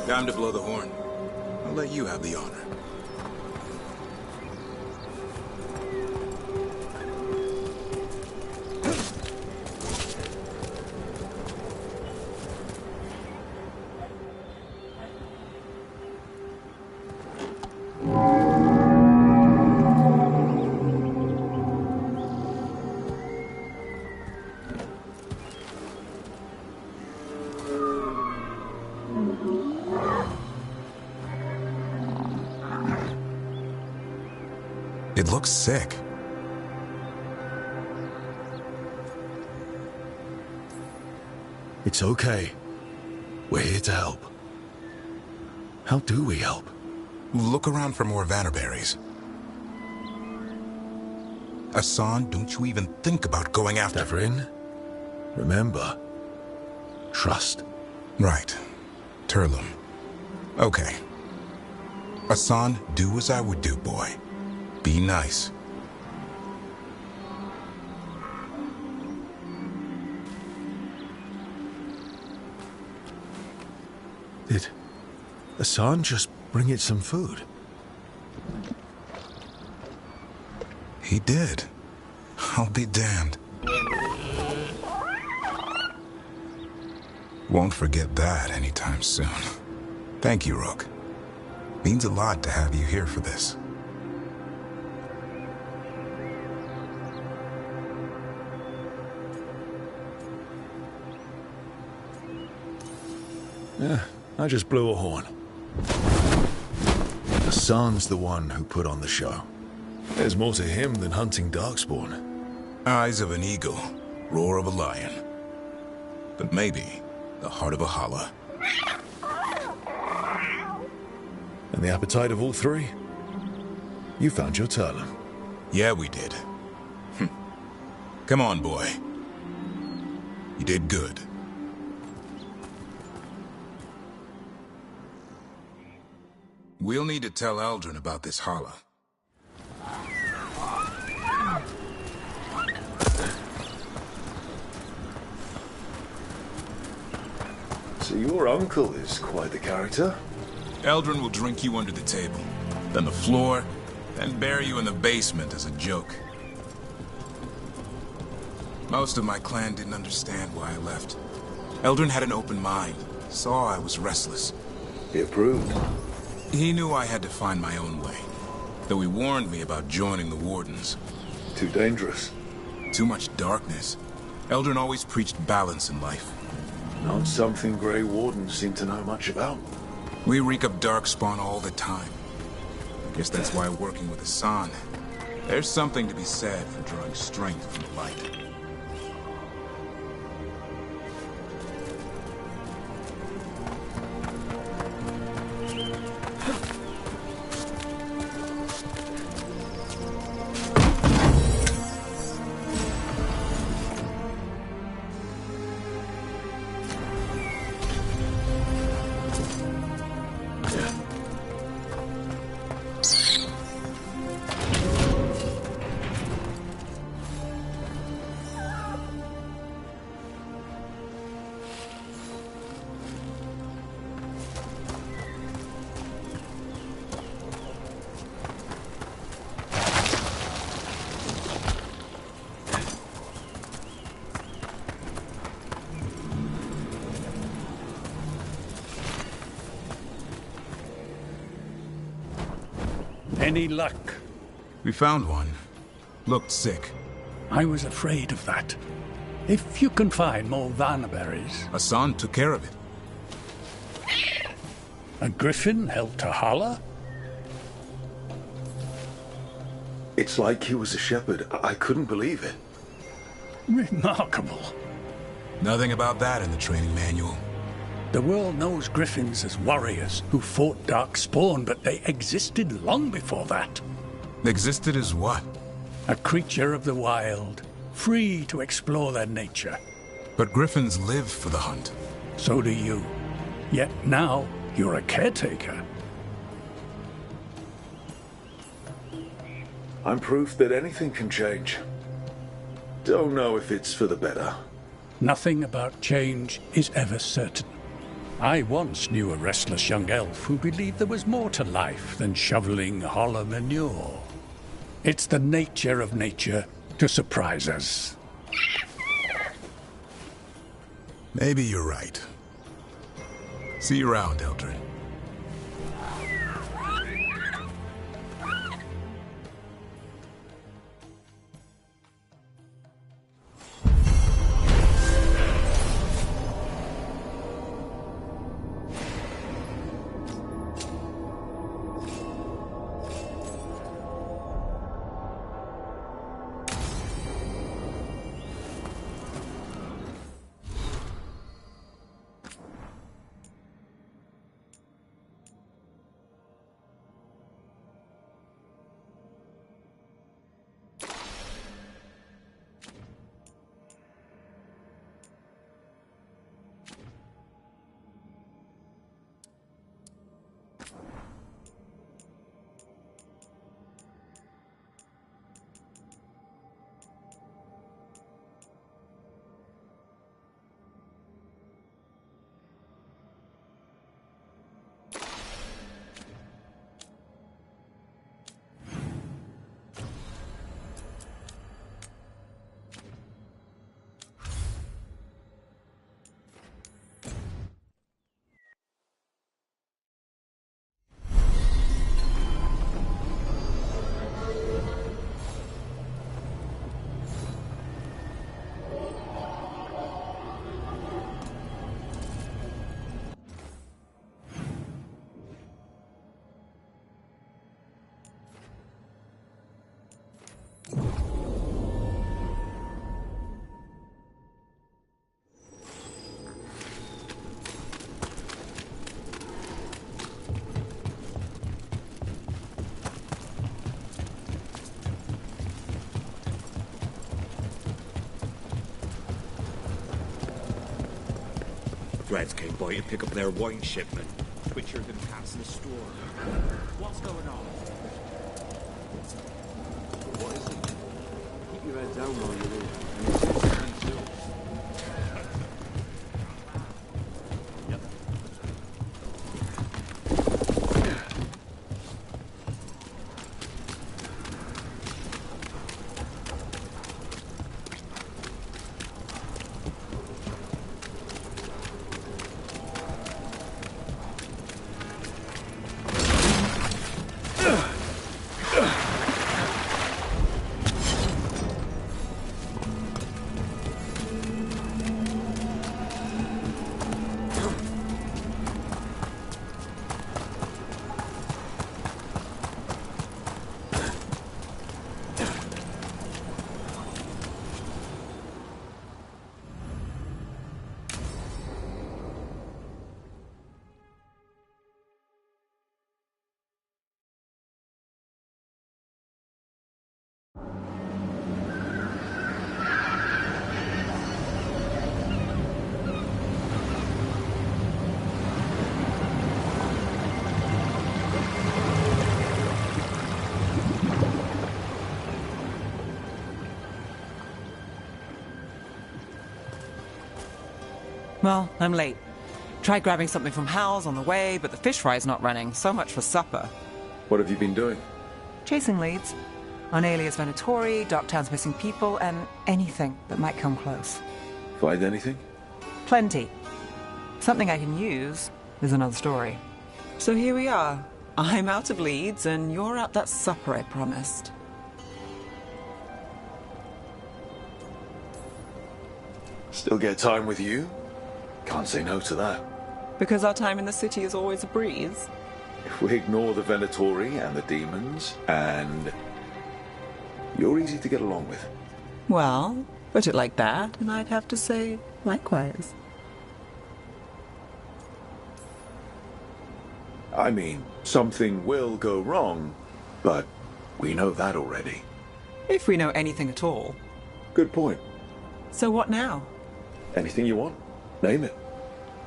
[SPEAKER 22] Time to blow the horn. I'll let you have the honor. It looks sick.
[SPEAKER 21] It's okay. We're here to help. How do we help?
[SPEAKER 22] Look around for more vannerberries. Hassan, don't you even think about going after...
[SPEAKER 21] Devrin, remember, trust.
[SPEAKER 22] Right. Turlum. Okay. Hassan, do as I would do, boy. Be nice.
[SPEAKER 21] Did Hassan just bring it some food?
[SPEAKER 22] He did. I'll be damned. Won't forget that anytime soon. Thank you, Rook. Means a lot to have you here for this.
[SPEAKER 21] Yeah, I just blew a horn. Hassan's the one who put on the show. There's more to him than hunting Darkspawn.
[SPEAKER 22] Eyes of an eagle, roar of a lion. But maybe the heart of a holla.
[SPEAKER 21] And the appetite of all three? You found your Turlin.
[SPEAKER 22] Yeah, we did. Come on, boy. You did good. We'll need to tell Eldrin about this holla.
[SPEAKER 21] So your uncle is quite the character.
[SPEAKER 22] Eldrin will drink you under the table, then the floor, then bury you in the basement as a joke. Most of my clan didn't understand why I left. Eldrin had an open mind, saw I was restless.
[SPEAKER 21] He approved.
[SPEAKER 22] He knew I had to find my own way, though he warned me about joining the Wardens.
[SPEAKER 21] Too dangerous.
[SPEAKER 22] Too much darkness. Eldrin always preached balance in life.
[SPEAKER 21] Not something Grey Wardens seem to know much about.
[SPEAKER 22] We reek of Darkspawn all the time. Guess that's why working with Hassan, there's something to be said for drawing strength from the light.
[SPEAKER 7] Any luck?
[SPEAKER 22] We found one. Looked sick.
[SPEAKER 7] I was afraid of that. If you can find more Vanaberries...
[SPEAKER 22] Hassan took care of it.
[SPEAKER 7] A griffin helped a holla?
[SPEAKER 21] It's like he was a shepherd. I couldn't believe it.
[SPEAKER 7] Remarkable.
[SPEAKER 22] Nothing about that in the training manual.
[SPEAKER 7] The world knows griffins as warriors who fought Darkspawn, but they existed long before that.
[SPEAKER 22] Existed as what?
[SPEAKER 7] A creature of the wild, free to explore their nature.
[SPEAKER 22] But griffins live for the hunt.
[SPEAKER 7] So do you. Yet now, you're a caretaker.
[SPEAKER 21] I'm proof that anything can change. Don't know if it's for the better.
[SPEAKER 7] Nothing about change is ever certain. I once knew a restless young elf who believed there was more to life than shoveling hollow manure. It's the nature of nature to surprise us.
[SPEAKER 22] Maybe you're right. See you around, Eldrin.
[SPEAKER 4] threads came by to pick up their wine shipment. Twitcher than cats in a store. What's going on?
[SPEAKER 9] What is it? Keep your head down while you're here. And it's insane too.
[SPEAKER 6] Well, I'm late. Tried grabbing something from Hal's on the way, but the fish fry's not running. So much for supper.
[SPEAKER 21] What have you been doing?
[SPEAKER 6] Chasing leads. On Alias Venatori, Docktown's missing people, and anything that might come close.
[SPEAKER 21] Find anything?
[SPEAKER 6] Plenty. Something I can use is another story. So here we are. I'm out of leads, and you're at that supper I promised.
[SPEAKER 21] Still get time with you? Can't say no to that.
[SPEAKER 6] Because our time in the city is always a breeze.
[SPEAKER 21] If we ignore the Venatori and the demons, and you're easy to get along with.
[SPEAKER 6] Well, put it like that, and I'd have to say likewise.
[SPEAKER 21] I mean, something will go wrong, but we know that already.
[SPEAKER 6] If we know anything at all.
[SPEAKER 21] Good point.
[SPEAKER 6] So what now?
[SPEAKER 21] Anything you want? Name it.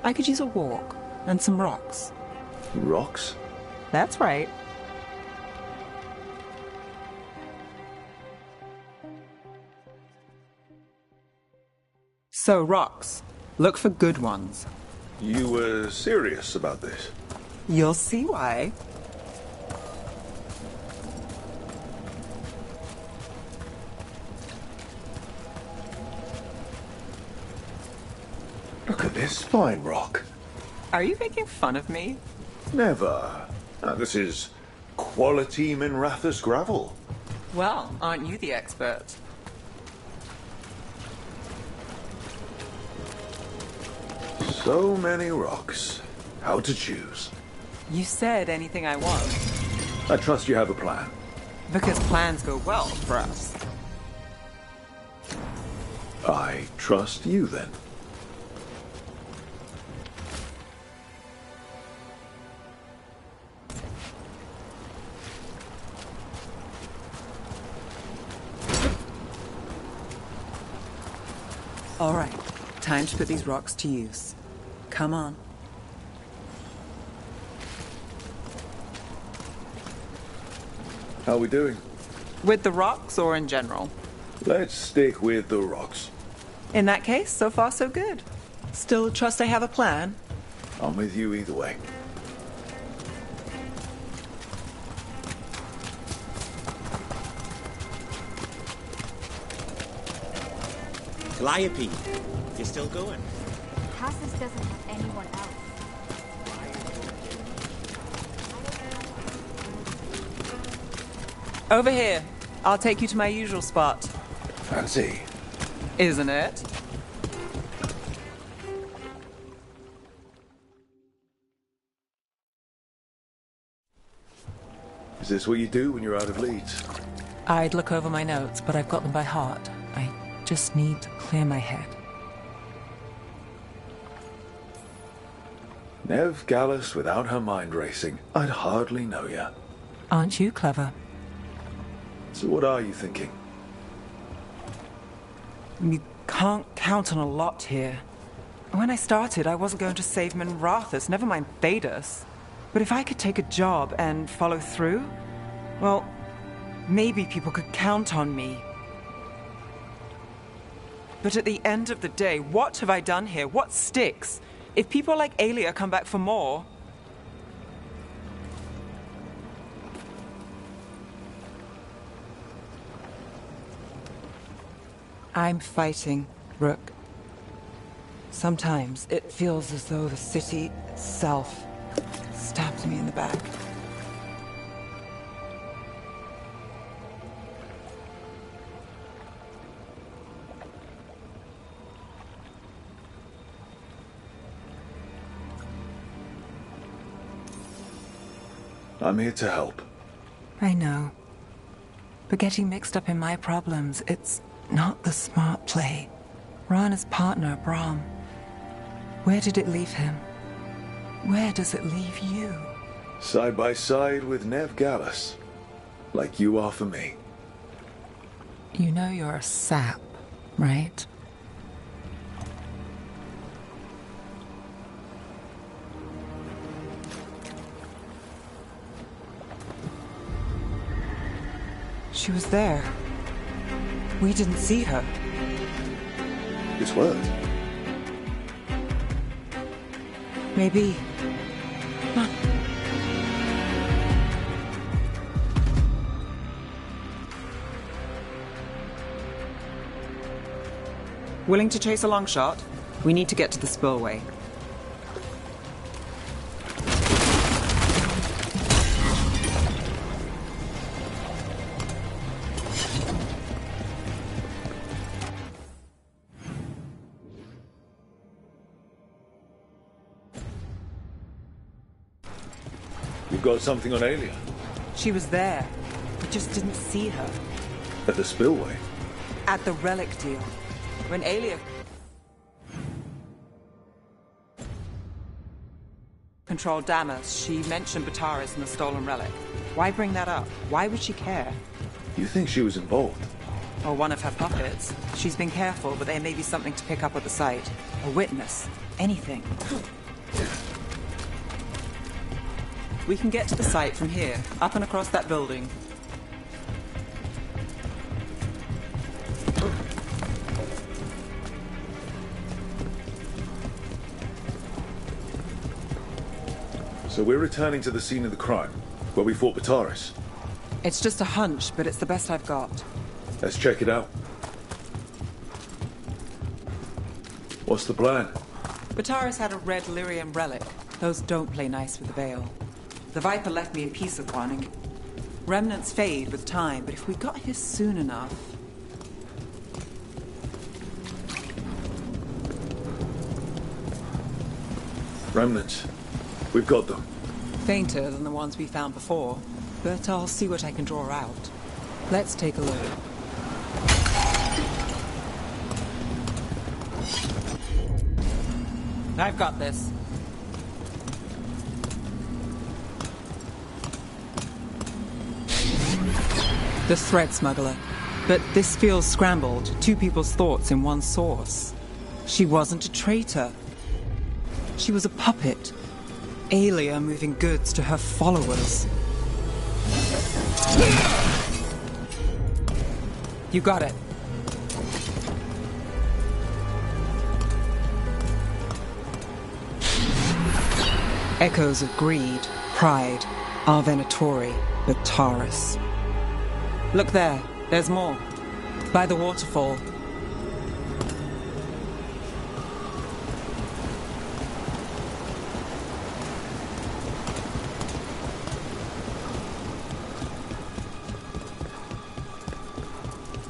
[SPEAKER 6] I could use a walk and some rocks.
[SPEAKER 21] Rocks?
[SPEAKER 6] That's right. So, rocks. Look for good ones.
[SPEAKER 21] You were serious about this?
[SPEAKER 6] You'll see why.
[SPEAKER 21] Look at this fine rock.
[SPEAKER 6] Are you making fun of me?
[SPEAKER 21] Never. This is quality Minrathous gravel.
[SPEAKER 6] Well, aren't you the expert?
[SPEAKER 21] So many rocks. How to choose?
[SPEAKER 6] You said anything I want.
[SPEAKER 21] I trust you have a plan.
[SPEAKER 6] Because plans go well for us.
[SPEAKER 21] I trust you then.
[SPEAKER 6] All right, time to put these rocks to use. Come on.
[SPEAKER 21] How are we doing?
[SPEAKER 6] With the rocks or in general?
[SPEAKER 21] Let's stick with the rocks.
[SPEAKER 6] In that case, so far so good. Still trust I have a plan?
[SPEAKER 21] I'm with you either way.
[SPEAKER 4] Calliope, you're still going?
[SPEAKER 23] Cassis doesn't have anyone else.
[SPEAKER 6] Over here. I'll take you to my usual spot.
[SPEAKER 21] Fancy.
[SPEAKER 6] Isn't it?
[SPEAKER 21] Is this what you do when you're out of leads?
[SPEAKER 6] I'd look over my notes, but I've got them by heart. I just need to clear my head.
[SPEAKER 21] Nev Gallus without her mind racing. I'd hardly know ya.
[SPEAKER 6] Aren't you clever?
[SPEAKER 21] So what are you thinking?
[SPEAKER 6] You can't count on a lot here. When I started, I wasn't going to save Minrathous, never mind Thedas. But if I could take a job and follow through, well, maybe people could count on me. But at the end of the day, what have I done here? What sticks? If people like Aelia come back for more... I'm fighting, Rook. Sometimes it feels as though the city itself stabs me in the back.
[SPEAKER 21] I'm here to help.
[SPEAKER 6] I know. But getting mixed up in my problems, it's not the smart play. Rana's partner, Brahm. Where did it leave him? Where does it leave you?
[SPEAKER 21] Side by side with Nev Gallus. Like you are for me.
[SPEAKER 6] You know you're a sap, right? She was there. We didn't see her.
[SPEAKER 21] It's worked.
[SPEAKER 6] Maybe. Huh. Willing to chase a long shot? We need to get to the spillway.
[SPEAKER 21] You've got something on Aelia?
[SPEAKER 6] She was there. We just didn't see her.
[SPEAKER 21] At the spillway?
[SPEAKER 6] At the relic deal. When Aelia controlled Damas, she mentioned Bataris and the stolen relic. Why bring that up? Why would she care?
[SPEAKER 21] You think she was involved?
[SPEAKER 6] Or one of her puppets. She's been careful, but there may be something to pick up at the site. A witness. Anything. We can get to the site from here, up and across that building.
[SPEAKER 21] So we're returning to the scene of the crime, where we fought Bataris.
[SPEAKER 6] It's just a hunch, but it's the best I've got.
[SPEAKER 21] Let's check it out. What's the plan?
[SPEAKER 6] Bataris had a red lyrium relic. Those don't play nice with the Veil. The Viper left me a piece of one, and remnants fade with time, but if we got here soon enough...
[SPEAKER 21] Remnants. We've got them.
[SPEAKER 6] Fainter than the ones we found before, but I'll see what I can draw out. Let's take a look. I've got this. The thread smuggler. But this feels scrambled. Two people's thoughts in one source. She wasn't a traitor. She was a puppet. Aelia moving goods to her followers. You got it. Echoes of greed, pride, our Venatori, Bataris. Look there, there's more. By the waterfall.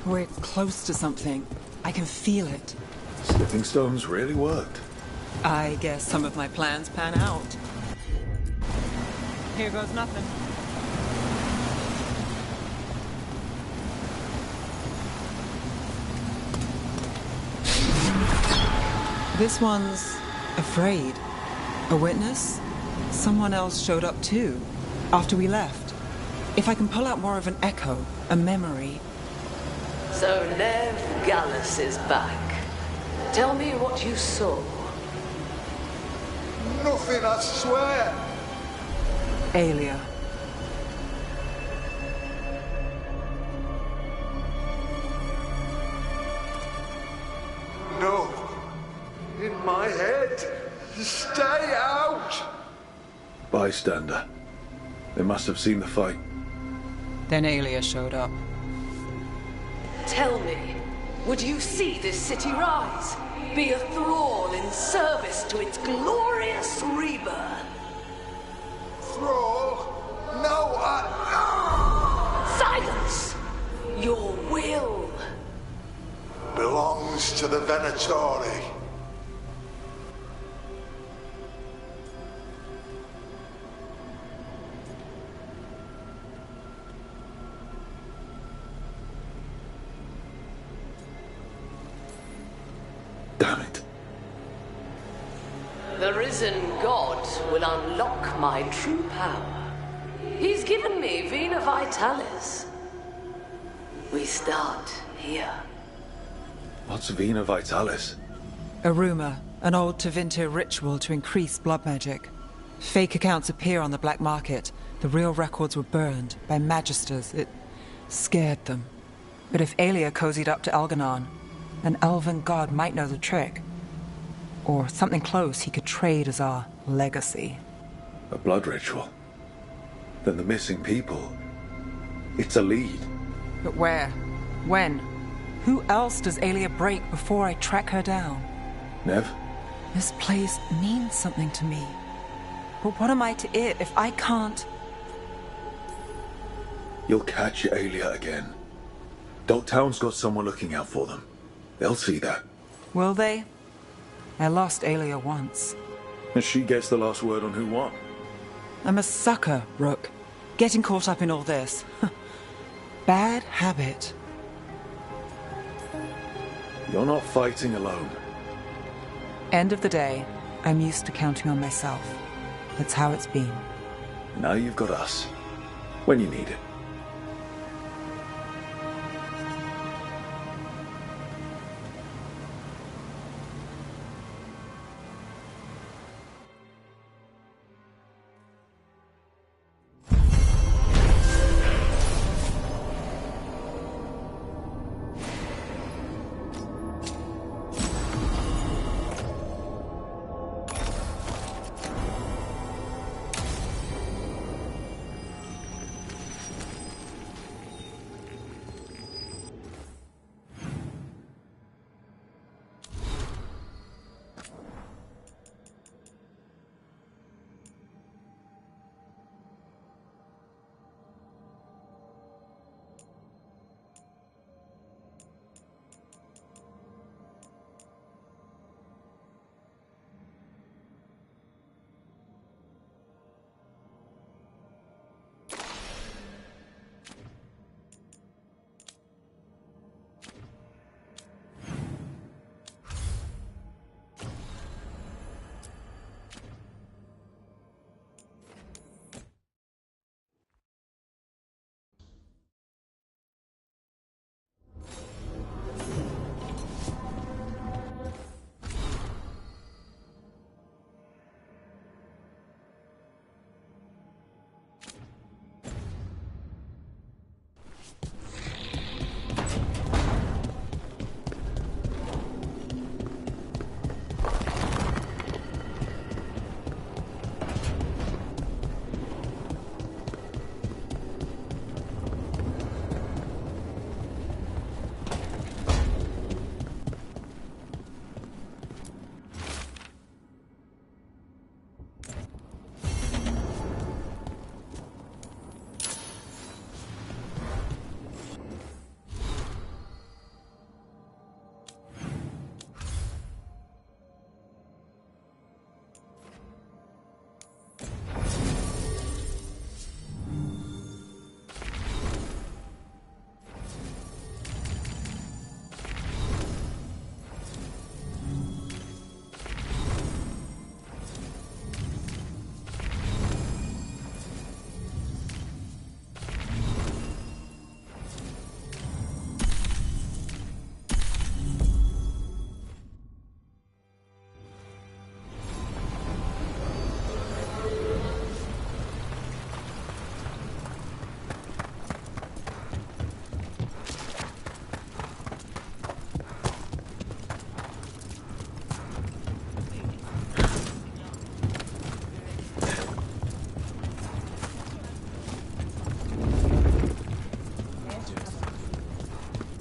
[SPEAKER 6] We're close to something. I can feel it.
[SPEAKER 21] Slipping stones really worked.
[SPEAKER 6] I guess some of my plans pan out. Here goes nothing. This one's afraid. A witness? Someone else showed up too, after we left. If I can pull out more of an echo, a memory...
[SPEAKER 12] So Nev Gallus is back. Tell me what you saw.
[SPEAKER 2] nothing, I swear.
[SPEAKER 6] Aelia.
[SPEAKER 2] No. In my head. Stay out!
[SPEAKER 21] Bystander. They must have seen the fight.
[SPEAKER 6] Then Aelia showed up.
[SPEAKER 12] Tell me, would you see this city rise? Be a thrall in service to its glorious rebirth?
[SPEAKER 2] Thrall? No,
[SPEAKER 12] Silence! Your will
[SPEAKER 2] belongs to the Venatori.
[SPEAKER 21] Damn it.
[SPEAKER 12] The risen god will unlock my true power. He's given me Vena Vitalis. We start here.
[SPEAKER 21] What's Vena Vitalis?
[SPEAKER 6] A rumor, an old Tevinter ritual to increase blood magic. Fake accounts appear on the black market. The real records were burned by magisters. It scared them. But if Aelia cozied up to Elganon, an elven god might know the trick. Or something close he could trade as our legacy.
[SPEAKER 21] A blood ritual? Then the missing people... It's a lead.
[SPEAKER 6] But where? When? Who else does Aelia break before I track her down?
[SPEAKER 21] Nev?
[SPEAKER 6] This place means something to me. But what am I to it if I can't...
[SPEAKER 21] You'll catch Aelia again. Dogtown's got someone looking out for them. They'll see that.
[SPEAKER 6] Will they? I lost Aelia once.
[SPEAKER 21] And she gets the last word on who won.
[SPEAKER 6] I'm a sucker, Rook. Getting caught up in all this. Bad habit.
[SPEAKER 21] You're not fighting alone.
[SPEAKER 6] End of the day, I'm used to counting on myself. That's how it's been.
[SPEAKER 21] Now you've got us. When you need it.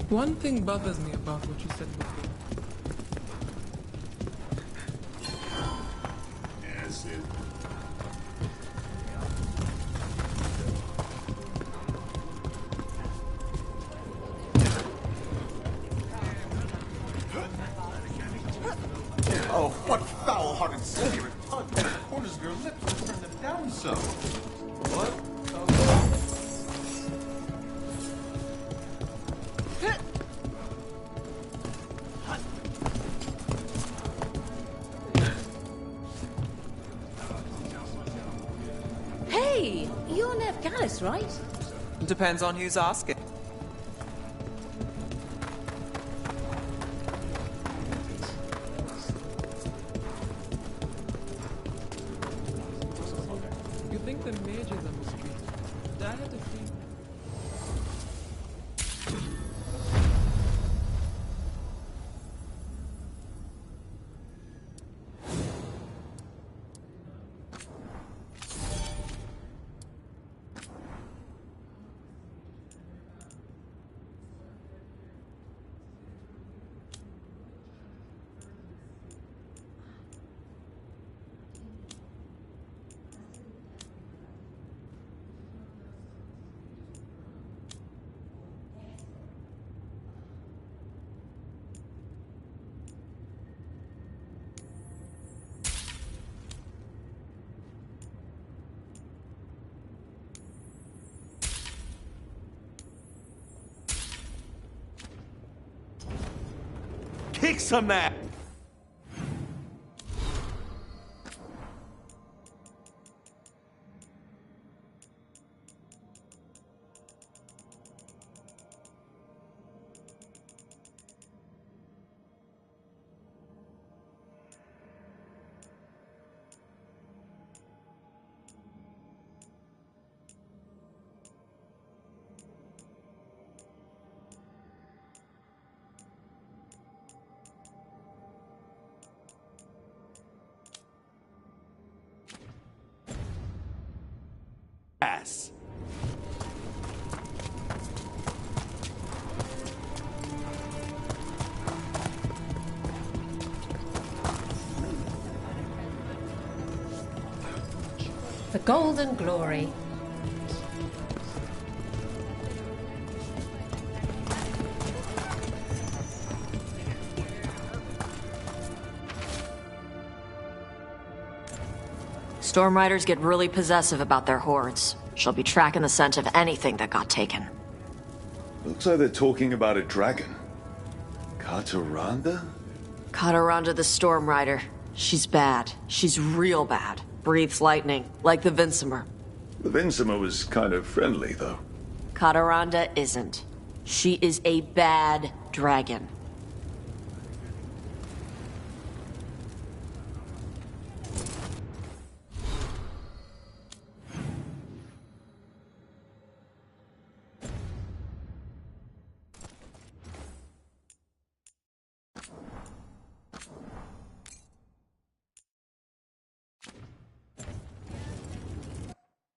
[SPEAKER 19] One thing bothers me about what you said before.
[SPEAKER 22] Yes, it.
[SPEAKER 2] Oh, what foul-hearted sin you have tugged at the corners of your lips to turn them down so? What?
[SPEAKER 11] Hey, you're Nev Gallus, right?
[SPEAKER 19] Depends on who's asking. You think the mage is on the street? I had to think.
[SPEAKER 2] Kick some ass! Ass.
[SPEAKER 11] For gold and glory.
[SPEAKER 1] Storm Riders get really possessive about their hordes. She'll be tracking the scent of anything that got taken.
[SPEAKER 21] Looks like they're talking about a dragon. Kataranda?
[SPEAKER 1] Kataranda the Storm Rider. She's bad. She's real bad. Breathes lightning, like the Vinsimer.
[SPEAKER 21] The Vinsima was kind of friendly, though.
[SPEAKER 1] Kataranda isn't. She is a bad dragon.